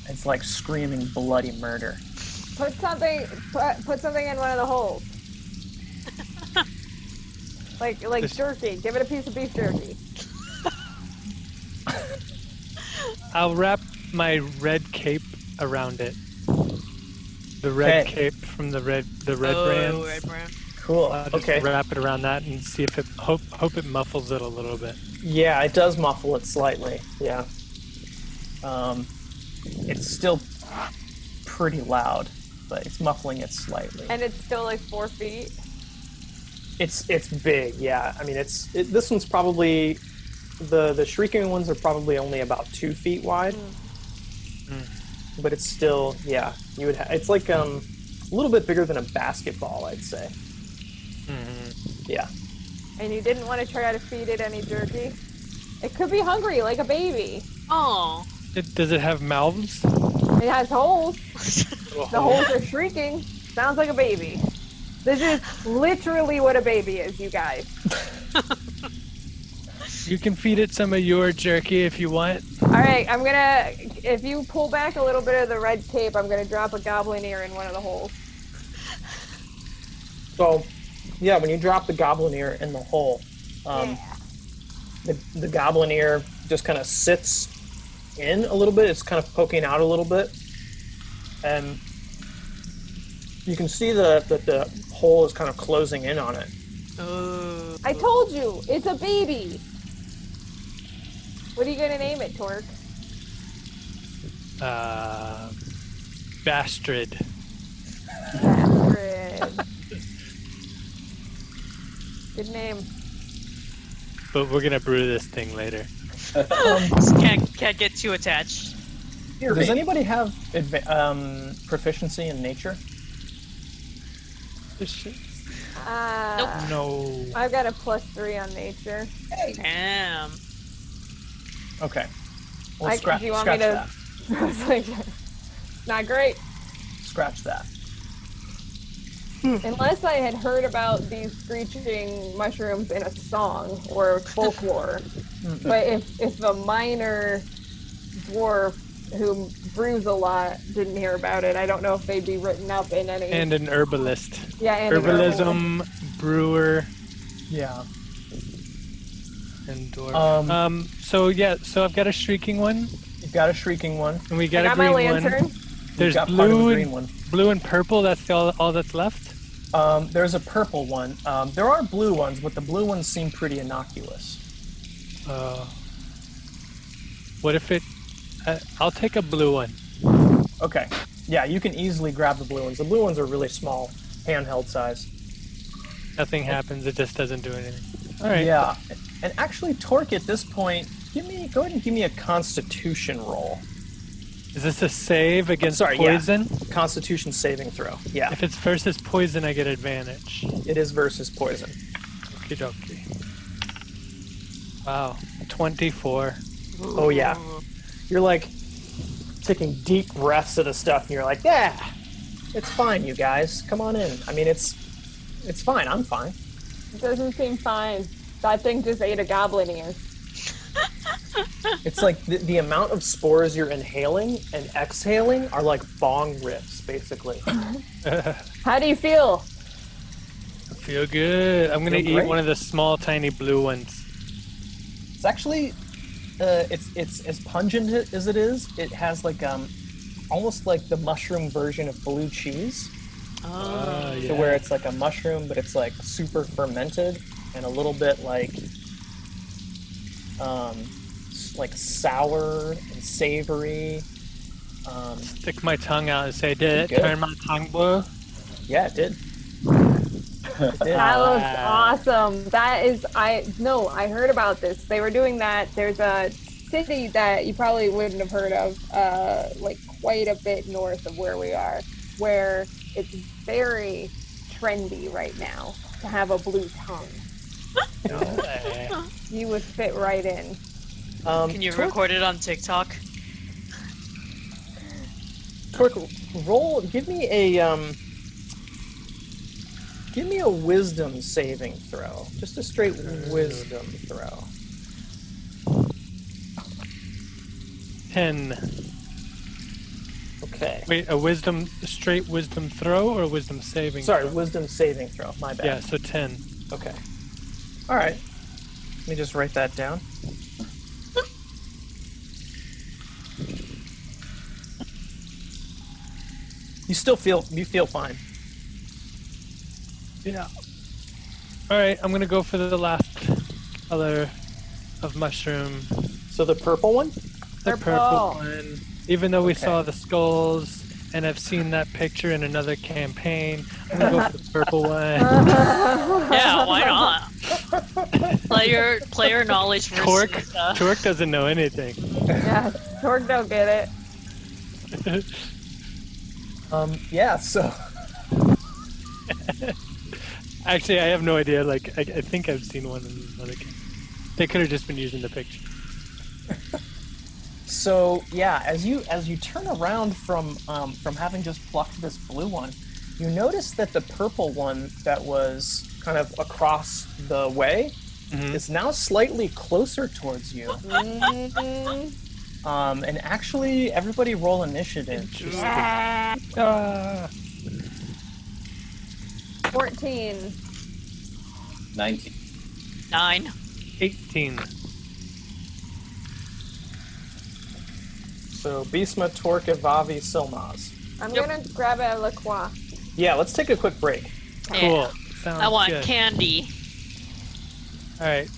it's like screaming bloody murder. Put something in one of the holes. like This- jerky. Give it a piece of beef jerky. I'll wrap my red cape around it. The red Okay. cape from the red Oh, brand. Red brand. Cool. I'll just Okay. wrap it around that and see if it hope it muffles it a little bit. Yeah, it does muffle it slightly. Yeah. It's still pretty loud, but it's muffling it slightly. And it's still like 4 feet. It's big, yeah. I mean, this one's probably the shrieking ones are probably only about 2 feet wide. but it's still, yeah. You would. It's like a little bit bigger than a basketball, I'd say. Yeah. And you didn't want to try to feed it any jerky? It could be hungry, like a baby. Oh. Does it have mouths? It has holes. The holes are shrieking. Sounds like a baby. This is literally what a baby is, you guys. You can feed it some of your jerky if you want. All right, if you pull back a little bit of the red tape, I'm gonna drop a goblin ear in one of the holes. So, yeah, when you drop the goblin ear in the hole, the goblin ear just kind of sits in a little bit. It's kind of poking out a little bit, and you can see that the hole is kind of closing in on it. I told you, it's a baby. What are you gonna name it, Torque? Bastard. Astrid. Good name. But we're gonna brew this thing later. Can't get too attached. Does anybody have proficiency in nature? No. I've got a +3 on nature. Damn. Okay. Well, scratch do you want me to? that. I was like, not great. Scratch that. Unless I had heard about these screeching mushrooms in a song or folklore. But if a minor dwarf who brews a lot didn't hear about it, I don't know if they'd be written up in any. And an herbalist. Yeah, and Herbalism, brewer, Yeah. and dwarf. So I've got a shrieking one, You've got a shrieking one. and we I got got a my green lantern. one. There's You've got part of the blue green and one. blue and purple. That's all that's left. There's a purple one. There are blue ones, but the blue ones seem pretty innocuous. What if it? I'll take a blue one. Okay. Yeah, you can easily grab the blue ones. The blue ones are really small, handheld size. Nothing happens. It just doesn't do anything. All right. Yeah. And actually, Torque, at this point, go ahead and give me a Constitution roll. Is this a save against Sorry, yeah. poison? Constitution saving throw. Yeah. If it's versus poison, I get advantage. It is versus poison. Okie dokie. Wow. 24. Oh, yeah. You're like taking deep breaths of the stuff, and you're like, yeah, it's fine, you guys. Come on in. I mean, it's fine. I'm fine. It doesn't seem fine. That thing just ate a goblin ear. It's like the amount of spores you're inhaling and exhaling are like bong rips, basically. How do you feel? I feel good. I'm gonna Feel eat great. one of the small, tiny blue ones. It's actually, it's as pungent as it is. It has like almost like the mushroom version of blue cheese, Oh. to where it's like a mushroom, but it's like super fermented and a little bit like sour and savory. Stick my tongue out and say, did it Good. turn my tongue blue? Yeah, it did. It did. That looks awesome. That is, I heard about this. They were doing that. There's a city that you probably wouldn't have heard of, like quite a bit north of where we are, where it's very trendy right now to have a blue tongue. You would fit right in. Can you record it on TikTok? Torque, give me a wisdom saving throw. Just a straight wisdom throw. 10. Okay. Wait, a straight wisdom throw or a wisdom saving? Sorry, throw? wisdom saving throw. My bad. Yeah, so 10. Okay. All right. Let me just write that down. You feel fine. Yeah. All right, I'm gonna go for the last color of mushroom. So the purple one? The purple one. Even though we Okay. saw the skulls, and I've seen that picture in another campaign, I'm gonna go for the purple one. Yeah, why not? Player knowledge versus... Torque doesn't know anything. Yeah, Torque don't get it. Yeah, so Actually, I have no idea. Like, I think I've seen one in another game. They could have just been using the picture. yeah, as you turn around from having just plucked this blue one, you notice that the purple one that was kind of across the way is now slightly closer towards you. And actually, everybody roll initiative. Interesting. Ah. 14. 19. 9. 18. So Bisma, Torque, Evavi, Silmaz. I'm Yep. gonna grab a La Croix. Yeah, let's take a quick break. Cool. Yeah. Sounds I want good. candy. All right.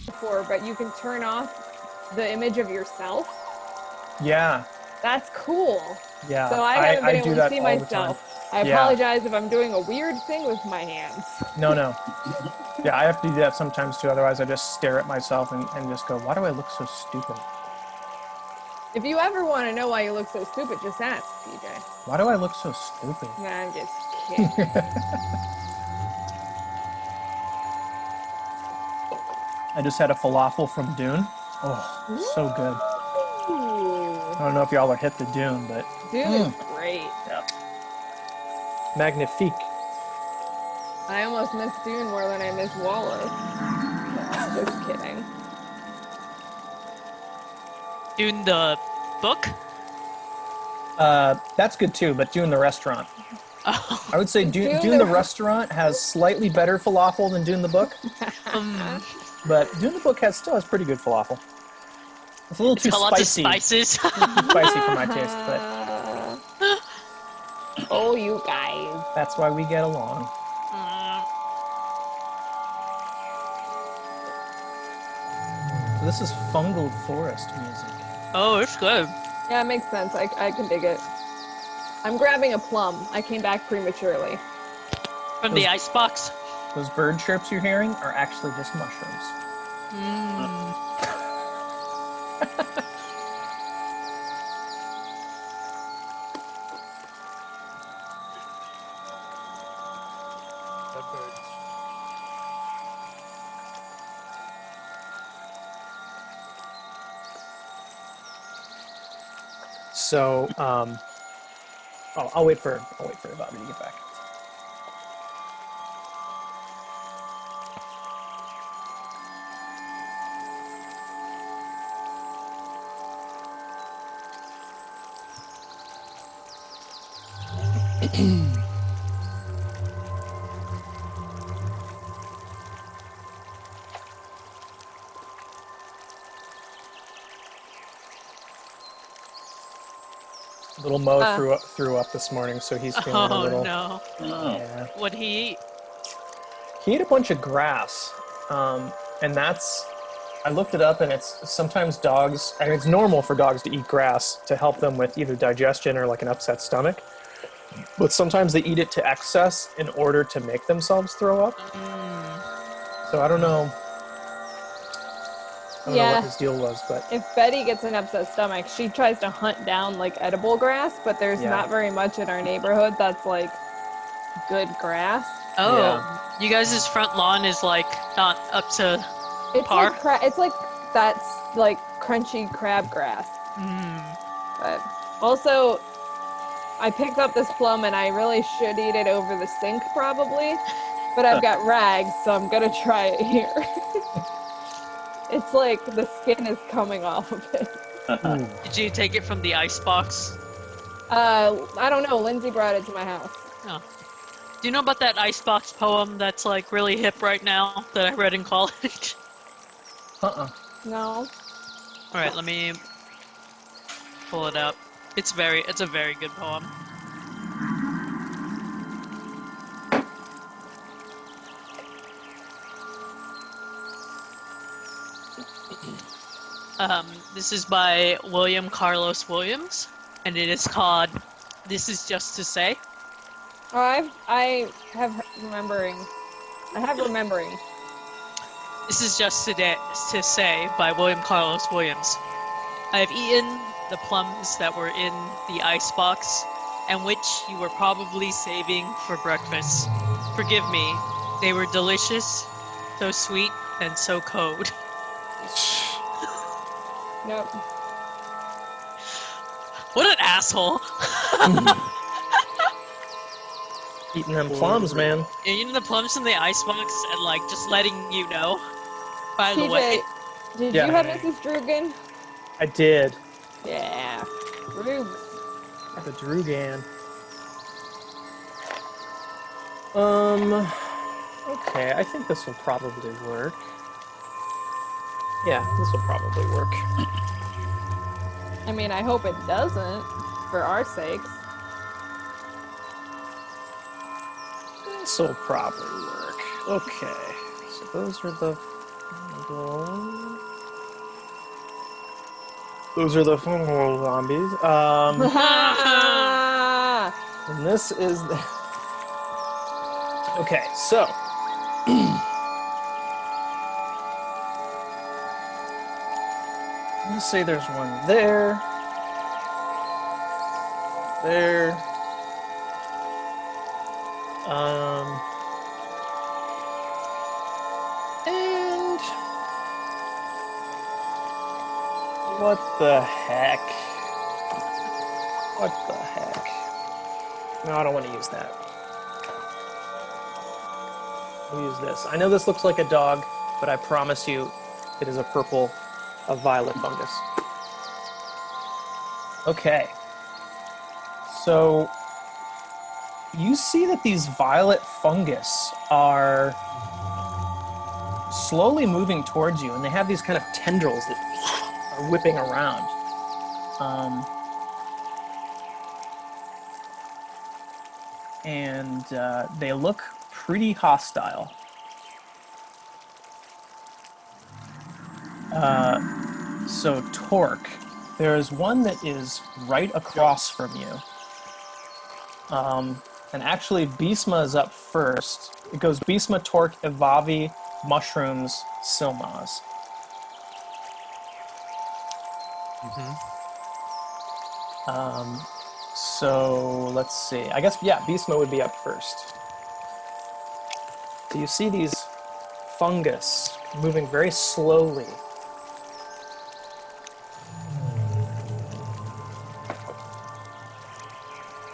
Before, but you can turn off the image of yourself. Yeah, That's cool. yeah. So I haven't been do able to that see all the time. myself. I Yeah. apologize if I'm doing a weird thing with my hands. No. Yeah, I have to do that sometimes too. Otherwise, I just stare at myself and just go, "Why do I look so stupid? If you ever want to know why you look so stupid, just ask, DJ. Why do I look so stupid?" Nah, I'm just kidding. I just had a falafel from Dune. Oh, so good. Ooh. I don't know if y'all are hit the Dune, but Dude is great. magnifique. I almost miss Dune more than I miss Wallace. Just kidding. Doing the book? That's good too, but Dune the restaurant. Oh. I would say Dune the restaurant has slightly better falafel than Dune the book, but Dune the book still has pretty good falafel. It's a little too Got lots of spicy. spices. Too spicy for my taste, but Oh, you guys. that's why we get along. So this is fungal forest music. Oh, it's good. Yeah, it makes sense. I can dig it. I'm grabbing a plum. I came back prematurely. From the icebox. Those bird chirps you're hearing are actually just mushrooms. So, I'll wait for Bobby to get back. Little Mo threw up this morning, so he's feeling a little. No. Yeah. What'd he eat? He ate a bunch of grass, and that's. I looked it up, and it's sometimes dogs. I mean, it's normal for dogs to eat grass to help them with either digestion or like an upset stomach. But sometimes they eat it to excess in order to make themselves throw up. So I don't know. I don't know what his deal was, but If Betty gets an upset stomach, she tries to hunt down like edible grass, but there's not very much in our neighborhood that's like good grass. Oh, Yeah. you guys' front lawn is like not up to It's par? like it's like that's like crunchy crabgrass. But also, I picked up this plum and I really should eat it over the sink probably, but I've got rags, so I'm gonna try it here. It's like the skin is coming off of it. Did you take it from the icebox? I don't know. Lindsay brought it to my house. Oh. Do you know about that icebox poem that's like really hip right now that I read in college? No. Alright, let me pull it up. It's a very good poem. This is by William Carlos Williams. and it is called "This Is Just to Say." Oh, I have remembering. This is just to say by William Carlos Williams. I have eaten the plums that were in the icebox, and which you were probably saving for breakfast. Forgive me, they were delicious, so sweet, and so cold. Nope. What an asshole! Eating them plums, man. Eating the plums in the icebox and like just letting you know. By the TJ, way, did Yeah. you have Mrs. Drugan? I did. Yeah. Drugs. The Drugan. Okay, I think this will probably work. Yeah, this will probably work. I mean, I hope it doesn't, for our sakes. This will probably work. Okay, so those are the fungal zombies. And this is the... Okay, so let's say there's one there, there, and what the heck? What the heck? No, I don't want to use that. We'll use this. I know this looks like a dog, but I promise you it is a violet fungus. Okay. So you see that these violet fungus are slowly moving towards you, and they have these kind of tendrils that are whipping around. And they look pretty hostile. So Torque, there is one that is right across from you. And actually Bhisma is up first. It goes Bhisma, Torque, Evavi, Mushrooms, Silmaz. So let's see. I guess, yeah, Bhisma would be up first. So you see these fungus moving very slowly.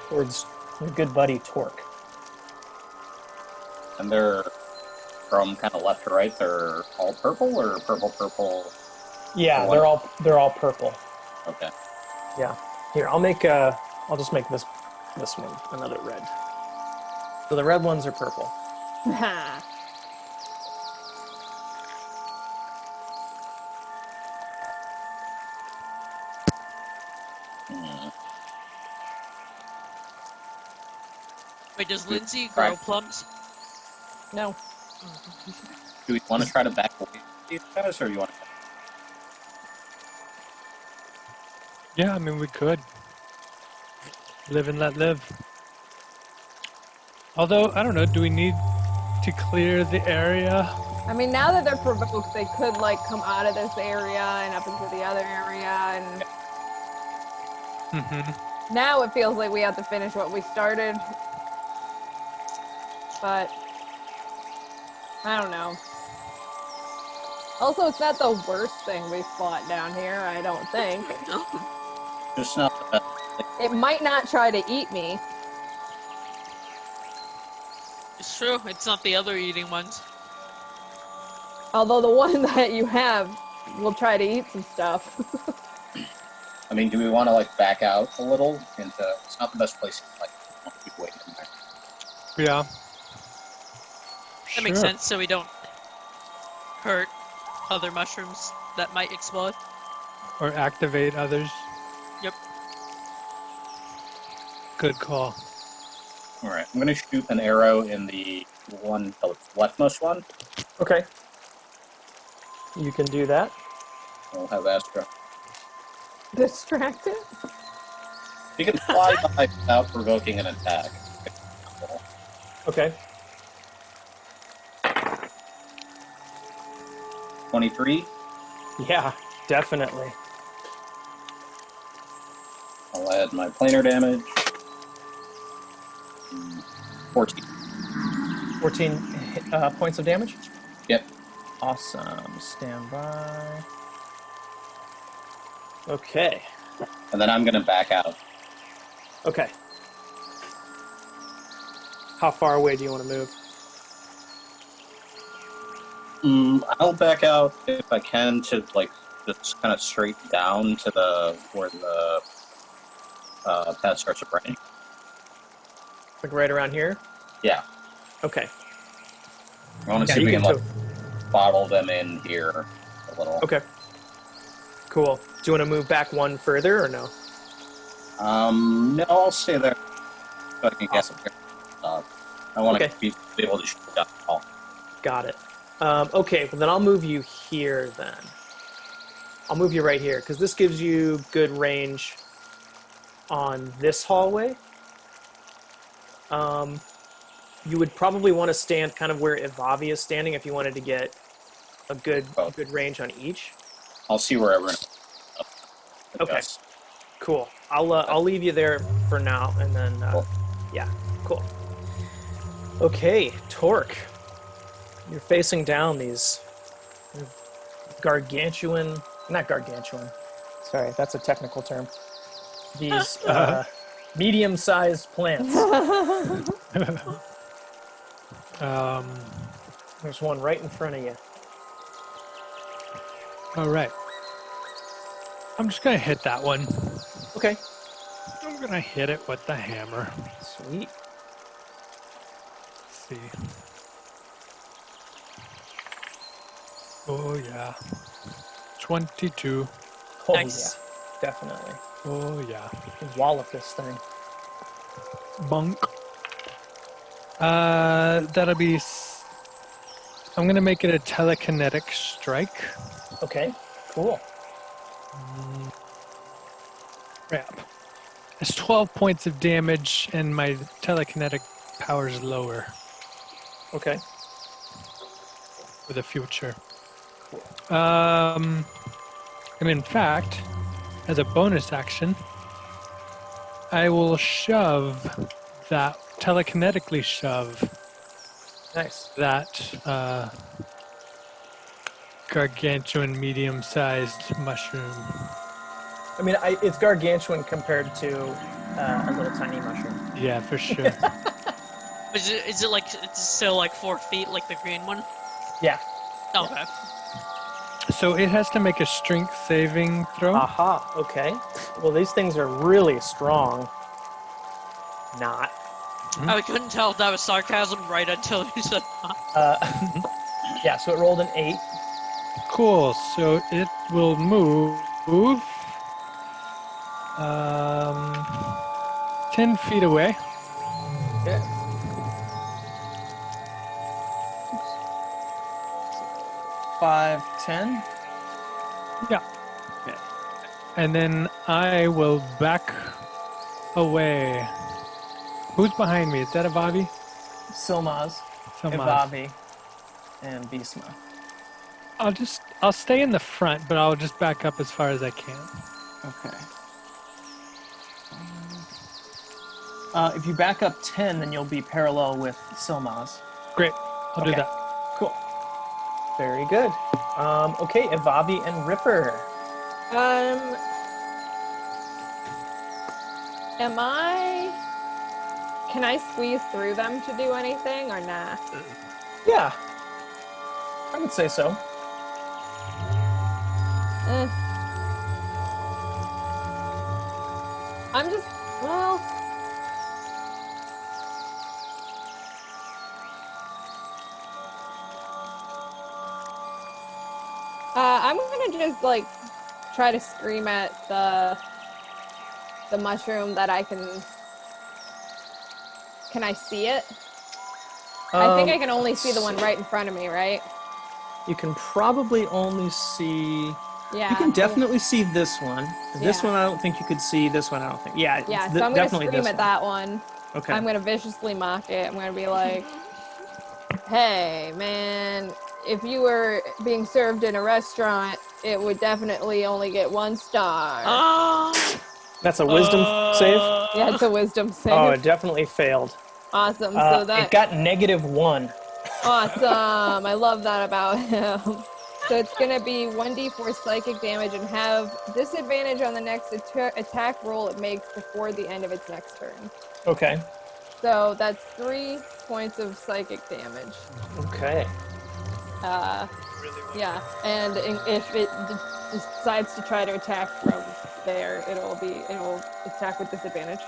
Towards your good buddy Torque. And they're from kind of left to right. They're all purple or purple. Yeah, they're all purple. Okay. Yeah. Here, I'll just make this one another red. So the red ones are purple. wait, does Lindsay grow plums? No. Do we want to try to back away from these guys, or do you want to? Yeah, I mean, we could. Live and let live. Although, I don't know, do we need to clear the area? I mean, now that they're provoked, they could, like, come out of this area and up into the other area, and... Now it feels like we have to finish what we started. But... I don't know. Also, it's not the worst thing we fought down here, I don't think. Just not the best. It might not try to eat me. It's true. It's not the other eating ones. Although the one that you have will try to eat some stuff. I mean, do we want to like back out a little into? It's not the best place to like keep waiting in there. Yeah. That makes sense, so we don't hurt other mushrooms that might explode. Or activate others. Yep. Good call. All right, I'm gonna shoot an arrow in the leftmost one. Okay. You can do that. We'll have Astra. Distracted? You can fly by without provoking an attack. Okay. 23. Yeah, definitely. I'll add my planar damage. 14. 14 points of damage? Yep. Awesome. Stand by. Okay. And then I'm going to back out. Okay. How far away do you want to move? I'll back out if I can to like just kind of straight down to where the path starts to break. Like right around here? Yeah. Okay. I want to Yeah, see if you we can can bottle them in here a little. Okay. Cool. Do you want to move back one further or no? No, I'll stay there so I can get Awesome. I want Okay. to be able to shoot down the hall. Got it. Okay, well then I'll move you here then. I'll move you right here because this gives you good range on this hallway. You would probably want to stand kind of where Ivavi is standing if you wanted to get a good range on each. I'll see where everyone. Okay. Cool. I'll leave you there for now, and then Cool. yeah, cool. Okay, Torque. You're facing down these not gargantuan. Sorry, that's a technical term. These medium-sized plants. There's one right in front of you. All right. I'm just gonna hit that one. Okay. I'm gonna hit it with the hammer. Sweet. Let's see. Oh yeah. 22. Oh Nice. yeah, definitely. Oh yeah. You can wallop this thing. Bunk. That'll be. I'm gonna make it a telekinetic strike. Okay, cool. Crap. It's 12 points of damage, and my telekinetic power is lower Okay. for the future. And in fact, as a bonus action, I will telekinetically shove Nice. that gargantuan medium-sized mushroom. I mean, it's gargantuan compared to a little tiny mushroom. Yeah, for sure. Is it like it's still like 4 feet like the green one? Yeah. Okay. So it has to make a strength saving throw. Aha. Okay. Well, these things are really strong. Not. I couldn't tell if that was sarcasm right until you said that. Yeah. So it rolled an 8. Cool. So it will move 10 feet away. Yeah. 5, 10. Yeah. Okay. And then I will back away. Who's behind me? Is that Avavi? Silmaz, Someone. Ivavi, and Bisma. I'll stay in the front, but I'll just back up as far as I can. Okay. If you back up 10, then you'll be parallel with Silmaz. Great. I'll do Okay. that. Cool. Very good. Okay, Ivavi and Ripper. Can I squeeze through them to do anything or nah? Yeah. I would say so. I'm just, well... I'm gonna just, like, try to scream at the mushroom that I can... Can I see it? I think I can only see the one right in front of me, right? You can probably only see... Yeah. You can definitely see this one. This Yeah. one I don't think you could see. This one I don't think. Yeah, Yeah, it's so I'm gonna definitely scream this at one. that one. Okay. I'm gonna viciously mock it. I'm gonna be like, "Hey, man, if you were being served in a restaurant, it would definitely only get 1 star." Oh, That's a wisdom save? Yeah, it's a wisdom save. Oh, it definitely failed. Awesome. So It that got -1. awesome. I love that about him. So it's gonna be 1d4 psychic damage and have disadvantage on the next attack roll it makes before the end of its next turn. Okay. So that's 3 points of psychic damage. Okay. Yeah, and if it decides to try to attack from there, it'll attack with disadvantage.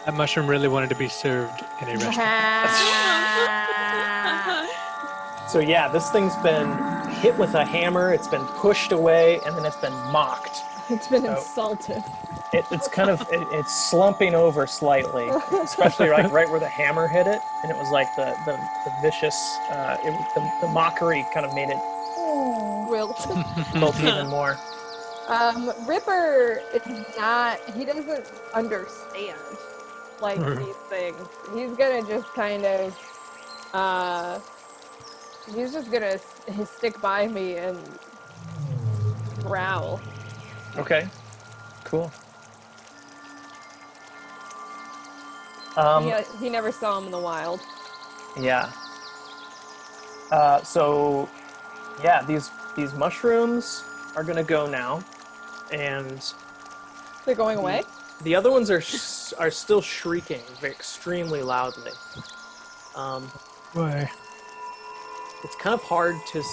That mushroom really wanted to be served in a restaurant. So yeah, this thing's been hit with a hammer, it's been pushed away, and then it's been mocked. It's been So- insulted. It's kind of it's slumping over slightly, especially like right where the hammer hit it, and it was like the vicious, the mockery kind of made it Wilt. wilt even more. Ripper is not. He doesn't understand like these things. He's gonna just kind of. He's just gonna stick by me and growl. Okay, cool. He never saw him in the wild. Yeah. So, yeah, these mushrooms are gonna go now, and They're going away. the other ones are still shrieking extremely loudly. Why? It's kind of hard to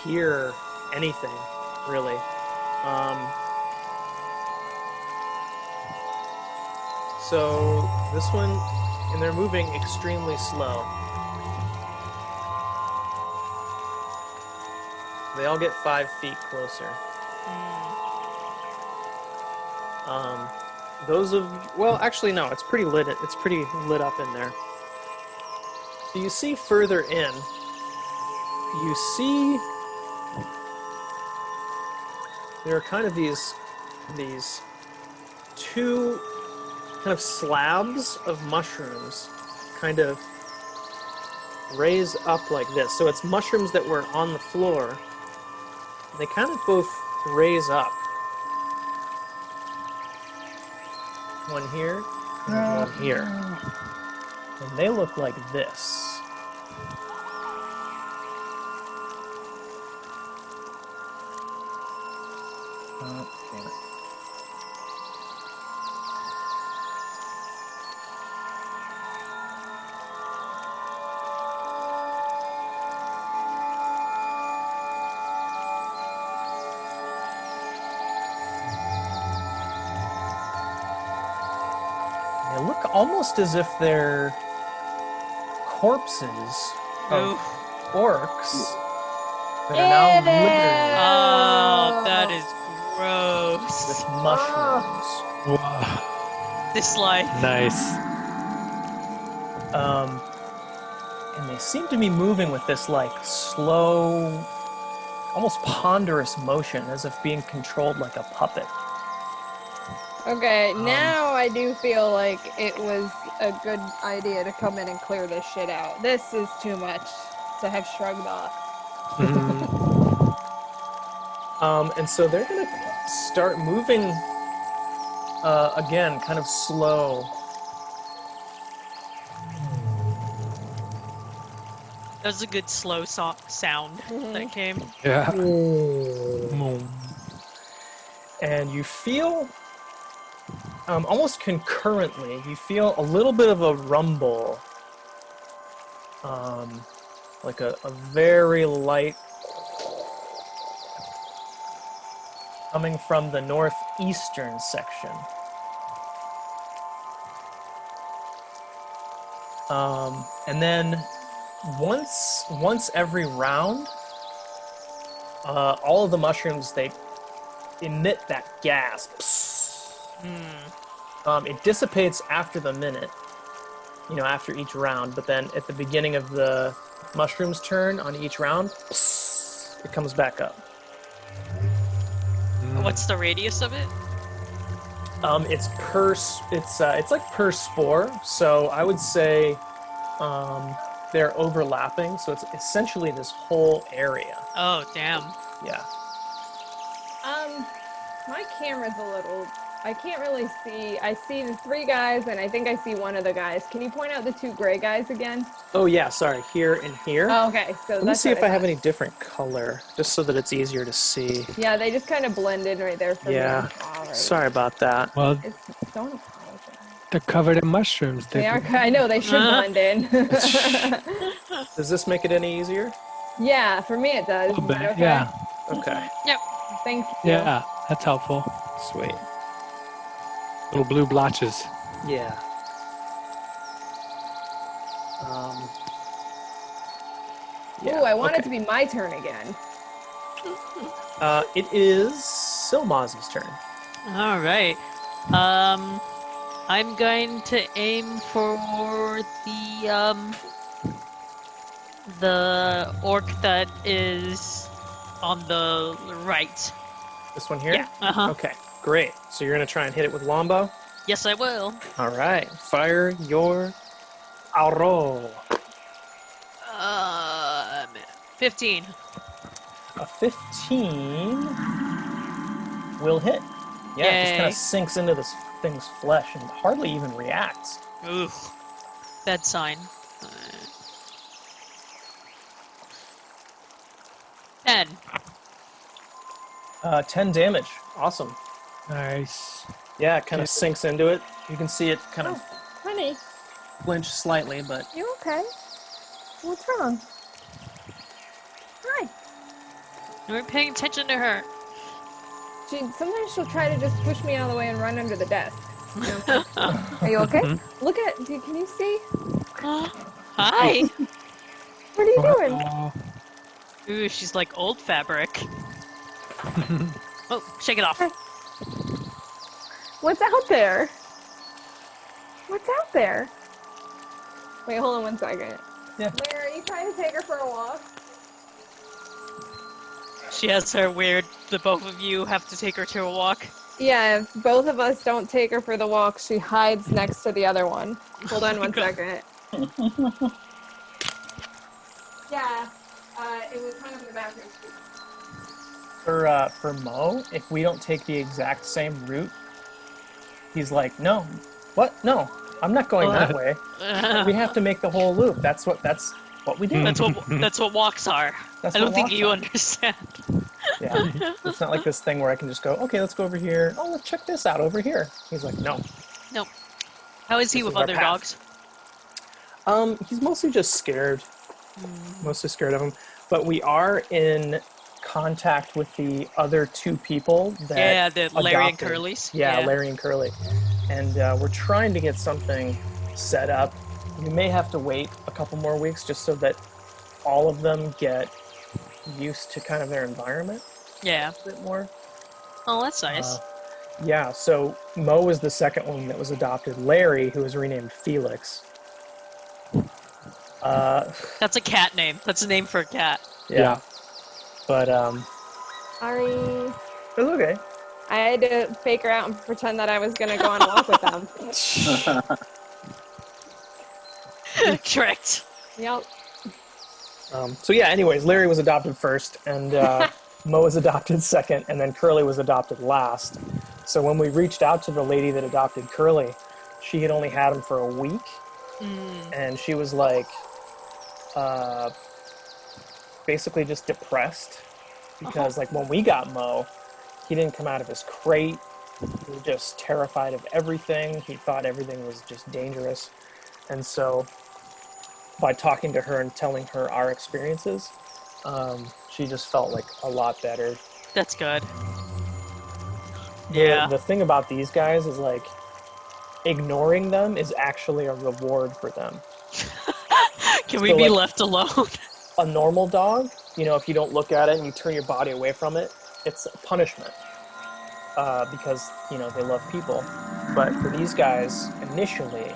hear anything, really. So this one, and they're moving extremely slow. They all get 5 feet closer. Well, actually no, it's pretty lit. It's pretty lit up in there. So you see further in. You see there are kind of these 2 kind of slabs of mushrooms kind of raise up like this. So it's mushrooms that were on the floor. They kind of both raise up. One here and one here. And they look like this. Oh, damn it. They look almost as if they're corpses of orcs that are now littered Oh, that is gross. with mushrooms. Wow. Dislike. Nice. And they seem to be moving with this like slow, almost ponderous motion, as if being controlled like a puppet. Okay, now I do feel like it was a good idea to come in and clear this shit out. This is too much to have shrugged off. And so they're gonna start moving again, kind of slow. That was a good slow sound that came. Yeah. And you feel almost concurrently, you feel a little bit of a rumble, like a very light coming from the northeastern section. And then once every round, all of the mushrooms, they emit that gas. It dissipates after the minute, after each round, but then at the beginning of the mushroom's turn on each round, it comes back up. What's the radius of it? It's like per spore. So I would say they're overlapping. So it's essentially this whole area. Oh, damn. Yeah. My camera's a little. I can't really see. I see the 3 guys, and I think I see one of the guys. Can you point out the 2 gray guys again? Oh yeah. Sorry. Here and here. Oh, okay. So Let me that's see what if I have thought. any different color, just so that it's easier to see. Yeah, they just kind of blend in right there for Yeah. me. Alright. Sorry about that. Well, Don't apologize. they're covered in mushrooms. They are. I know they should blend in. Does this make it any easier? Yeah, for me it does. A little Is that bit, okay? yeah. Okay. Thank you. Yeah, that's helpful. Sweet. Little blue blotches. Yeah. Ooh, I want it okay. to be my turn again. It is Silmaz's turn. All right. I'm going to aim for the orc that is on the right. This one here? Yeah. Uh-huh. Okay, great. So you're going to try and hit it with longbow? Yes, I will. All right. Fire your arrow. 15. A 15 will hit. Yeah, it just kind Yay. of sinks into this thing's flesh and hardly even reacts. Ooh. Bad sign. 10. 10 damage. Awesome. Nice. Yeah, it kind of sinks into it. You can see it kind of Honey, flinch slightly, but you okay? What's wrong? Hi. You weren't paying attention to her. Sometimes she'll try to just push me out of the way and run under the desk. You know? Are you okay? Look at. Can you see? Hi. What are you doing? Oh, Ooh, she's like old fabric. Oh, shake it off. What's out there? What's out there? Wait, hold on 1 second. Yeah. Where are you trying to take her for a walk? She has her weird, the both of you have to take her to a walk. Yeah, if both of us don't take her for the walk, she hides next to the other one. Hold on 1 God. second. Yeah, it was hung up in the bathroom. for Mo, if we don't take the exact same route, he's like, no, what? No, I'm not going that way. We have to make the whole loop. That's what we do. That's what walks are. That's I don't what think walks you are. understand. Yeah, it's not like this thing where I can just go, okay, let's go over here. Oh, let's check this out over here. He's like, no. No. How is he This with is our other path. dogs? He's mostly just scared. Mostly scared of him. But we are in contact with the other 2 people that Yeah, the Larry and adopted. Curly's. Yeah, Larry and Curly. And we're trying to get something set up. We may have to wait a couple more weeks just so that all of them get used to kind of their environment Yeah. a bit more. Oh, that's nice. Yeah, so Mo was the second one that was adopted. Larry, who was renamed Felix. That's a cat name. That's a name for a cat. Yeah. But Sorry. it's okay. I had to fake her out and pretend that I was gonna go on a walk with them. Tricked. Yep. So yeah, anyways, Larry was adopted first, and Mo was adopted second, and then Curly was adopted last. So when we reached out to the lady that adopted Curly, she had only had him for a week, and she was like, basically just depressed because like when we got Mo, he didn't come out of his crate. He was just terrified of everything. He thought everything was just dangerous, and so by talking to her and telling her our experiences, she just felt like a lot better. That's good. The thing about these guys is like ignoring them is actually a reward for them. Can we So, be like- left alone? A normal dog, if you don't look at it and you turn your body away from it, it's a punishment because they love people. But for these guys, initially,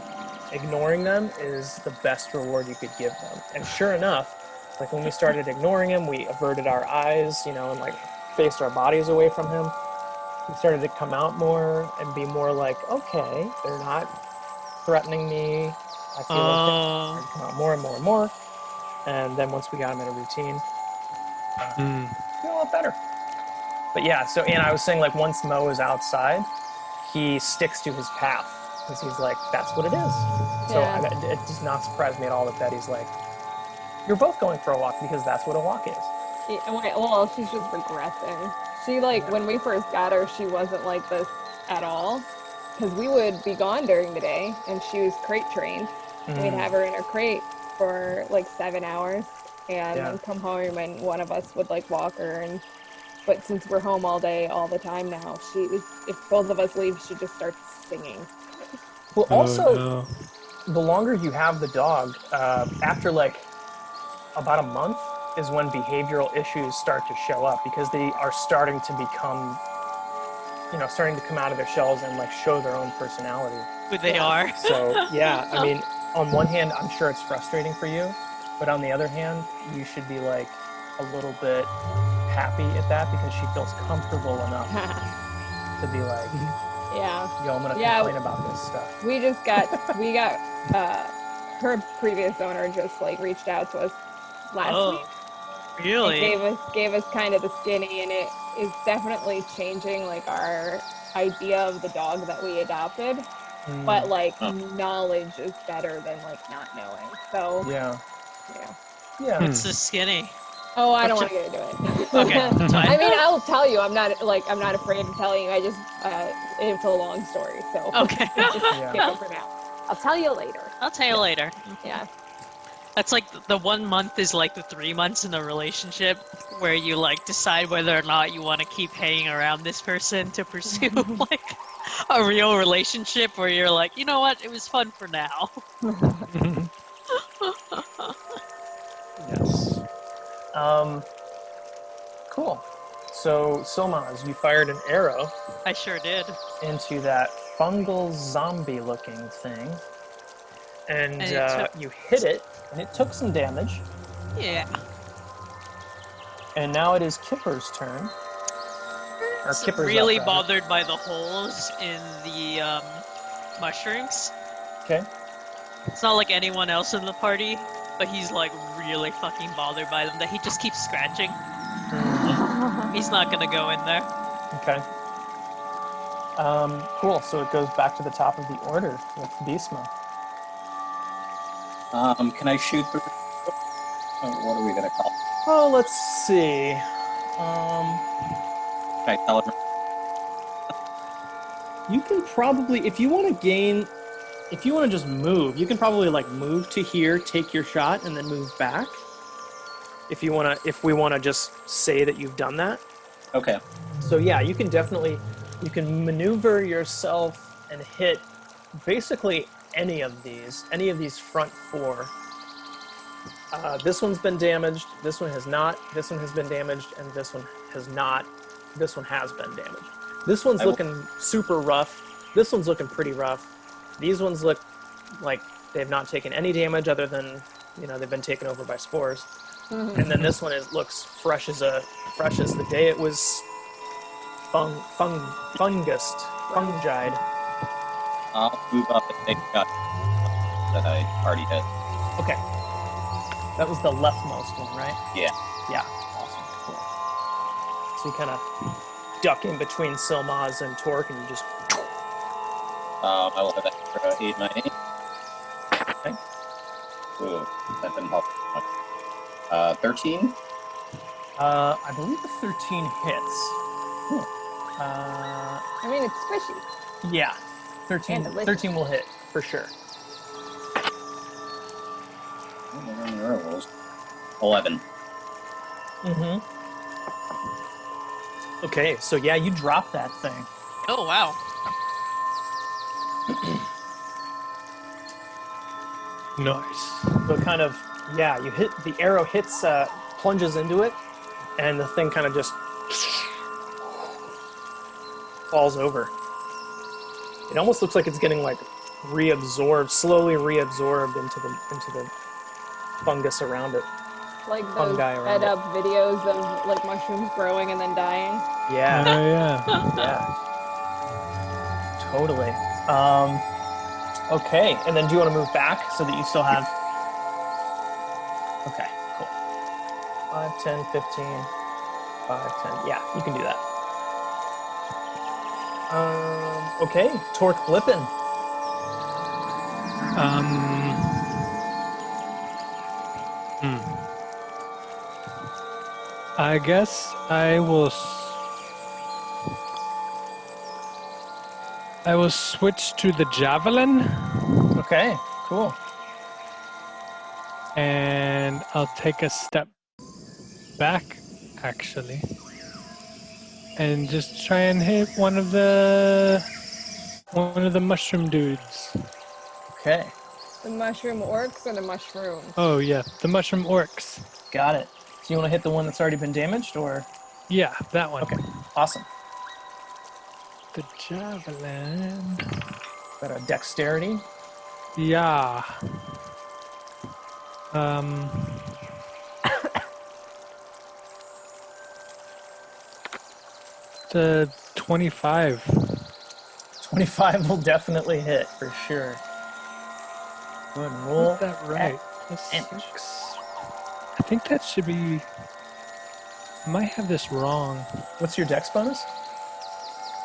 ignoring them is the best reward you could give them. And sure enough, Like when we started ignoring him, we averted our eyes, and like faced our bodies away from him. He started to come out more and be more like, okay, they're not threatening me. I feel okay. He started to come out more and more and more. And then once we got him in a routine, feel a lot better. But yeah, so and I was saying like once Mo is outside, he sticks to his path because he's like, that's what it is. So it does not surprise me at all that Betty's like, you're both going for a walk because that's what a walk is. Well, she's just regressing. She when we first got her, she wasn't like this at all. Because we would be gone during the day, and she was crate trained. And we'd have her in her crate for like 7 hours, and then come home, and one of us would like walk her. But since we're home all day, all the time now, if both of us leave, she just starts singing. Well, also, the longer you have the dog, after like about a month is when behavioral issues start to show up because they are starting to become, starting to come out of their shells and like show their own personality. Who they are. So yeah, I mean, on one hand, I'm sure it's frustrating for you, but on the other hand, you should be like a little bit happy at that because she feels comfortable enough to be like, yo, I'm gonna complain about this stuff. We got her previous owner just like reached out to us last week. Really? Gave us kind of the skinny, and it is definitely changing like our idea of the dog that we adopted. But like knowledge is better than like not knowing. So yeah. What's the skinny? Oh, I don't want to get into it. Okay. I mean, I'll tell you. I'm not afraid of telling you. I just it's a long story, so okay. Just skip it for now. I'll tell you later. Yeah. That's like the 1 month is like the 3 months in a relationship where you like decide whether or not you want to keep hanging around this person to pursue like a real relationship where you're like, you know what, it was fun for now. Yes. Cool. So, Silmaz, you fired an arrow. I sure did. Into that fungal zombie-looking thing. And you hit it, and it took some damage. Yeah. And now it is Kipper's turn. Or Kipper's really up, bothered by the holes in the mushrooms. Okay. It's not like anyone else in the party, but he's like really fucking bothered by them that he just keeps scratching. He's not gonna go in there. Okay. Cool. So it goes back to the top of the order with Beastma. Can I shoot through? What are we gonna call? Oh, let's see. Can I tell him? You can probably, if you want to just move, you can probably like move to here, take your shot, and then move back. If we want to just say that you've done that. Okay. So yeah, you can maneuver yourself and hit basically any of these front four. This one's been damaged, this one has not, this one has been damaged, and this one has not. This one has been damaged. This one's looking super rough. This one's looking pretty rough. These ones look like they've not taken any damage other than, they've been taken over by spores. Mm-hmm. And then this one looks fresh as the day it was fungied. I'll move up and take a shot that I already hit. Okay. That was the leftmost one, right? Yeah. Yeah. Awesome. Cool. So you kind of duck in between Silmaz and Torque, and you just... I will have that for 8, 9, 8. Okay. Ooh, that didn't help much. 13? I believe the 13 hits. I mean, it's squishy. Yeah. 13 will hit, for sure. 11. Mm-hmm. Okay, so yeah, you drop that thing. Oh, wow. Nice. So kind of, yeah, you hit, the arrow hits, plunges into it, and the thing kind of just falls over. It almost looks like it's getting like slowly reabsorbed into the fungus around it. Like Fun those guy around head it. up videos of like mushrooms growing and then dying. Yeah. Yeah. Yeah. Totally. Okay, and then do you want to move back so that you still have... Okay, cool. 5, 10, 15, 5, 10. Yeah, you can do that. Okay, Torque Blippin. I guess I will switch to the javelin, Okay, cool. and I'll take a step back, actually, and just try and hit one of the mushroom dudes. Okay, The mushroom orcs or the mushrooms? Oh yeah, the mushroom orcs. got it. So you want to hit the one that's already been damaged, or? Yeah, that one. Okay, awesome. The javelin. Got a dexterity. Yeah. The 25. 25 will definitely hit, for sure. Go ahead and roll. Is that right? Plus damage. 6. I think that should be... I might have this wrong. What's your dex bonus?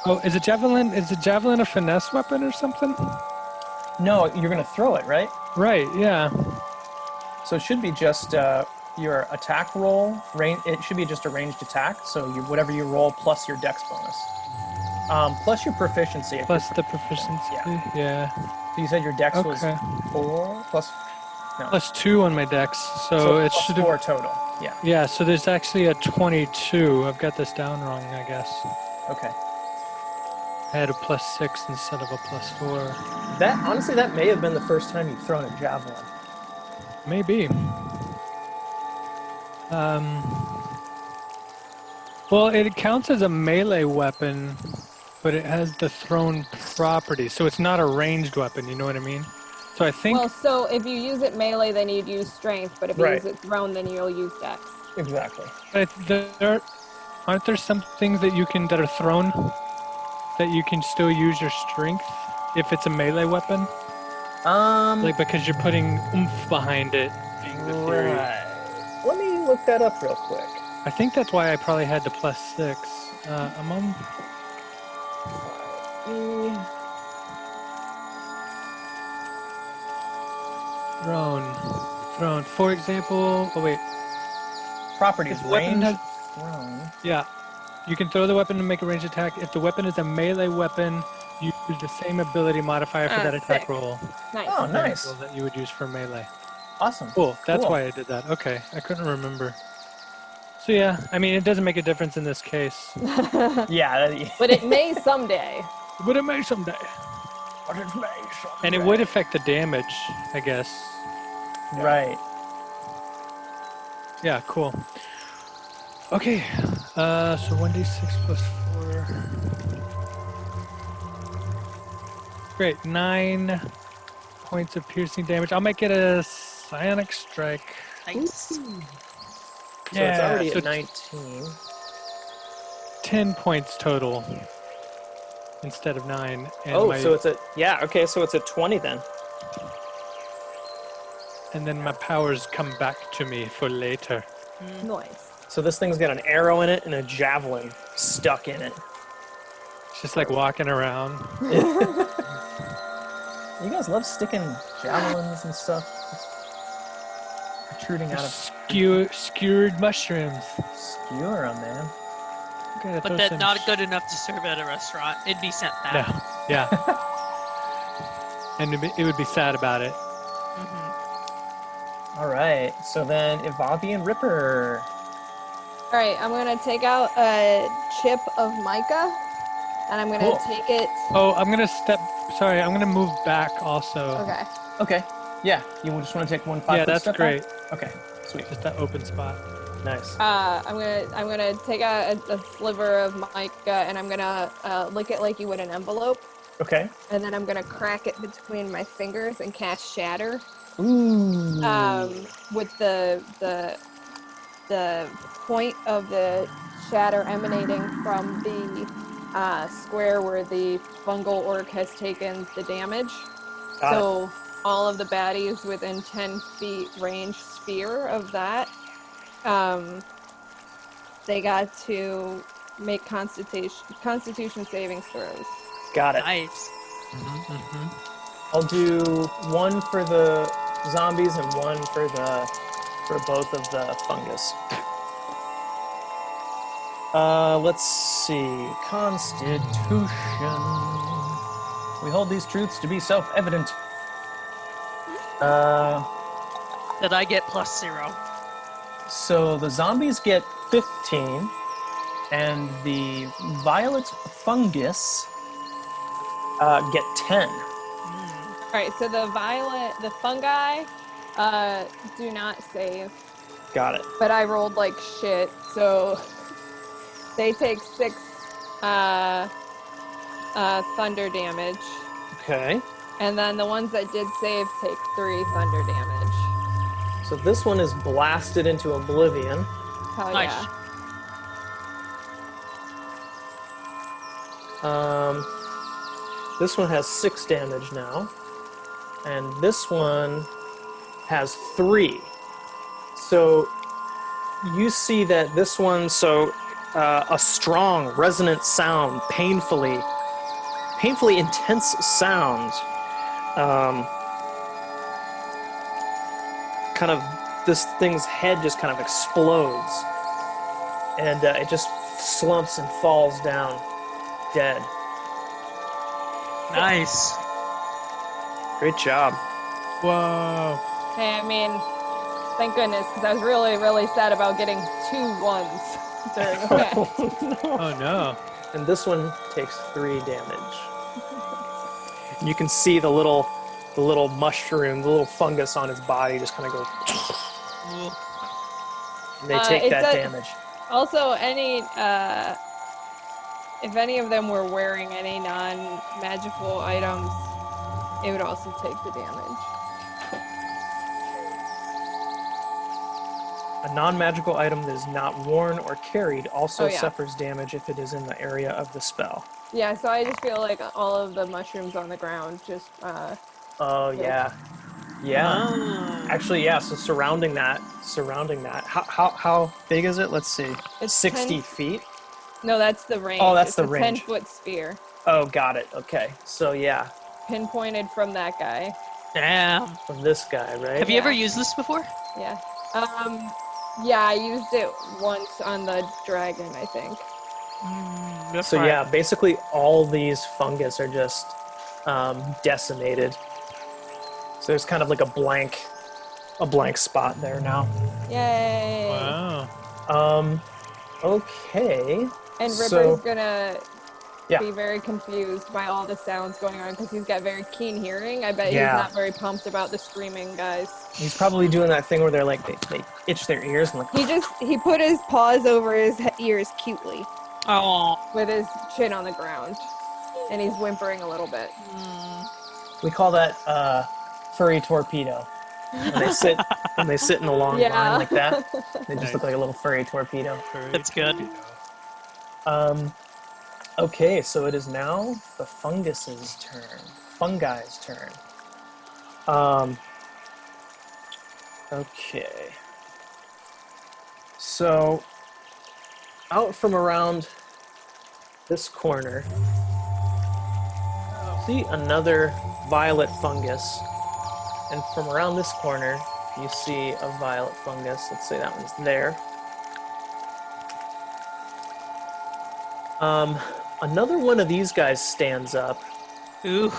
Oh, is a javelin a finesse weapon or something? No, you're going to throw it, right? Right, yeah. So it should be just your attack roll. It should be just a ranged attack. So whatever you roll plus your dex bonus. Plus your proficiency. Plus the proficiency. Yeah. So you said your dex was Okay. 4 plus... No. Plus 2 on my dex, so it plus should 4 have... total. Yeah. Yeah, so there's actually a 22. I've got this down wrong, I guess. Okay. I had a plus 6 instead of a plus 4. Honestly, that may have been the first time you've thrown a javelin. Maybe. Well, it counts as a melee weapon, but it has the thrown property, so it's not a ranged weapon, you know what I mean? So I think... Well, so if you use it melee, then you'd use strength, but if you Right. use it thrown, then you'll use dex. Exactly. But aren't there some things that are thrown that you can still use your strength if it's a melee weapon? Like because you're putting oomph behind it, being the theory. Right. Let me look that up real quick. I think that's why I probably had the plus 6. I'm on... Thrown. For example... Oh, wait. Properties, If the weapon range, has- thrown. Yeah. You can throw the weapon to make a ranged attack. If the weapon is a melee weapon, you use the same ability modifier for that attack Sick. roll. Nice. Oh, nice. Roll that you would use for melee. Awesome. Cool. That's Cool. why I did that. Okay. I couldn't remember. So yeah, I mean, it doesn't make a difference in this case. Yeah. But it may someday. But it may someday. But it's made someday. And it would affect the damage, I guess. Right. Yeah, cool. Okay. So 1d6 plus 4. Great. 9 points of piercing damage. I'll make it a psionic strike. Nice. So it's already so at 19. 10 points total instead of 9. And So it's a... Yeah, okay, so it's a 20 then. And then my powers come back to me for later. Nice. So this thing's got an arrow in it and a javelin stuck in it. It's just like walking around. You guys love sticking javelins and stuff. It's protruding out of... Skewered mushrooms. Skewer them, man. Okay, But that's not good enough to serve at a restaurant. It'd be sent back. Yeah. And it would be sad about it. Mhm. All right, so then Ivavi and Ripper. All right, I'm going to take out a chip of mica, and I'm going to Cool. take it... Oh, I'm going to move back also. Okay. Okay, yeah, you just want to take one 5 Yeah, foot that's step great. back? Okay, sweet, Just that open spot. nice. I'm gonna take out a sliver of mica, and I'm gonna lick it like you would an envelope, Okay. and then I'm gonna crack it between my fingers and cast Shatter. Ooh. With the the point of the shatter emanating from the square where the fungal orc has taken the damage. Got So all of the baddies within 10 feet range sphere of that, they got to make constitution savings throws. Got it. Nice. Mm-hmm. I'll do one for the zombies and one for both of the fungus. Let's see. Constitution. We hold these truths to be self-evident. Did I get +0? So the zombies get 15, and the violet fungus get 10. Mm. Alright, so the fungi do not save, Got it. but I rolled like shit, so they take 6 thunder damage. Okay. And then the ones that did save take 3 thunder damage. So this one is blasted into oblivion. Hell Nice. yeah. This one has 6 damage now. And this one has 3. So you see that this one, a strong, resonant sound, painfully intense sound, kind of, this thing's head just kind of explodes, and it just slumps and falls down, dead. Nice. Great job. Whoa. Hey, I mean, thank goodness, because I was really, really sad about getting 2 1s during the match. Oh no. And this one takes 3 damage. And you can see the little mushroom, the little fungus on its body just kind of go. And they take that damage. Also, if any of them were wearing any non-magical items, it would also take the damage. A non-magical item that is not worn or carried also Oh, yeah. suffers damage if it is in the area of the spell. Yeah, so I just feel like all of the mushrooms on the ground just, Oh, yeah. Yeah. Oh. Actually, yeah, so surrounding that. How big is it? Let's see. It's 60 10 feet? No, that's the range. Oh, that's it's the a range. 10-foot sphere, Oh, got it. Okay. So, yeah, pinpointed from that guy. Damn. from this guy, right? Have you ever Yeah. used this before? Yeah. Yeah, I used it once on the dragon, I think. That's So right. yeah, basically all these fungus are just decimated. So there's kind of like a blank spot there now. Yay! Wow. Okay. And Ripper's So- gonna Yeah. be very confused by all the sounds going on because he's got very keen hearing. I bet Yeah. he's not very pumped about the screaming guys. He's probably doing that thing where they're like they itch their ears and like. He put his paws over his ears cutely Oh. with his chin on the ground, and he's whimpering a little bit. We call that furry torpedo. When they sit in a long line like that, they just look like a little furry torpedo. That's good. Okay, so it is now the fungi's turn. Okay. So, out from around this corner, see another violet fungus. And from around this corner, you see a violet fungus. Let's say that one's there. Another one of these guys stands up Ooh.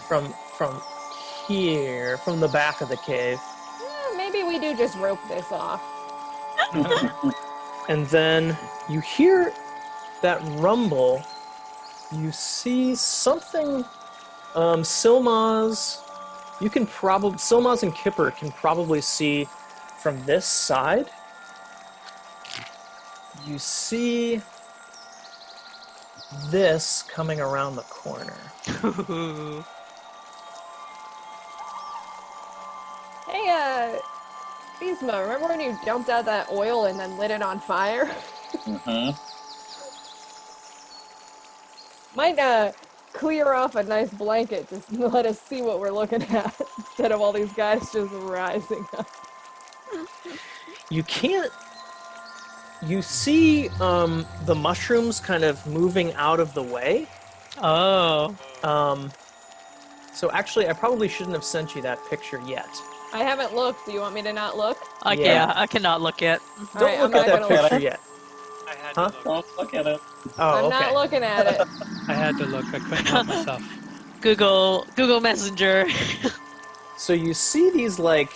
from here, from the back of the cave. Maybe we do just rope this off. And then you hear that rumble. You see something. Silmaz and Kipper can probably see from this side. You see this coming around the corner. Hey, Pisma, remember when you dumped out that oil and then lit it on fire? Mm-hmm. Might clear off a nice blanket to let us see what we're looking at instead of all these guys just rising up. You can't. You see the mushrooms kind of moving out of the way. Oh. So actually, I probably shouldn't have sent you that picture yet. I haven't looked. Do you want me to not look? Yeah. I cannot look yet. Don't Alright, look I'm at not that gonna look. picture yet. I had Huh? to look. Don't look at it. Oh, I'm okay. not looking at it. I had to look. I couldn't help myself. Google Messenger. So you see these like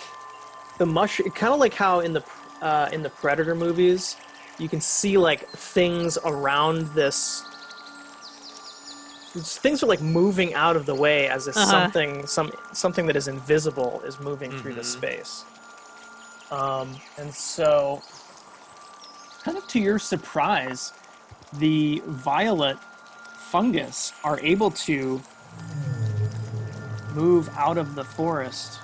the mushroom, kind of like how in the Predator movies, you can see like things around this. Things are like moving out of the way as if something that is invisible is moving through the space. And so, kind of to your surprise, the violet fungus are able to move out of the forest.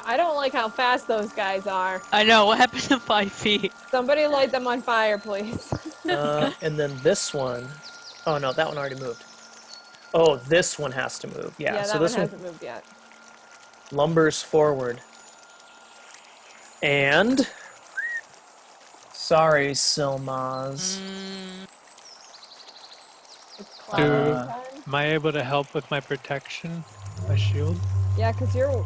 I don't like how fast those guys are. I know, what happened to 5 feet? Somebody light them on fire, please. And then this one, oh no, that one already moved. Oh, this one has to move. Yeah, that so one this one hasn't moved yet. lumbers forward. And sorry, Silmaz. It's Do, cloud time. am I able to help with my protection? My shield? Yeah, because you're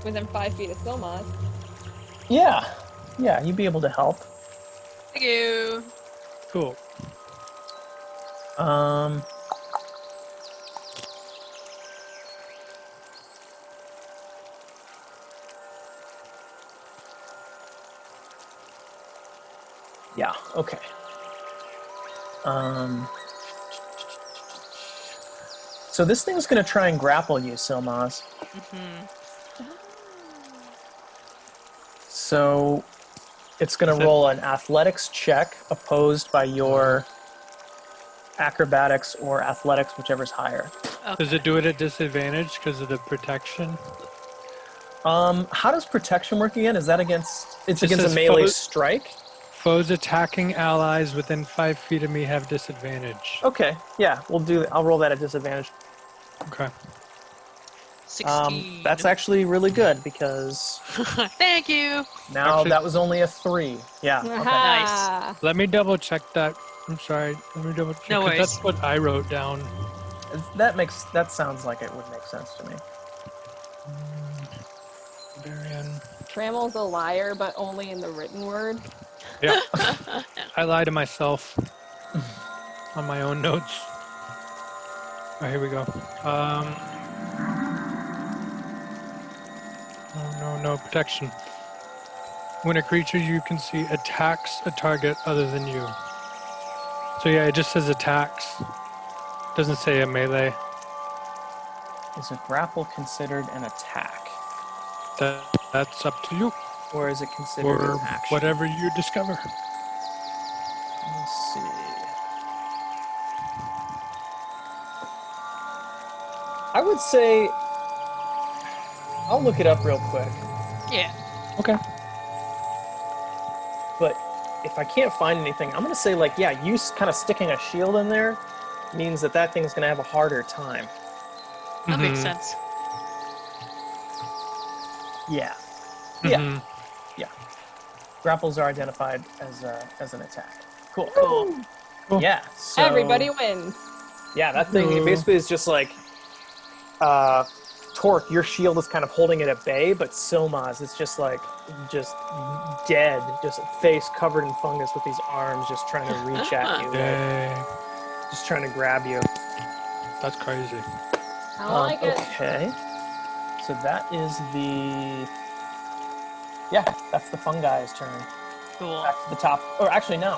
within 5 feet of Silmaz. Yeah, you'd be able to help. Thank you. Cool. Yeah, okay. So this thing's gonna try and grapple you, Silmaz. So it's gonna roll an athletics check opposed by your acrobatics or athletics, whichever's higher. Okay. Does it do it at disadvantage because of the protection? How does protection work again? Is that against? It's It against a says melee foes- strike. Foes attacking allies within 5 feet of me have disadvantage. Okay, yeah, I'll roll that at disadvantage. Okay. 16. That's actually really good because Thank you. now Actually- that was only a 3. Yeah. Okay. Aha. Let me double check that. I'm sorry. Let me double check. No 'cause worries. That's what I wrote down. That sounds like it would make sense to me. Barbarian. Tramel's a liar, but only in the written word. Yeah. I lie to myself on my own notes. Oh, here we go. No protection. When a creature you can see attacks a target other than you. So yeah, it just says attacks. Doesn't say a melee. Is a grapple considered an attack, That's up to you. or is it considered Or an action? whatever you discover. Let's see. I would say I'll look it up real quick. Yeah. Okay. But if I can't find anything, I'm gonna say you kind of sticking a shield in there means that thing's gonna have a harder time. That makes Mhm. sense. Yeah. Yeah. Mhm. Grapples are identified as an attack. Cool. Cool. Cool. Yeah. So Everybody wins. yeah, that thing Cool. basically is just like Torque, your shield is kind of holding it at bay, but Silmaz is just dead, just face covered in fungus with these arms just trying to reach at you, Dang. just trying to grab you. That's crazy. I like it. Okay. So that is that's the fungi's turn. Cool. Back to the top. Or actually, no.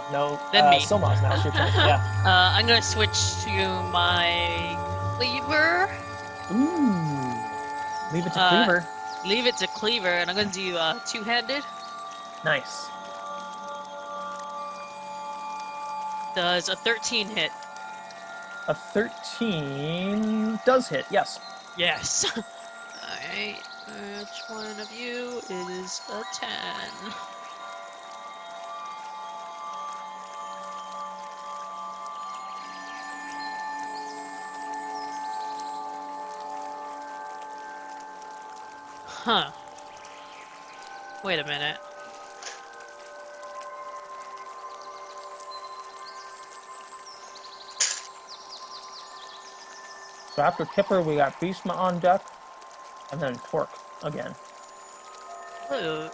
Then me. Silmaz, now it's your turn. Yeah. I'm gonna switch to my cleaver. Ooh. Leave it to Cleaver. Leave it to cleaver, and I'm gonna do two-handed. Nice. Does a 13 hit? A 13 does hit, yes. Yes. Alright. Which one of you is a 10? Huh. Wait a minute. So after Kipper, we got Beastma on deck, and then Torque again. Ooh.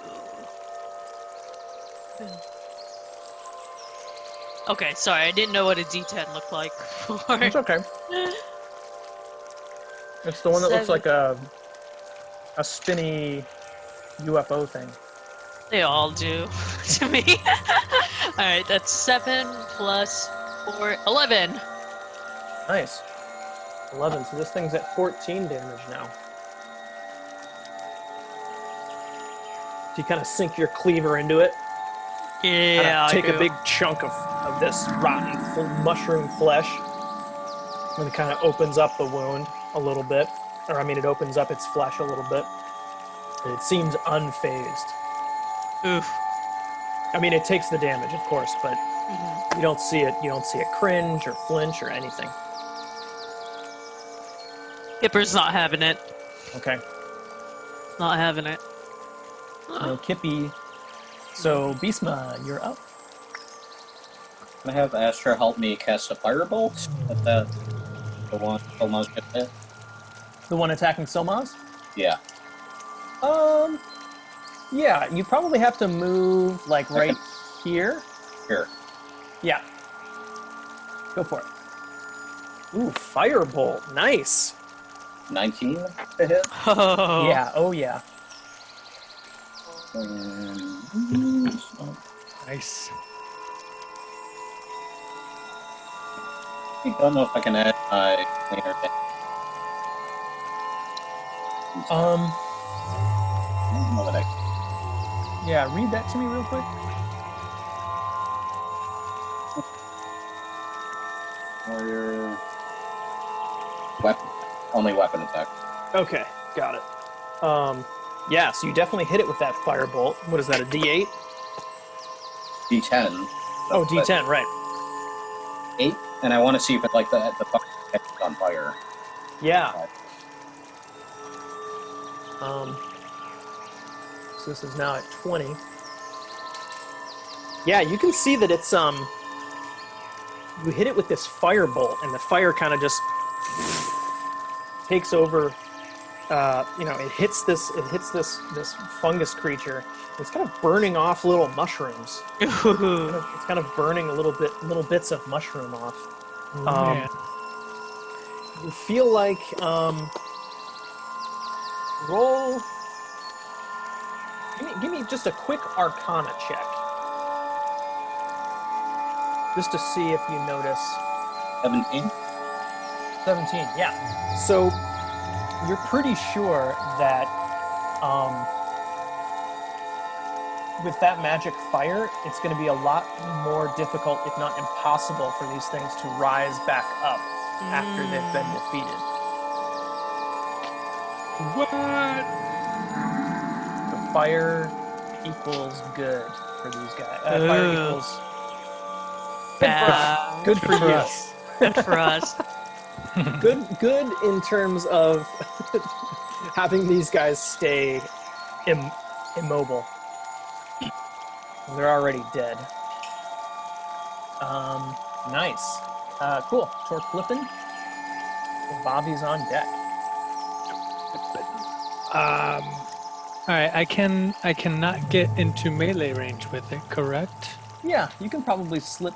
Okay, sorry, I didn't know what a D10 looked like before. It's okay. It's the one that looks like a spinny UFO thing. They all do to me. Alright, that's 7 plus 4, 11. Nice. 11, so this thing's at 14 damage now. So you kind of sink your cleaver into it. Yeah, Take I a big chunk of this rotten mushroom flesh. And it kind of opens up the wound a little bit. Or, I mean, it opens up its flesh a little bit. And it seems unfazed. Oof. I mean, it takes the damage, of course, but Mhm. you don't see it cringe or flinch or anything. Kipper's not having it. Okay. Not having it. No Kippy. So, Beastma, you're up. Can I have Astra help me cast a firebolt? At that, the one almost hit it? The one attacking Silmaz? Yeah. Yeah, you probably have to move, like, right here. Here. Yeah. Go for it. Ooh, Firebolt. Nice. 19 to hit. Oh. Yeah, oh yeah. Nice. I don't know if I can add my cleaner thing. I don't know that I Yeah, read that to me real quick. Warrior. Weapon. Only weapon attack. Okay, got it. Yeah, so you definitely hit it with that Firebolt. What is that, a D8? D10. Oh, D10, right. 8, and I want to see if it like the fuck catches on fire. Yeah. So this is now at 20. Yeah, you can see that it's you hit it with this Firebolt, and the fire kind of just takes over. It hits this fungus creature. It's kind of burning off little mushrooms. It's kind of burning little bits of mushroom off. Man. You feel like roll. Give me just a quick Arcana check, just to see if you notice. 17. 17. Yeah. So you're pretty sure that with that magic fire, it's going to be a lot more difficult, if not impossible, for these things to rise back up after they've been defeated. What? So fire equals good for these guys. Fire equals Bad. good for you. us. Good for us. Good in terms of having these guys stay immobile. They're already dead. Nice. Cool. Torque flipping. Bobby's on deck. All right, I cannot get into melee range with it, correct? Yeah, you can probably slip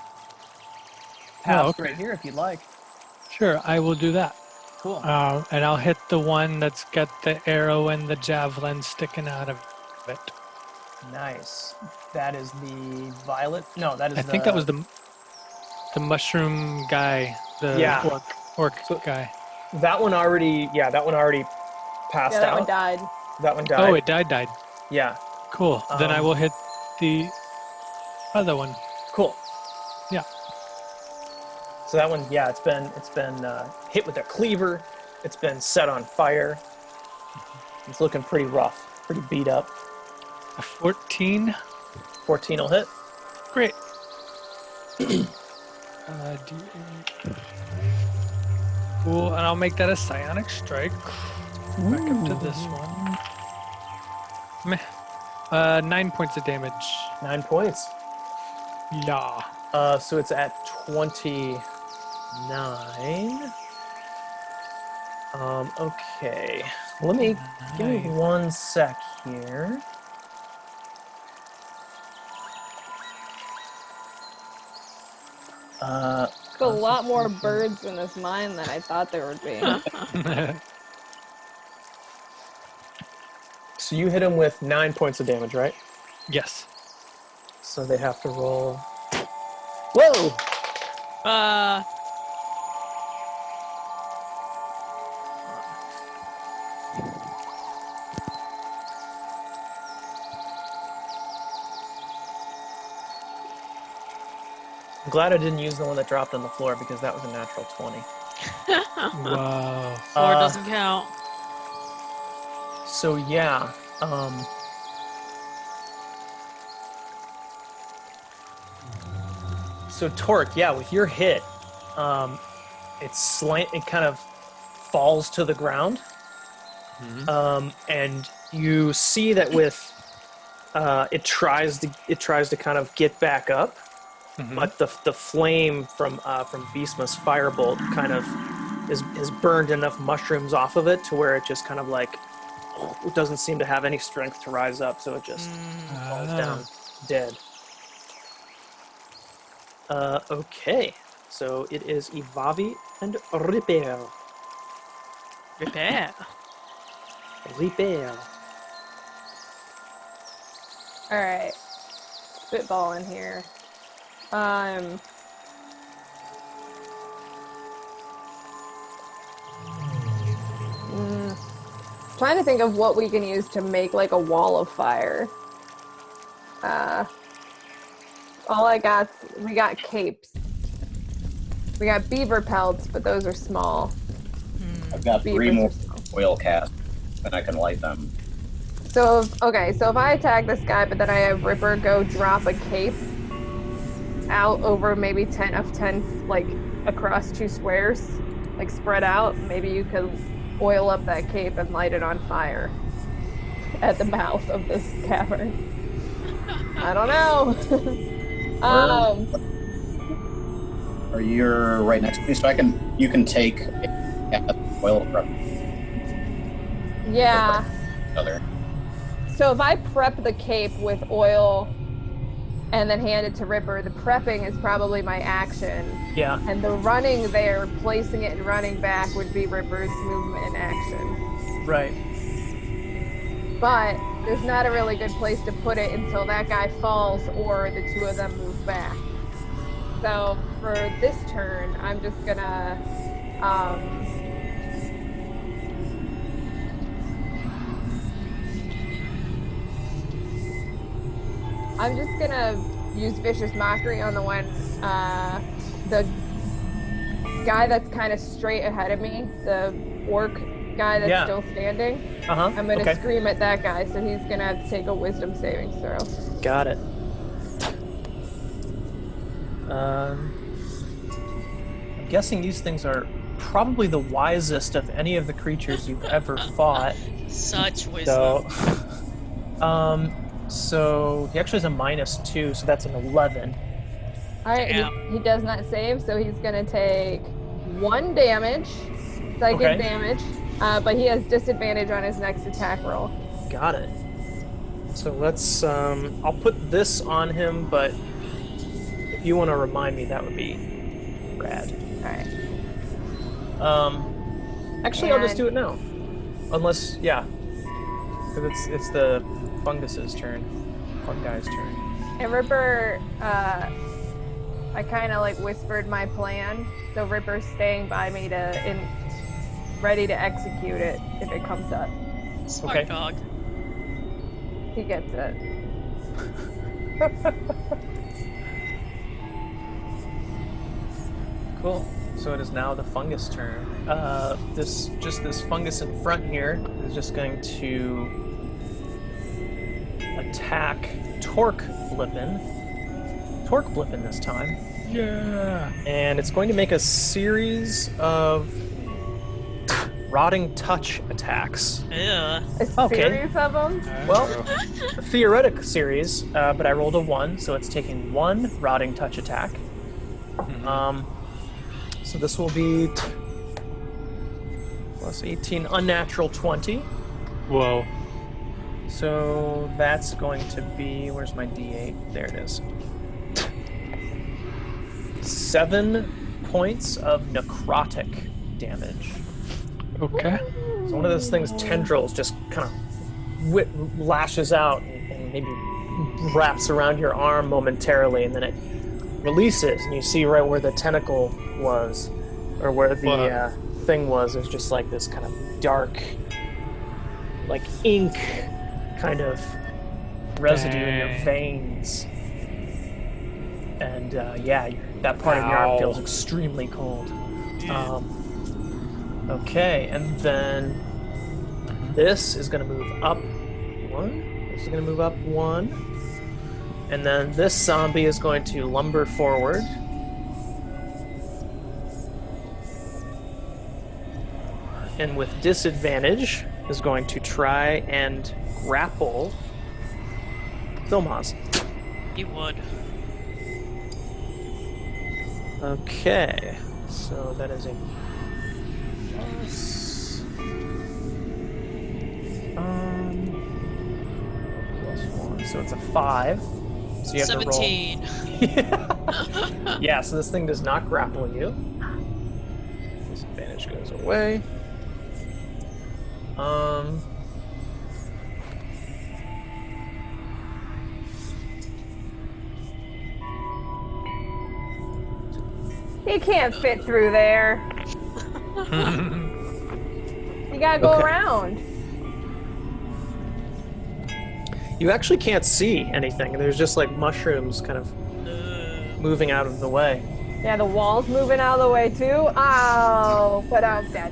past okay. right here if you'd like. Sure, I will do that. Cool. And I'll hit the one that's got the arrow and the javelin sticking out of it. Nice. That is the violet. No, that is I think that was the mushroom guy, the Yeah. orc guy. That one already passed Yeah, that out. one died. That one died. Oh, it died. Yeah. Cool. Then I will hit the other one. Cool. Yeah. So that one, yeah, it's been hit with a cleaver. It's been set on fire. It's looking pretty rough, pretty beat up. A 14. 14 will hit. Great. D8. Cool, and I'll make that a psionic strike. Back up to this one. Meh. 9 points of damage. 9 points. Yeah. So it's at 29. Okay. Let me give me 1 sec here. There's a lot more birds in this mine than I thought there would be. So you hit him with 9 points of damage, right? Yes. So they have to roll. Whoa! I'm glad I didn't use the one that dropped on the floor because that was a natural 20. Wow. 4 doesn't count. So yeah, so Torque, yeah, with your hit, it kind of falls to the ground, and you see that with it tries to kind of get back up, but the flame from Beastma's firebolt kind of has burned enough mushrooms off of it to where it just kind of like it doesn't seem to have any strength to rise up, so it just falls down dead. Okay, so it is Ivavi and Repair. Repair. Alright. Spitball in here. Trying to think of what we can use to make like a wall of fire. We got capes. We got beaver pelts, but those are small. I've got 3 more oil casts, and I can light them. So if I attack this guy, but then I have Ripper go drop a cape out over maybe 10 of 10, like across 2 squares, like spread out, maybe you could oil up that cape and light it on fire at the mouth of this cavern. I don't know. Or you're right next to me, so you can take oil from Yeah. other. So if I prep the cape with oil and then hand it to Ripper, the prepping is probably my action. Yeah. And the running there, placing it and running back would be Ripper's movement and action. Right. But there's not a really good place to put it until that guy falls or the 2 of them move back. So for this turn, I'm just gonna use Vicious Mockery on the one, the guy that's kind of straight ahead of me, the orc guy that's still standing. I'm gonna scream at that guy, so he's gonna have to take a wisdom saving throw. Got it. I'm guessing these things are probably the wisest of any of the creatures you've ever fought. Such wisdom. So he actually has a -2, so that's an 11. Alright, he does not save, so he's gonna take 1 damage, psychic damage, but he has disadvantage on his next attack roll. Got it. So let's, I'll put this on him, but if you want to remind me, that would be rad. Alright. Actually, I'll just do it now. Unless, because it's the fungus's turn. Fungi's turn. And Ripper, I kind of like whispered my plan, so Ripper's staying by me ready to execute it if it comes up. Smart dog. He gets it. Cool. So it is now the fungus turn. This fungus in front here is just going to attack Torque Blippin this time. Yeah. And it's going to make a series of rotting touch attacks. Yeah. A Okay. series of them? Well, a theoretic series, but I rolled a 1, so it's taking 1 rotting touch attack. So this will be plus 18, unnatural 20. Whoa. So that's going to be, where's my D8? There it is. 7 points of necrotic damage. Okay. So one of those things, tendrils, just kind of lashes out and maybe wraps around your arm momentarily, and then it releases, and you see right where the tentacle was, or where the thing was, is just like this kind of dark, like ink kind of residue in your veins. And that part of your arm feels extremely cold. Okay, and then this is going to move up 1. This is going to move up 1. And then this zombie is going to lumber forward. And with disadvantage is going to try and grapple Thilmaz. You would. Okay, so that is a plus 1, so it's a 5. So you have 17. to roll. Yeah, so this thing does not grapple you. Disadvantage goes away. He can't fit through there. You gotta go around. You actually can't see anything. There's just like mushrooms kind of moving out of the way. Yeah, the wall's moving out of the way too. Oh, put out that.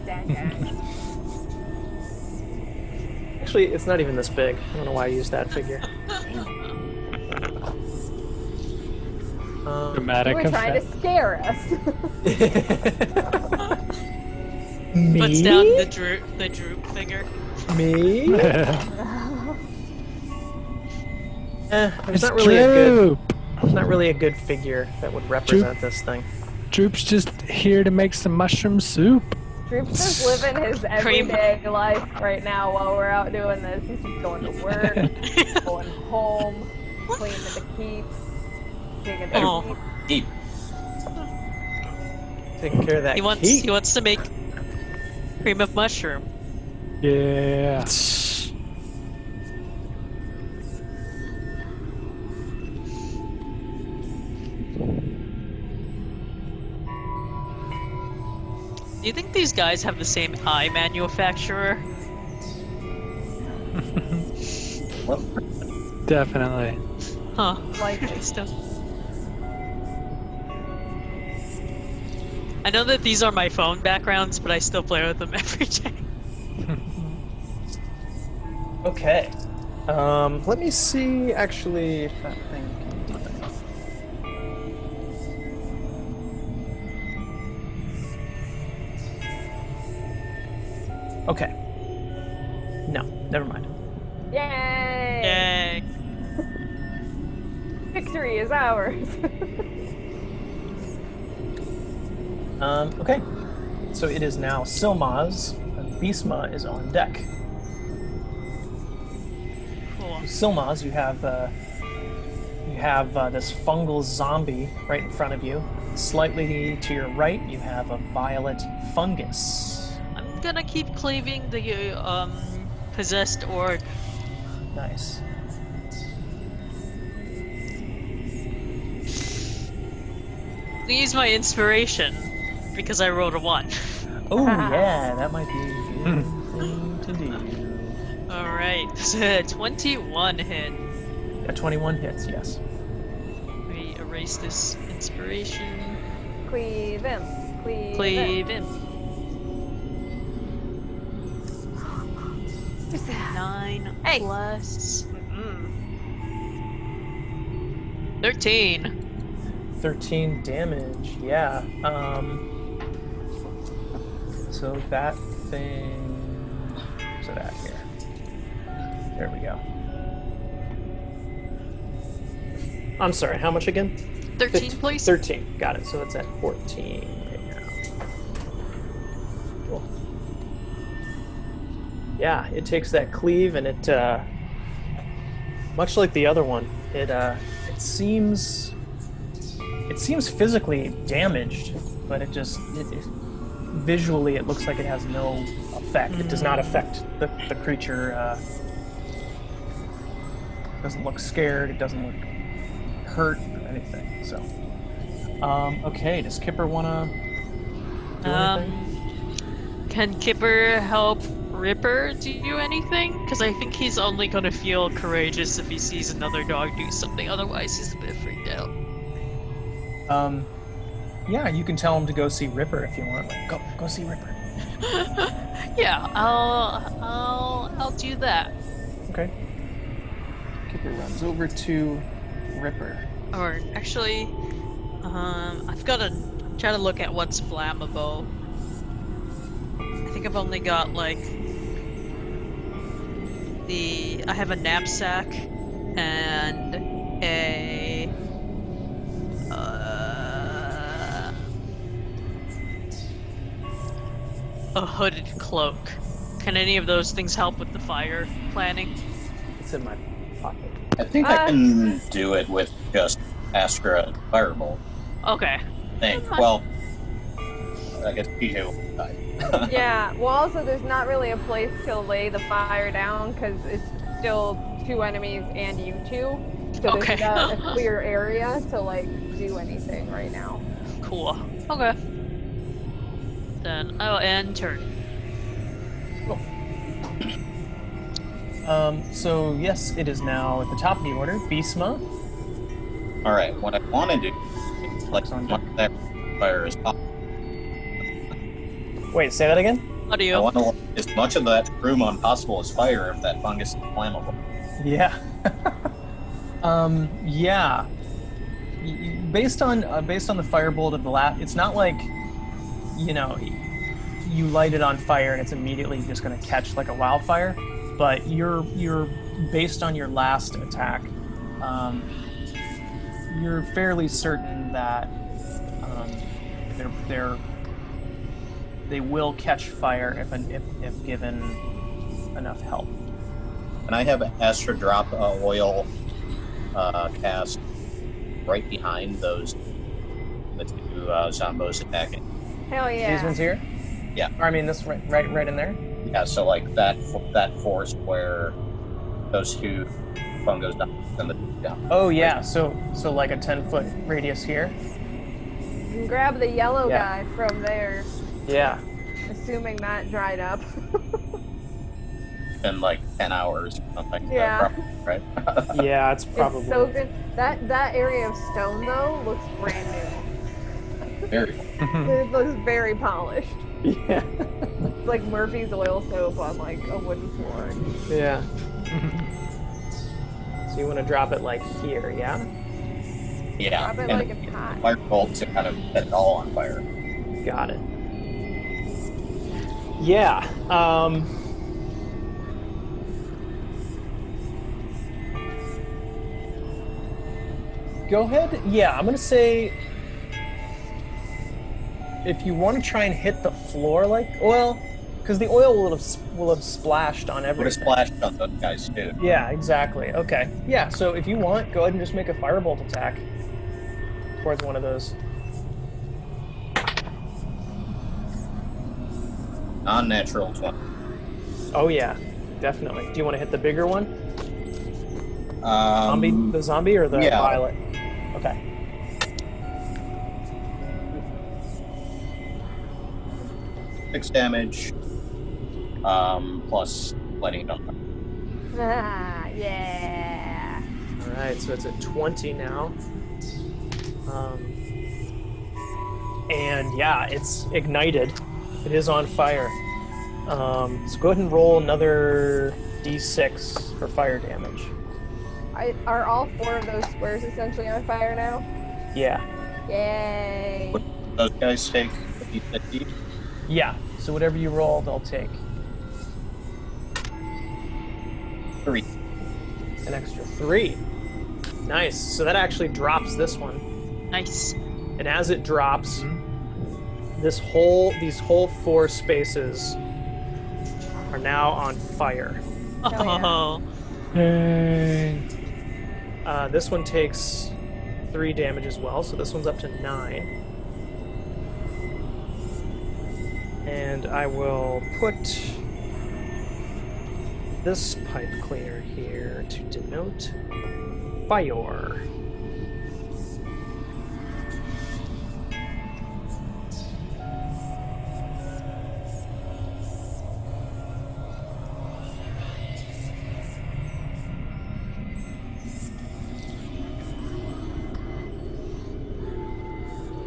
Actually, it's not even this big. I don't know why I used that figure. Dramatic You were trying to effect. scare us. Me? Puts down the droop figure. Me? There's It's not really a good. Droop. There's not really a good figure that would represent this thing. Droop's just here to make some mushroom soup. Droop's just living his everyday life right now while we're out doing this. He's just going to work, going home, cleaning the keep, digging the Oh. keep. Eat. Taking care of that He wants to make cream of mushroom. Yeah. Do you think these guys have the same eye manufacturer? What? Definitely. Huh. Likely. I know that these are my phone backgrounds, but I still play with them every day. Okay. Let me see actually if that thing can do anything. Okay. No, never mind. Yay! Yay. Victory is ours. Okay. So it is now Silmaz, and Bisma is on deck. Cool. Silmaz, you have this fungal zombie right in front of you. Slightly to your right, you have a violet fungus. I'm gonna keep cleaving the possessed orc. Nice. I'm gonna use my inspiration because I rolled a 1. Oh yeah, that might be a good thing to do. Alright, 21 hit. Yeah, 21 hits, yes. Let me erase this inspiration. Cleave him. Cleave him. Cleave him. Just 9 Hey. plus 13. 13 damage. Yeah. So that thing. Where's it at here? There we go. I'm sorry. How much again? 13, please. 13. Got it. So it's at 14 right now. Cool. Yeah, it takes that cleave and it, much like the other one, it seems physically damaged, but it visually it looks like it has no effect. It does not affect the creature. Doesn't look scared. It doesn't look hurt or anything. So, okay. Does Kipper wanna do anything? Can Kipper help Ripper do anything? Because I think he's only gonna feel courageous if he sees another dog do something. Otherwise, he's a bit freaked out. Yeah, you can tell him to go see Ripper if you want. Like, go see Ripper. Yeah, I'll do that. Okay. Kipper runs over to Ripper. Or actually, I've got to try to look at what's flammable. I think I've only got like I have a knapsack and a hooded cloak. Can any of those things help with the fire planning? It's in my pocket. I think I can do it with just Astra and Firebolt. Okay. I think. Well, I guess PJ will die. Yeah, well, also, there's not really a place to lay the fire down because it's still 2 enemies and you 2. So Okay. there's not a clear area to, like, do anything right now. Cool. Okay. Then I'll end turn. Cool. So yes, it is now at the top of the order. Beastma. All right. What I want to do is like much that fire as possible. Wait, say that again? How do I you? want to light as much of that room on possible as fire if that fungus is flammable. Yeah. Yeah. Based on the firebolt of the last, it's not like, you know, you light it on fire and it's immediately just going to catch like a wildfire. But you're based on your last attack, you're fairly certain that they will catch fire if given enough help. And I have Astra drop oil cast right behind the 2 zombos attacking. Hell yeah. These ones here? Yeah. Or, I mean, this right in there? Yeah, so like that force where those 2 fungos and the down. Oh yeah, so like a 10-foot radius here. You can grab the yellow Yeah. guy from there, Yeah. assuming that dried up. In like 10 hours or something. Yeah. Right? Yeah, it's probably. It's so good. That area of stone, though, looks brand new. Very. It looks very polished. Yeah. It's like Murphy's oil soap on, like, a wooden floor. Yeah. So you want to drop it like here, yeah? Yeah. Drop it and like it's hot. Firebolt to kind of set it all on fire. Got it. Yeah. Go ahead. Yeah, I'm gonna say if you want to try and hit the floor, because the oil will have splashed on Would have everything. splashed on those guys too. Yeah, exactly. Okay. Yeah. So if you want, go ahead and just make a firebolt attack towards one of those. Non-natural 20. Oh yeah, definitely. Do you want to hit the bigger one? The zombie or the yeah. violet? Okay. Six damage. Plus lighting it on fire. Ah, yeah. All right, so it's at 20 now. And yeah, it's ignited. It is on fire. So go ahead and roll another d6 for fire damage. Are all 4 of those squares essentially on fire now? Yeah. Yay! Those guys take a d6 each. Yeah. So whatever you roll, they'll take 3. an extra 3. Nice. So that actually drops this one. Nice. And as it drops, these whole 4 spaces are now on fire. Oh. Dang. This one takes 3 damage as well, so this one's up to 9. And I will put this pipe cleaner here to denote fire.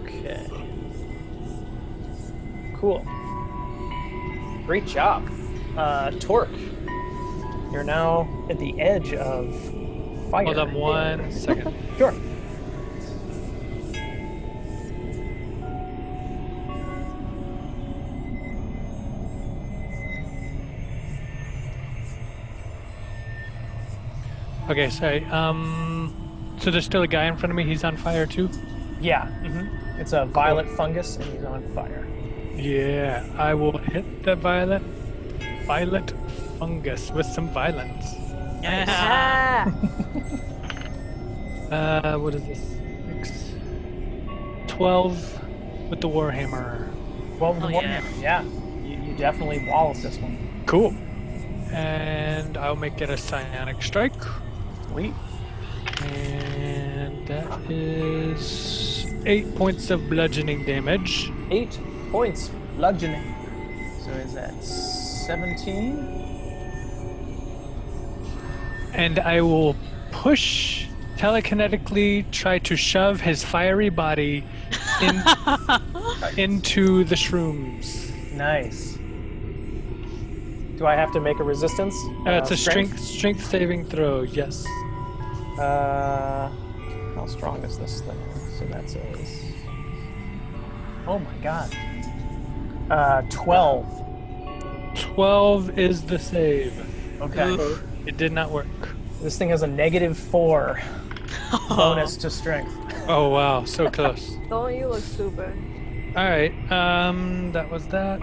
Okay. Cool. Great job. Torque, you're now at the edge of fire. Hold on 1 second. Sure. Okay, sorry. So there's still a guy in front of me. He's on fire too. Yeah. It's a violet fungus, and he's on fire. Yeah, I will hit the violet fungus with some violence. Yeah. Ah! What is this? 6, 12 with the warhammer. Well, Oh, yeah. yeah. You definitely wallop this one. Cool. And I'll make it a psionic strike. Sweet. And that is 8 points of bludgeoning damage. 8 points bludgeoning. So is that 17? And I will push telekinetically, try to shove his fiery body into the shrooms. Nice. Do I have to make a resistance? It's a strength saving throw, yes. How strong is this thing? So that's a... Oh my god. 12. 12 is the save. Okay. Oof. It did not work. This thing has a -4 bonus to strength. Oh wow, so close. Don't you look stupid? All right, that was that.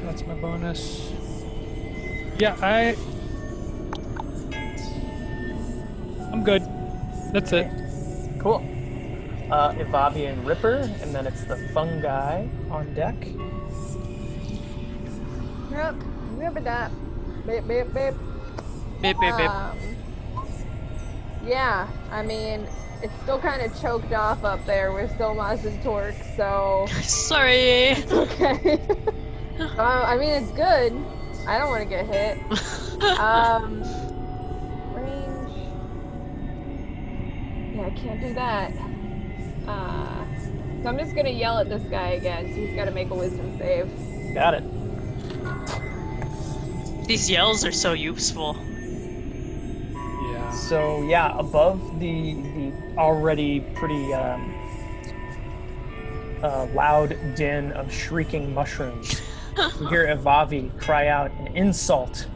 That's my bonus. Yeah, I'm good. That's it. Cool. Ivavi and Ripper, and then it's the fungi on deck. Yep. Rip-a-dap. Beep, beep, beep. Beep, beep, beep. Yeah, I mean, it's still kind of choked off up there with Somas and Torque, so Sorry. it's okay. I mean, it's good. I don't want to get hit. Range. Yeah, I can't do that. So I'm just gonna yell at this guy again, so he's got to make a wisdom save. Got it. These yells are so useful. Yeah. So yeah, above the already pretty loud din of shrieking mushrooms, you hear Ivavi cry out an insult,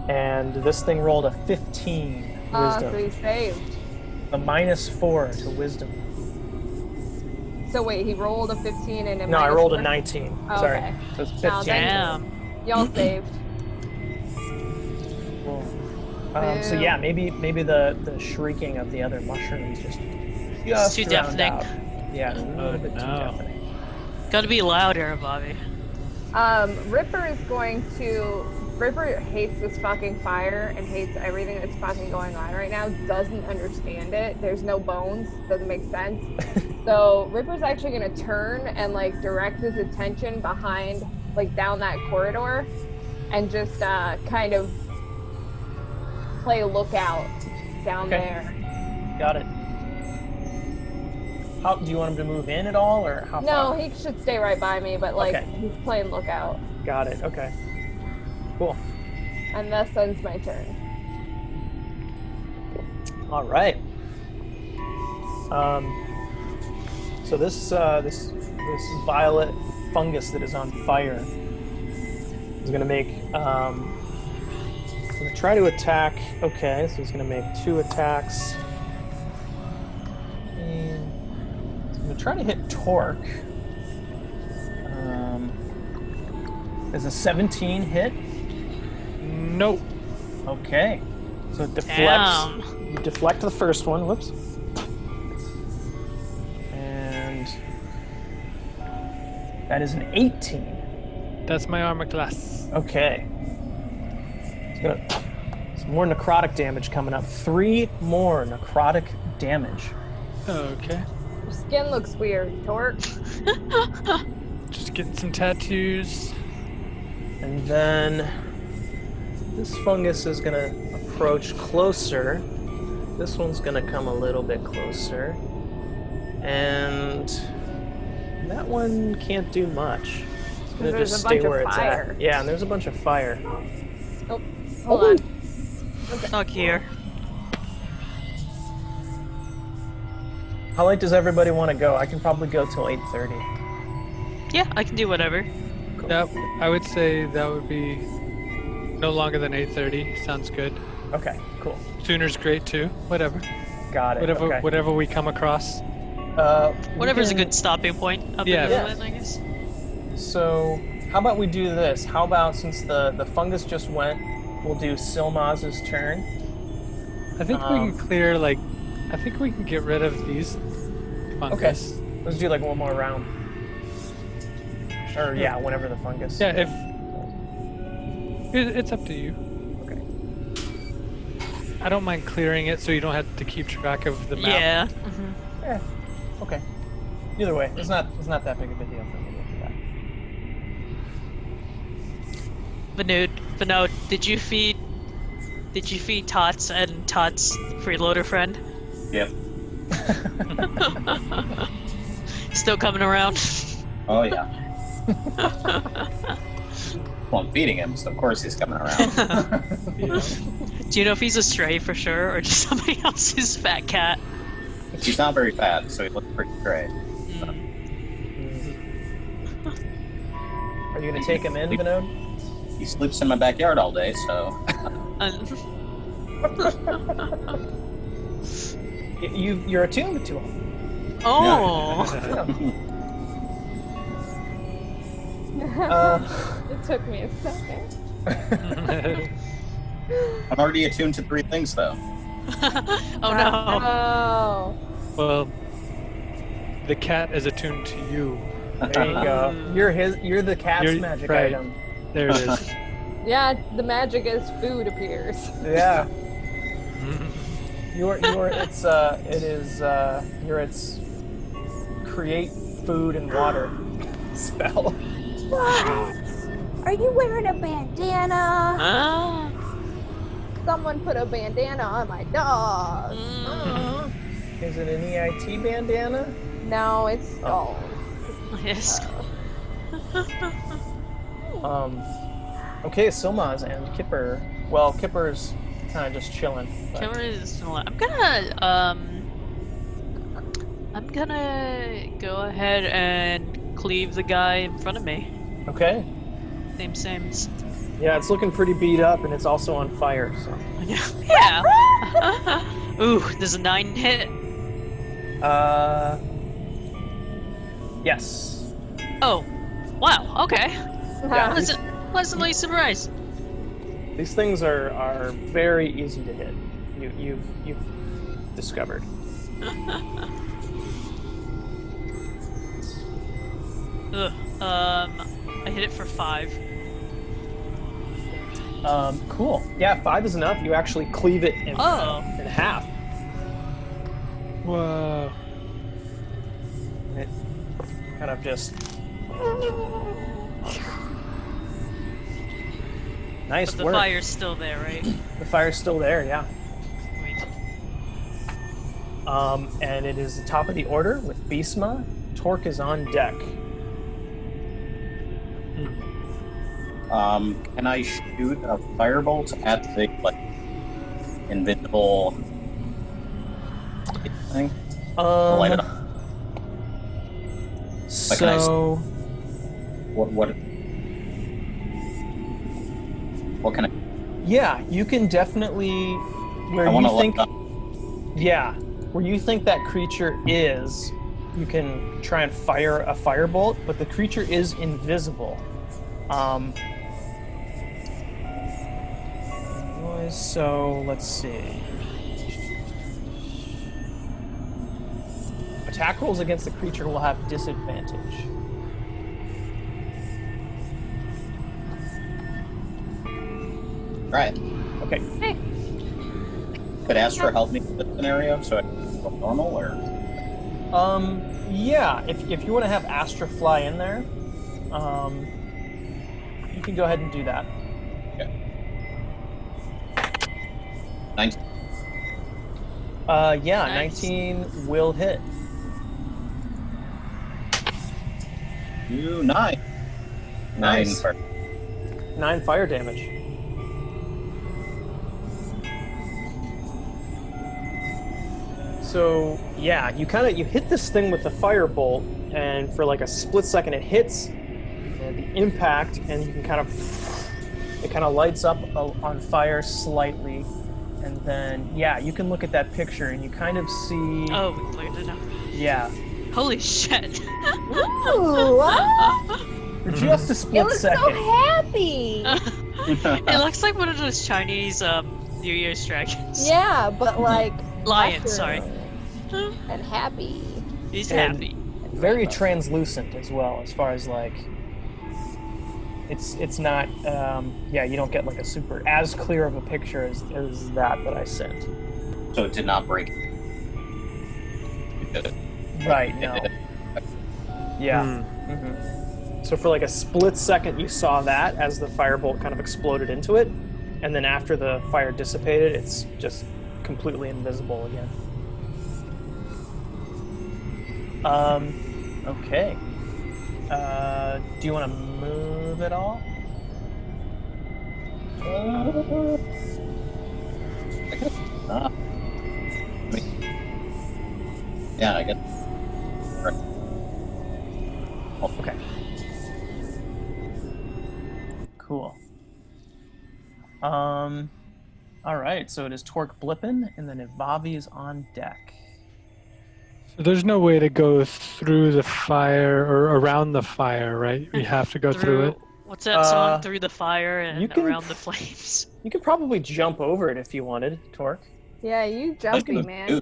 and this thing rolled a 15 wisdom, So he saved. a -4 to wisdom. So wait, he rolled a 15 and a No, I rolled a -4? 19. Oh, Sorry, okay. so it's No, 15. Damn. Y'all saved. Cool. So yeah, maybe the shrieking of the other mushrooms just Too drowned deafening. out. Yeah, it's a little bit too no. deafening. Gotta be louder, Bobby. Ripper is going to. Ripper hates this fucking fire and hates everything that's fucking going on right now. Doesn't understand it. There's no bones. Doesn't make sense. So Ripper's actually gonna turn and like direct his attention behind, like down that corridor, and just kind of play lookout down Okay. there. Got it. How do you want him to move in at all, or how No, far? he should stay right by me, but like Okay. he's playing lookout. Got it. Okay. Cool. And thus ends my turn. All right. So this violet fungus that is on fire is going to make. Going to try to attack. Okay, so he's going to make 2 attacks. And he's going to try to hit Torque. Is a 17 hit? Nope. Okay. So it deflects. Damn. You deflect the first one. Whoops. And that is an 18. That's my armor class. Okay. It's gonna, some more necrotic damage coming up. 3 more necrotic damage. Okay. Your skin looks weird, Torque. Just getting some tattoos. And then this fungus is gonna approach closer. This one's gonna come a little bit closer. And that one can't do much. It's gonna There's just a stay bunch of where it's fire. at. Yeah, and there's a bunch of fire. Oh, hold on. Stuck here. How late does everybody want to go? I can probably go till 8:30. Yeah, I can do whatever. That I would say that would be no longer than 8:30. Sounds good. Okay, cool. Sooner's great too. Whatever. Got it. Whatever. Okay. Whatever we come across. Whatever's a we good stopping point up Yeah. in the Yeah. island, I guess. can- So, how about we do this? How about, since the fungus just went, we'll do Silmaz's turn. I think we can clear like. I think we can get rid of these fungus. Let's do like one more round. Or yeah, whenever the fungus. Yeah. If it's up to you. Okay. I don't mind clearing it so you don't have to keep track of the map. Yeah. Yeah. Okay. Either way, it's not that big of a deal for me to do that. Vinod, did you feed Tots and Tots freeloader friend? Yep. Still coming around? Oh yeah. Well, I'm feeding him, so of course he's coming around. Do you know if he's a stray for sure, or just somebody else's fat cat? He's not very fat, so he looks pretty great. Are you gonna take him in, Vinod? He sleeps in my backyard all day, so You're attuned to him. Oh. It took me a second. I'm already attuned to 3 things, though. Oh no. Oh. Well, the cat is attuned to you. There you go. You're the cat's You're- magic right. item. There it is. Yeah, the magic is food appears. Yeah. You're its create food and water spell. What? Are you wearing a bandana? Ah. Someone put a bandana on my dog. Mm. Is it an EIT bandana? No, it's Oh. Yes. Okay, Silmaz and Kipper. Well, Kipper's kind of just chilling. but- I'm gonna go ahead and cleave the guy in front of me. Okay. Same. Yeah, it's looking pretty beat up, and it's also on fire. So. Yeah. Ooh, there's a 9 hit. Yes. Oh, wow. Okay. Yeah. Pleasantly surprised. These things are very easy to hit. You've discovered. Ugh. I hit it for 5. Cool. Yeah, 5 is enough. You actually cleave it in half. Whoa. It kind of just. Nice But the work. fire's still there, right? The fire's still there, yeah. And it is the top of the order with Beastma. Torque is on deck. Can I shoot a firebolt at the invisible thing? Light it up. Like, can I So what can I? yeah, you can definitely where I want you to think light up. yeah, where you think that creature is, you can try and fire a firebolt, but the creature is invisible. So let's see. Attack rolls against the creature will have disadvantage. Right. Okay. Hey. Could Astra help me with this scenario so I can go normal, or? Yeah. If you want to have Astra fly in there, you can go ahead and do that. Okay. 19. Yeah, Nice. 19 will hit. You 9. Nice. 9. 9 fire damage. So yeah, you hit this thing with the firebolt, and for like a split second it hits the impact, and you can it kind of lights up on fire slightly, and then yeah, you can look at that picture and you kind of see. Oh, we cleared it up. Yeah. Holy shit. Ooh, what? For just a It split was second. so happy. It looks like one of those Chinese New Year's dragons. Yeah, but like Lion, sorry. mushroom and happy. He's And- happy. Very translucent as well, as far as like it's not yeah, you don't get like a super as clear of a picture as that I sent. So it did not break. Right, no. Yeah. So for like a split second you saw that as the firebolt kind of exploded into it, and then after the fire dissipated it's just completely invisible again. Okay. Do you want to move at all? I guess not. Yeah, I guess. Okay. Cool. All right. So it is Torque Blippin, and then Ivavi is on deck. So there's no way to go through the fire or around the fire, right? We have to go through it. What's that song? Through the fire you and can- around the flames. You could probably jump over it if you wanted, Torque. Yeah, you jumpy man.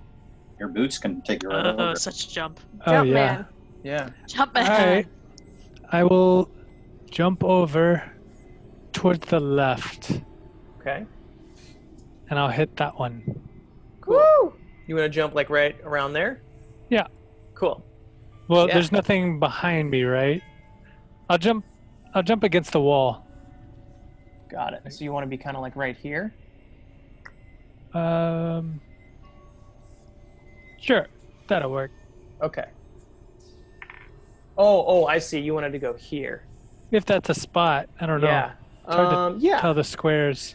Your boots can take you right Oh, over. such a jump. Oh Jump yeah. man. Yeah. Jump All man. right. I will jump over towards the left, Okay. and I'll hit that one. Cool. Woo! You want to jump like right around there? Yeah. Cool. Well, Yeah. there's nothing behind me, right? I'll jump against the wall. Got it. So you want to be kind of like right here? Sure, that'll work. Okay. Oh, I see. You wanted to go here. If that's a spot, I don't know. Yeah. It's hard to Yeah. tell the squares.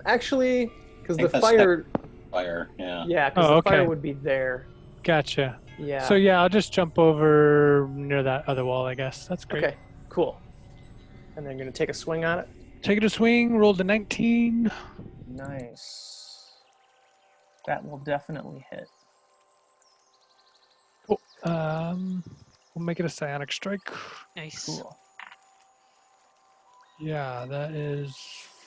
Actually, because I the think that's fire. Fire, yeah. Yeah, because Oh, the okay. fire would be there. Gotcha. Yeah. So yeah, I'll just jump over near that other wall, I guess. That's great. Okay. Cool. And then you're gonna take a swing on it. Take it a swing. Rolled a 19. Nice. That will definitely hit. Cool. We'll make it a psionic strike. Nice. Cool. Yeah, that is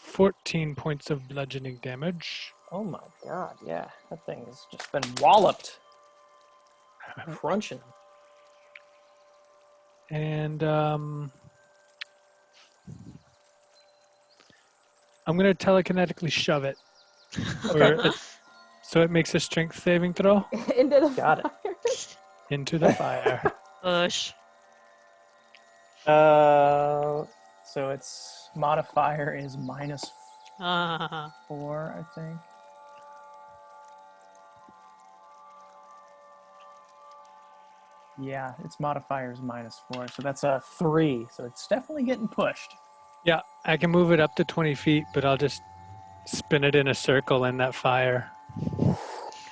14 points of bludgeoning damage. Oh my god, yeah. That thing has just been walloped. Crunching. And I'm going to telekinetically shove it. So it makes a strength saving throw Into the Got it. fire. into the fire. Push. So its modifier is -4, Ah. I think. Yeah, its modifier is -4, so that's a 3. So it's definitely getting pushed. Yeah, I can move it up to 20 feet, but I'll just spin it in a circle in that fire. Or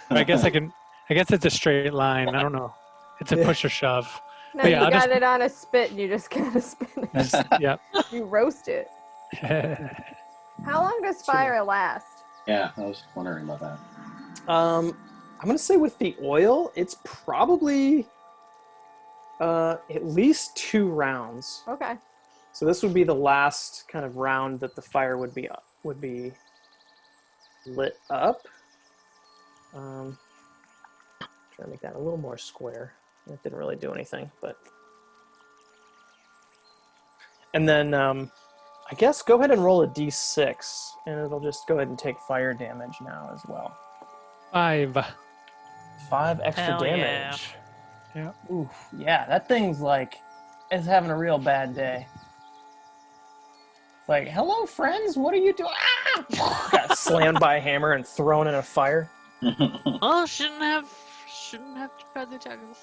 I guess I can. I guess it's a straight line. I don't know. It's a push or shove. No, But yeah, you I'll got just. it on a spit and you just gotta spin it. Yep. You roast it. How long does fire last? Yeah, I was wondering about that. I'm gonna say with the oil, it's probably at least 2 rounds. Okay. So this would be the last kind of round that the fire would be lit up. Try to make that a little more square. It didn't really do anything, but. And then I guess go ahead and roll a d6, and it'll just go ahead and take fire damage now as well. 5. 5 extra Hell yeah. damage. Yeah. Oof, yeah, that thing's is having a real bad day. It's like, hello friends, what are you doing? Ah! Got slammed by a hammer and thrown in a fire. Oh, shouldn't have tried the tackle.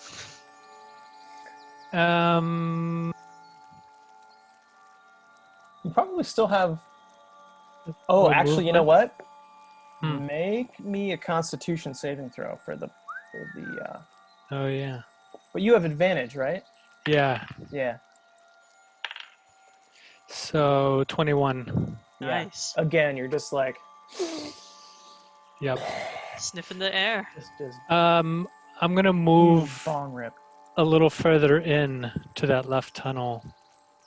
You probably still have. Oh, More actually, you know what? Hmm. Make me a Constitution saving throw for the. Oh yeah. But you have advantage, right? Yeah. Yeah. So 21. Yeah. Nice. Again, you're just like. Yep. Sniffing the air. Just I'm gonna move bong rip. a little further in to that left tunnel,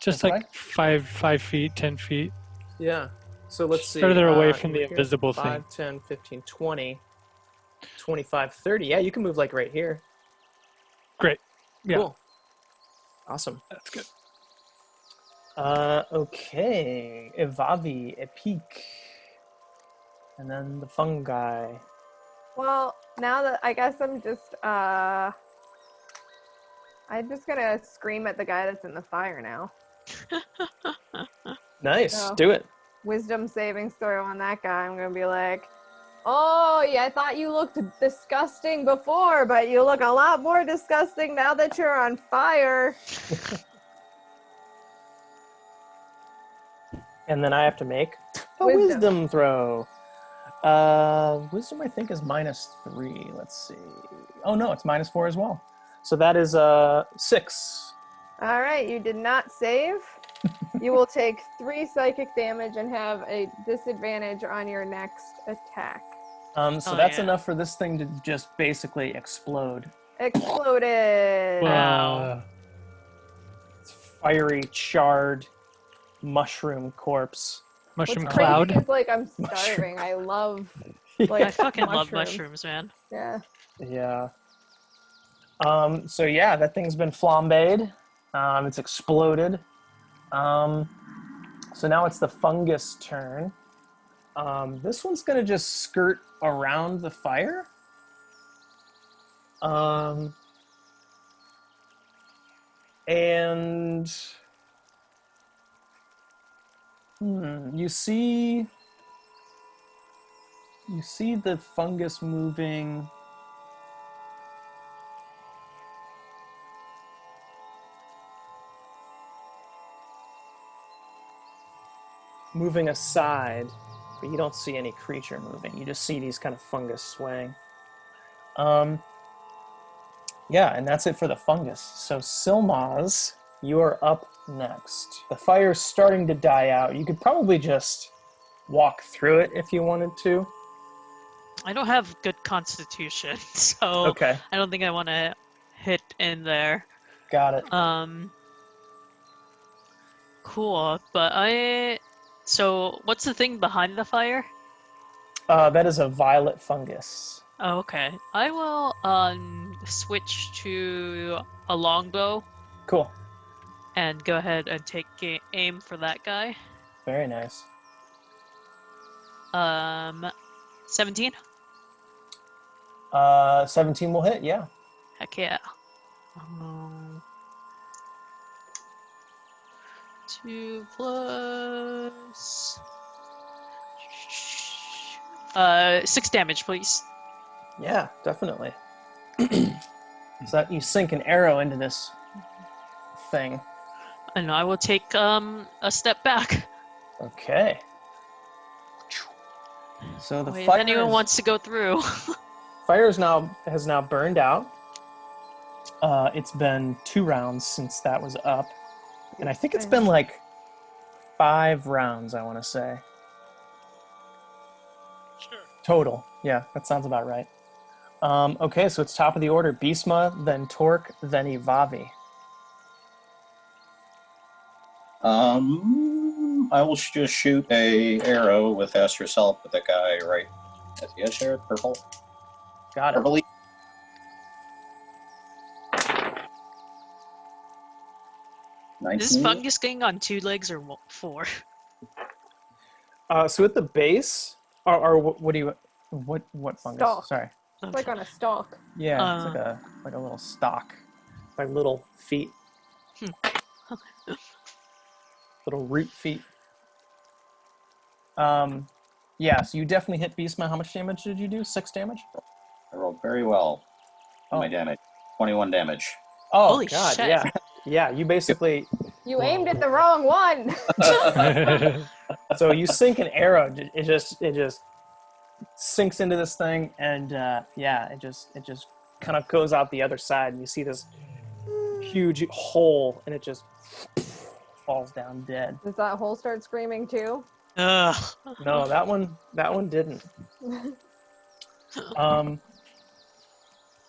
just This like way? 5 feet, 10 feet. Yeah. So let's see. Further away from you're the here, invisible 5, thing. 10, 15, 20, 25, 30. Yeah, you can move like right here. Great. Yeah. Cool. Awesome. That's good. Okay. Evavi, Epic. And then the fungi. Well, now that I guess I'm just gonna scream at the guy that's in the fire now. Nice. So- Do it. Wisdom savings throw on that guy. I'm gonna be like, oh yeah, I thought you looked disgusting before, but you look a lot more disgusting now that you're on fire. And then I have to make a Wisdom. wisdom throw. Wisdom, I think, is -3. Let's see. Oh, no, it's -4 as well. So that is 6. All right, you did not save. You will take 3 psychic damage and have a disadvantage on your next attack. So that's enough for this thing to just basically explode. Exploded. Wow. It's fiery, charred mushroom corpse. Mushroom What's cloud. crazy is like I'm Mushroom starving. I love I like fucking love mushrooms. mushrooms, man. Yeah. Yeah. So yeah, that thing's been flambéed. It's exploded. So now it's the fungus turn. This one's gonna just skirt around the fire. And you see the fungus moving. Moving aside, but you don't see any creature moving. You just see these kind of fungus swaying. Yeah, and that's it for the fungus. So Silmaz, you are up next. The fire's starting to die out. You could probably just walk through it if you wanted to. I don't have good constitution, so Okay, I don't think I want to hit in there. got it. Cool, but so what's the thing behind the fire? That is a violet fungus. Oh, okay. I will switch to a longbow Cool. and go ahead and take aim for that guy. Very nice. 17. 17 will hit, yeah. Heck yeah. 2 plus 6 damage, please. Yeah, definitely. So that you sink an arrow into this thing. And I will take a step back. Okay. So the If fire anyone wants to go through. has now burned out. It's been 2 rounds since that was up, and I think it's been like 5 rounds. I want to say total. Yeah, that sounds about right. Okay, so it's top of the order: Bisma, then Torque, then Ivavi. I will just shoot a arrow with Ask Yourself with that guy right at the edge there, purple. Got it. Purple. Is this fungus gang on 2 legs or 4? So at the base, or what do you? What fungus? Stalk. Sorry. It's like on a stalk. Yeah, it's like a little stalk, like little feet, little root feet. Yeah. So you definitely hit Beastma. How much damage did you do? 6 damage. I rolled very well. My damage, 21 damage. Oh Holy God! shit. Yeah, yeah. You basically. You aimed at the wrong one. So you sink an arrow. It just sinks into this thing, and yeah, it just kind of goes out the other side, and you see this huge hole, and it just falls down dead. Does that hole start screaming too? Ugh. No, that one didn't.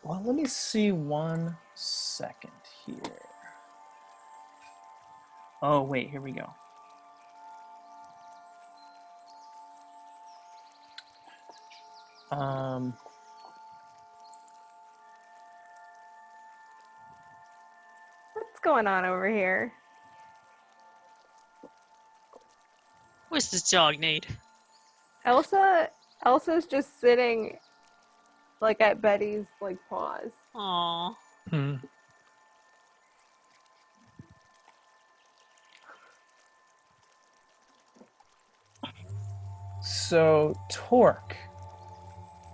Well, let me see 1 second here. Oh wait, here we go. What's going on over here? What's this dog need? Elsa's just sitting like at Betty's like paws. Aww. So Torque,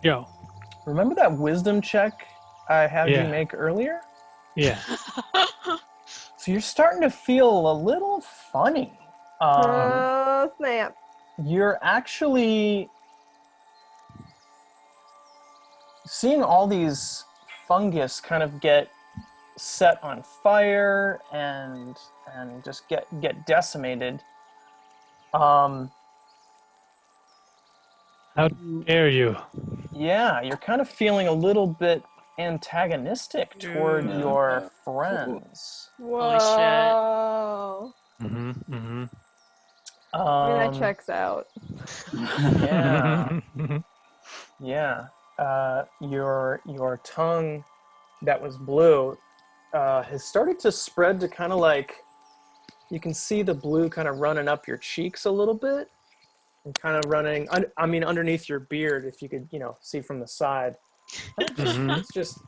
Yo. remember that wisdom check I had you make earlier? Yeah. So you're starting to feel a little funny. Oh snap! You're actually seeing all these fungus kind of get set on fire and just get decimated. How dare you? Yeah, you're kind of feeling a little bit antagonistic toward your friends. Whoa! That checks out. Yeah. Yeah. Your tongue that was blue has started to spread to kind of like, you can see the blue kind of running up your cheeks a little bit and kind of running, underneath your beard, if you could, see from the side. It's just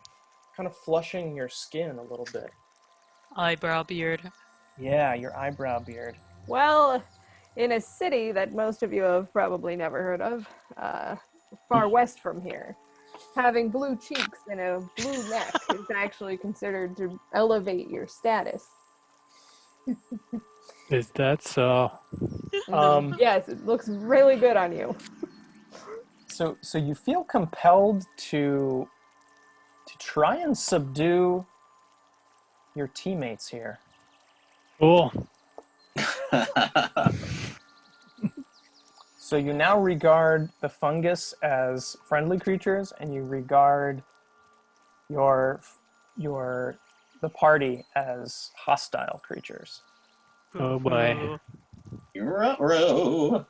kind of flushing your skin a little bit. Eyebrow beard. Yeah, your eyebrow beard. Well, in a city that most of you have probably never heard of, far west from here, having blue cheeks and a blue neck is actually considered to elevate your status. Is that so? Yes, it looks really good on you. So you feel compelled to try and subdue your teammates here. Cool. So you now regard the fungus as friendly creatures, and you regard the party as hostile creatures. Oh boy. Ruh-roh.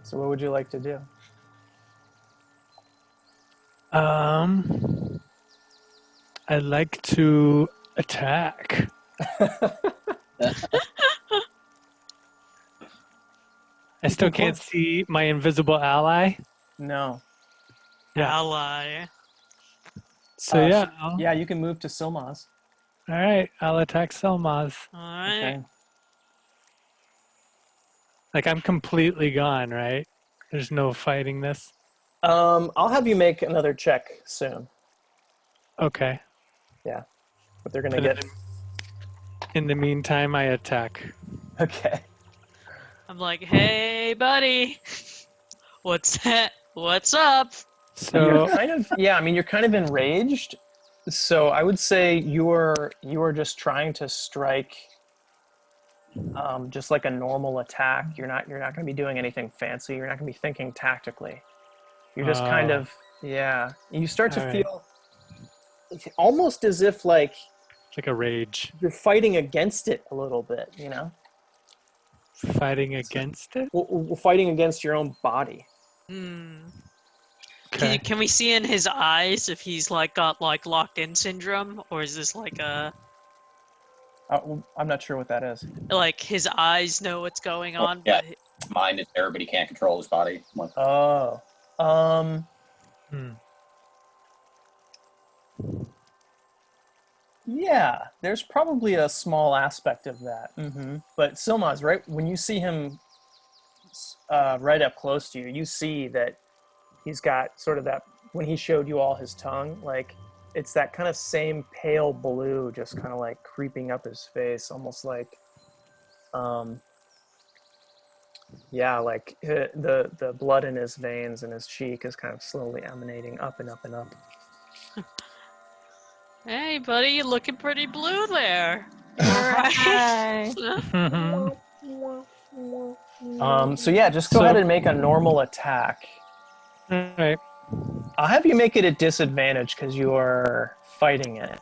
So what would you like to do? I'd like to attack. I still can't see my invisible ally. No. Yeah. Ally. So yeah. Yeah, you can move to Silmaz. All right, I'll attack Selmaz. Alright. Okay. Like I'm completely gone, right? There's no fighting this. I'll have you make another check soon. Okay. But they're gonna But get. in the meantime, I attack. Okay. I'm like, hey, buddy, what's that? What's up? You're So kind of you're kind of enraged. So I would say you are just trying to strike just like a normal attack. You're not going to be doing anything fancy. You're not going to be thinking tactically. You're just kind of you start to All right. feel almost as if like It's like a rage. you're fighting against it a little bit, Fighting against it? Fighting against your own body. Hmm. Okay. Can we see in his eyes if he's like got like locked in syndrome, or is this like I'm not sure what that is. like his eyes know what's going on, yeah. but Mind is there, but he can't control his body. Like, Oh. Hmm. Yeah, there's probably a small aspect of that. But Silmaz, right when you see him right up close to you, you see that he's got sort of that, when he showed you all his tongue, like it's that kind of same pale blue just kind of like creeping up his face, almost like like the blood in his veins and his cheek is kind of slowly emanating up and up and up. hey, buddy, you're looking pretty blue there. Hi. So yeah, just go ahead and make a normal attack. All right. I'll have you make it a disadvantage because you are fighting it.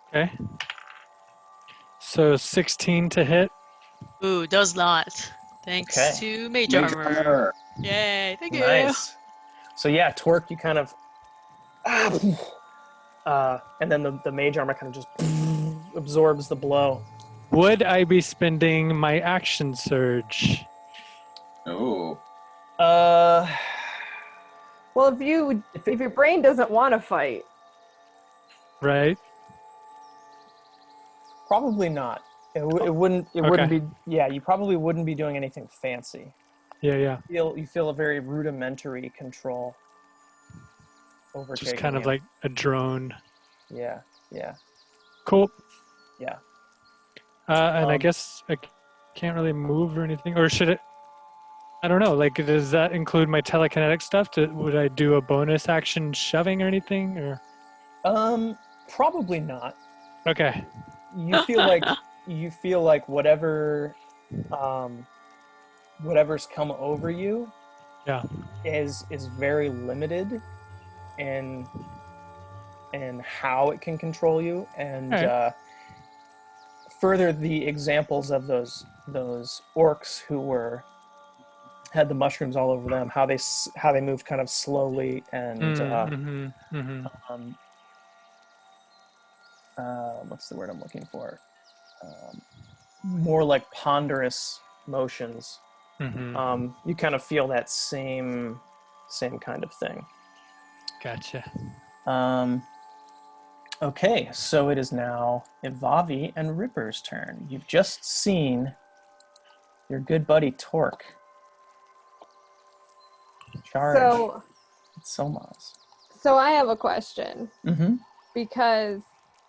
Okay. So 16 to hit. Ooh, does not. Thanks Okay. to mage Major armor. armor. Yay, thank you. Nice. So yeah, Torque, you kind of, and then the mage armor kind of just absorbs the blow. Would I be spending my action surge? Ooh. Uh, Well, if your brain doesn't want to fight, Right? probably not. It wouldn't be. Yeah, you probably wouldn't be doing anything fancy. Yeah. You feel a very rudimentary control overtaking Just kind of you. like a drone. Yeah. Cool. Yeah. And I guess I can't really move or anything. Or should it? I don't know. Like, does that include my telekinetic stuff? Would I do a bonus action shoving or anything? Or Probably not. okay. You feel like whatever's come over you Yeah. is very limited in how it can control you, and Alright. further the examples of those orcs who had the mushrooms all over them, how they move kind of slowly and what's the word I'm looking for? More like ponderous motions. You kind of feel that same kind of thing. Gotcha. Okay, so it is now Ivavi and Ripper's turn. You've just seen your good buddy Torque charge Somaz. so I have a question Mm-hmm. because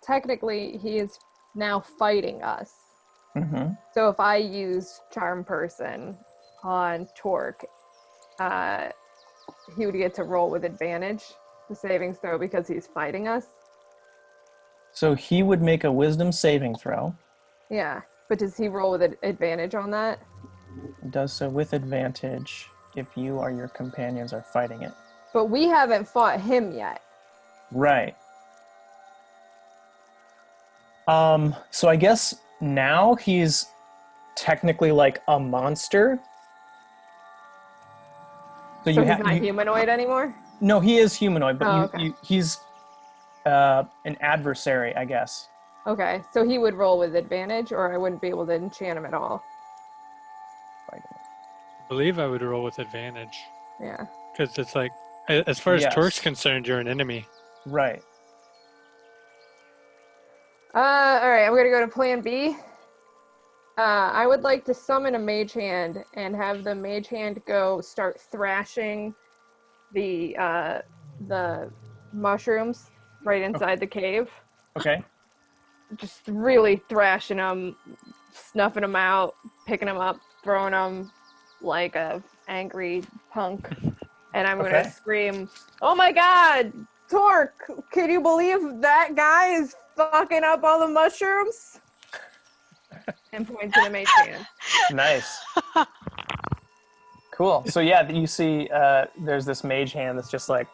technically he is now fighting us. Mm-hmm. So if I use Charm Person on Torque, he would get to roll with advantage the savings throw because he's fighting us. So he would make a wisdom saving throw. Yeah, but does he roll with advantage on that? Does so with advantage if you or your companions are fighting it. But we haven't fought him yet. Right. So I guess now he's technically like a monster. So he's not humanoid anymore? No, he is humanoid, but okay. he's an adversary, I guess. Okay, so he would roll with advantage, or I wouldn't be able to enchant him at all. I believe I would roll with advantage. Yeah. Because it's like, as far as Yes. Torque's concerned, you're an enemy. Right. All right, I'm gonna go to Plan B. I would like to summon a mage hand and have the mage hand go start thrashing the mushrooms right inside the cave. Okay. Just really thrashing them, snuffing them out, picking them up, throwing them like a angry punk. And I'm Okay. gonna scream, "Oh my God, Torque! Can you believe that guy is fucking up all the mushrooms?" And point to the mage hand. Nice. Cool. So yeah, you see, there's this mage hand that's just like,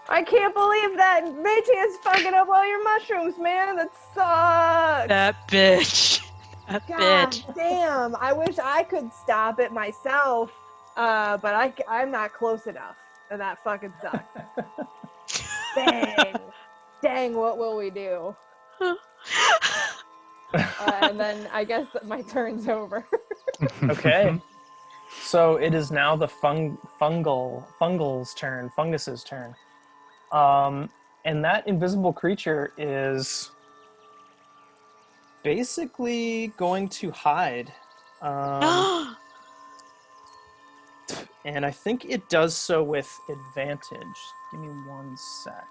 I can't believe that mage hand's fucking up all your mushrooms, man. That sucks. That bitch. That God bitch. damn! I wish I could stop it myself, but I'm not close enough, and that fucking sucks. Dang! What will we do? And then I guess that my turn's over. okay. So it is now the fungus's turn. And that invisible creature is basically going to hide. And I think it does so with advantage. Give me 1 sec.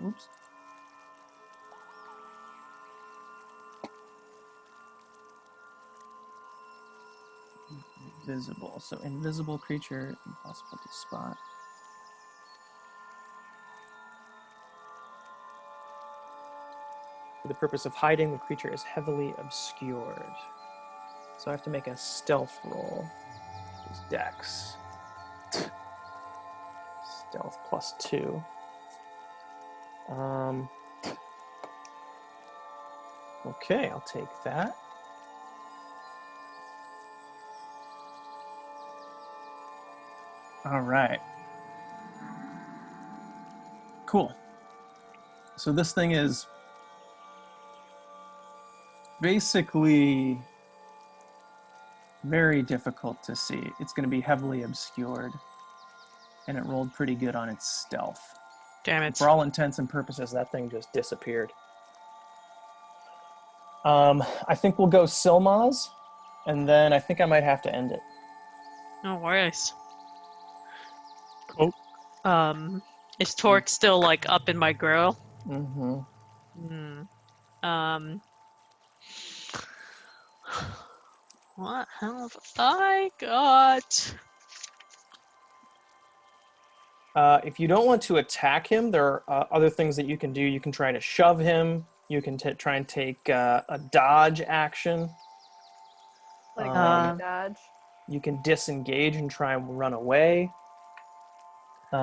Oops. Invisible. So invisible creature, impossible to spot. For the purpose of hiding, the creature is heavily obscured. So I have to make a stealth roll. Which is Dex. Stealth +2. Okay, I'll take that. All right. Cool. So this thing is basically very difficult to see. It's going to be heavily obscured, and it rolled pretty good on its stealth. Damn it. For all intents and purposes, that thing just disappeared. I think we'll go Silmaz, and then I think I might have to end it. No worries. Cool. Is Torque still like up in my grill? Mm-hmm. What have I got? If you don't want to attack him, there are other things that you can do. You can try to shove him. You can try and take a dodge action. Like Um, dodge. You can disengage and try and run away. If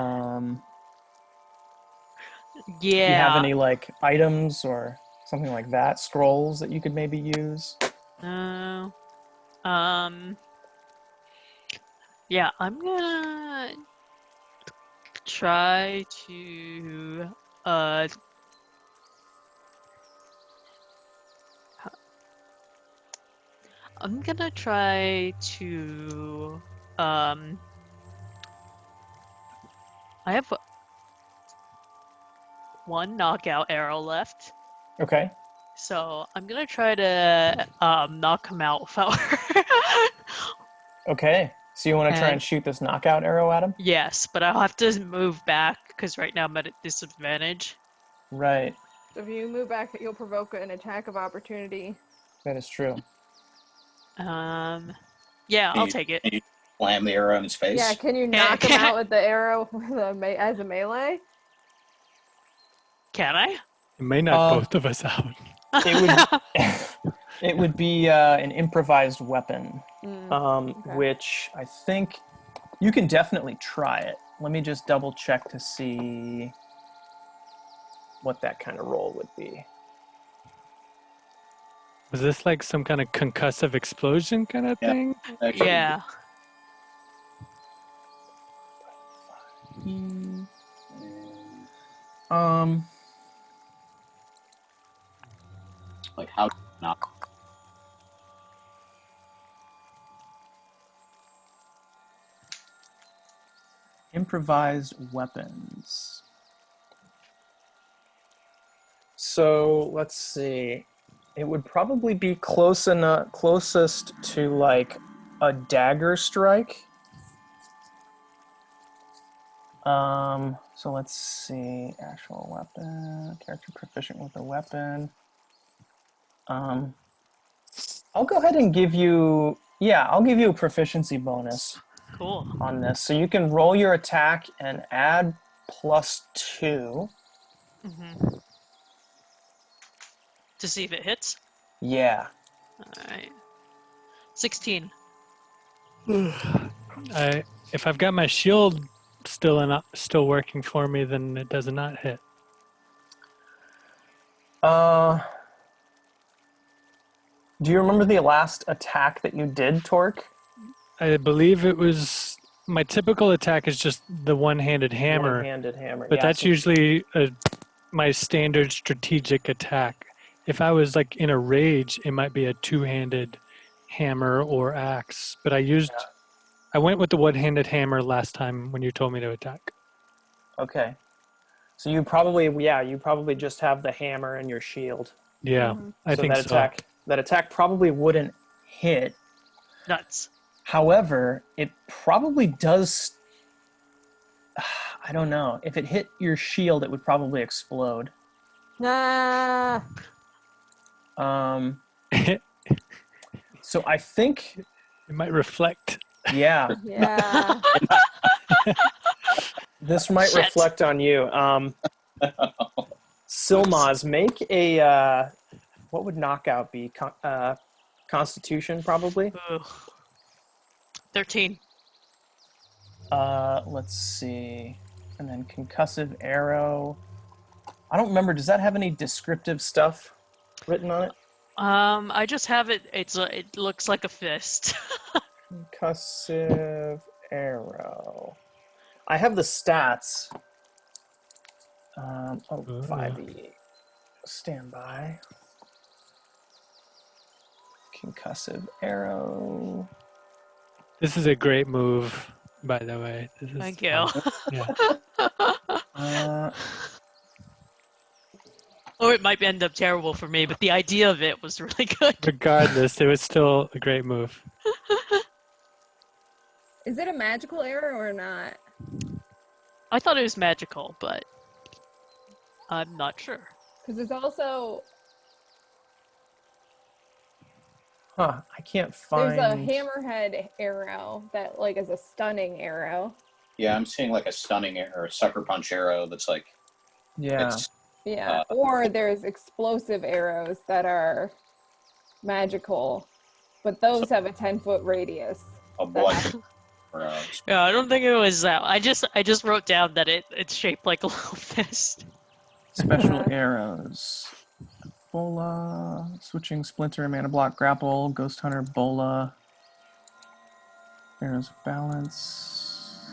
you have Yeah. any like items or something like that, scrolls that you could maybe use. No. Yeah, I'm gonna try to I'm gonna try to I have 1 knockout arrow left. Okay. So I'm gonna try to knock him out without Okay. So you want to try and shoot this knockout arrow at him? Yes, but I'll have to move back because right now I'm at a disadvantage. Right. So if you move back, you'll provoke an attack of opportunity. That is true. Yeah, I'll take it. Can you slam the arrow in his face? Yeah, can you knock him out with the arrow as a melee? Can I? It may knock both of us out. It would be an improvised weapon, Okay. which I think you can definitely try it. Let me just double check to see what that kind of roll would be. Was this like some kind of concussive explosion kind of Yeah. thing? Yeah. Like how not? Improvised weapons. So let's see. It would probably be closest to like a dagger strike. So let's see. Actual weapon. Character proficient with a weapon. I'll go ahead and give you. Yeah, I'll give you a proficiency bonus Cool. on this. So you can roll your attack and add +2. Mm-hmm. To see if it hits. Yeah. All right. 16. If I've got my shield still working for me, then it does not hit. Do you remember the last attack that you did, Torque? I believe it was my typical attack is just the one-handed hammer, One-handed hammer. but yeah, that's so- usually my standard strategic attack. If I was like in a rage, it might be a two-handed hammer or axe. But I went with the one-handed hammer last time when you told me to attack. Okay. So you probably just have the hammer and your shield. Yeah, I think so. That attack probably wouldn't hit. Nuts. However, it probably does. I don't know. If it hit your shield, it would probably explode. Nah. So I think, It might reflect. yeah, Yeah. this might Shit. reflect on you. Silmaz, make a. What would knockout be? Constitution, probably. Ooh. 13. Let's see. And then concussive arrow. I don't remember. Does that have any descriptive stuff written on it? I just have it. It looks like a fist. Concussive arrow. I have the stats. 5e. Stand by. Concussive arrow. This is a great move, by the way. This is Thank you. Yeah. Or it might end up terrible for me, but the idea of it was really good. Regardless, it was still a great move. Is it a magical arrow or not? I thought it was magical, but I'm not sure. Because there's also I can't find. there's a hammerhead arrow that like is a stunning arrow. Yeah, I'm seeing like a stunning or a sucker punch arrow that's like Yeah. it's Yeah. Or there's explosive arrows that are magical, but those have a 10-foot radius. a bunch of arrows. Yeah, I don't think it was that. I just wrote down that it's shaped like a little fist. Special arrows. Bola, switching splinter, mana block, grapple, ghost hunter, bola. Arrows of balance.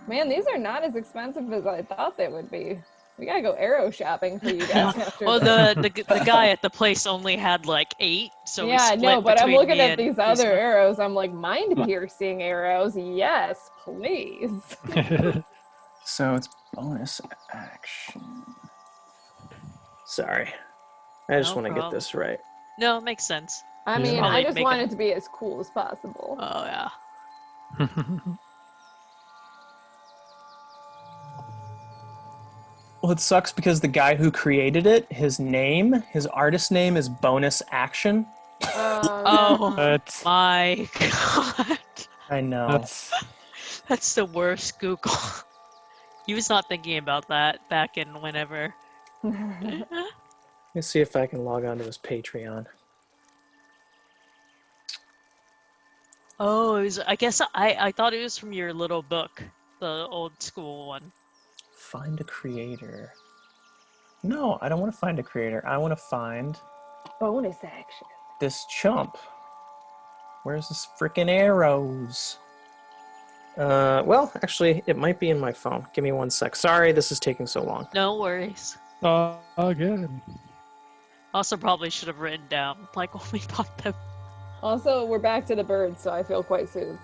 Man, these are not as expensive as I thought they would be. We gotta go arrow shopping for you guys after Well, this. the guy at the place only had like 8, so we Yeah, split no, but I'm between looking me at and these other arrows. I'm like, mind-piercing arrows. Yes, please. So it's bonus action. Sorry. I just No want to get problem. this right. No, it makes sense. I Yeah. mean, Probably I just make want it- it to be as cool as possible. Oh yeah. Well, it sucks because the guy who created it, his artist name is Bonus Action. Oh That's my god. I know. That's the worst Google. He was not thinking about that back in whenever. Let me see if I can log on to his Patreon. Oh, it was, I guess I thought it was from your little book, the old school one. Find a creator. No, I don't want to find a creator. I want to find Bonus action. this chump. Where's this freaking arrows? Well, actually, it might be in my phone. Give me 1 sec. Sorry, this is taking so long. No worries. oh, good. Also, probably should have written down like when we bought them. Also, we're back to the birds, so I feel quite soothed.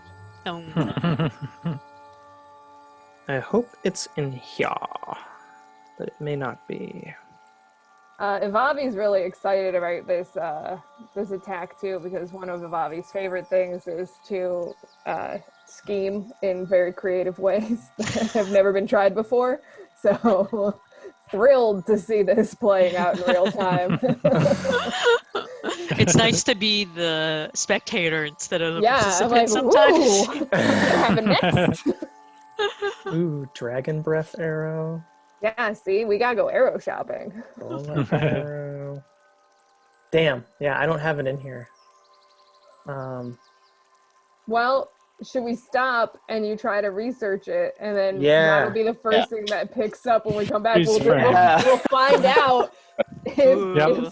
I hope it's in here, but it may not be. Ivavi's really excited about this attack too, because one of Ivavi's favorite things is to scheme in very creative ways that have never been tried before. So thrilled to see this playing out in real time. It's nice to be the spectator instead of the Yeah, I'm like, participant ooh, sometimes. what happen next? Ooh, dragon breath arrow. Yeah, see, we gotta go arrow shopping. Bullet arrow. Damn. Yeah, I don't have it in here. Well, should we stop and you try to research it, and then Yeah. that'll be the first thing that picks up when we come back. Freeze We'll frame. find out if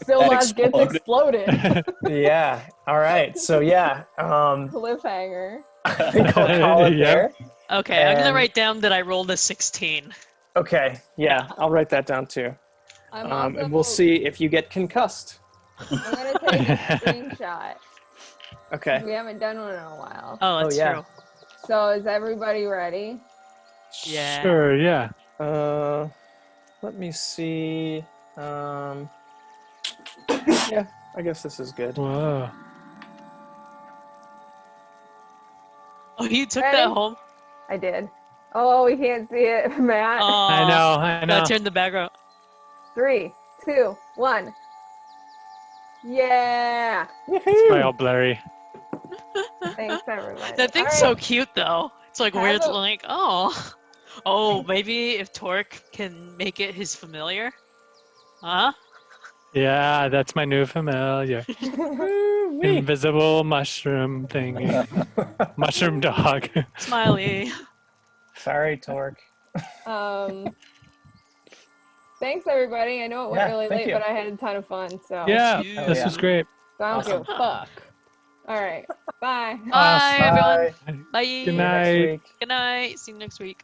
Silmas gets exploded. Yeah. All right. So yeah. Cliffhanger. I think I'll call it Yep. there. Okay, I'm gonna And- write down that I rolled a 16. Okay. Yeah, I'll write that down too. I'm also, And we'll see if you get concussed. I'm gonna take a screenshot. Okay. We haven't done one in a while. Oh, that's yeah. true. So is everybody ready? Yeah. Sure, yeah. Let me see. Yeah, I guess this is good. Whoa. Oh, you took Ready? that home? I did. Oh, we can't see it, Matt. Oh, I know. Gotta turn the background. 3, 2, 1. Yeah. It's my all blurry. Thanks, everybody. That thing's All so right. cute, though. It's like Have weird, a- like, oh. Oh, maybe if Torque can make it his familiar? Huh? Yeah, that's my new familiar. Woo-wee. Invisible mushroom thingy. Mushroom dog. Smiley. Sorry, Torque. Thanks, everybody. I know it went Yeah, really thank late, you. but I had a ton of fun. So Yeah, Hell this yeah. was great. So I don't Awesome. give a fuck. All right. Bye. Bye, everyone. Bye. Bye. Good See you night. next week. Good night. See you next week.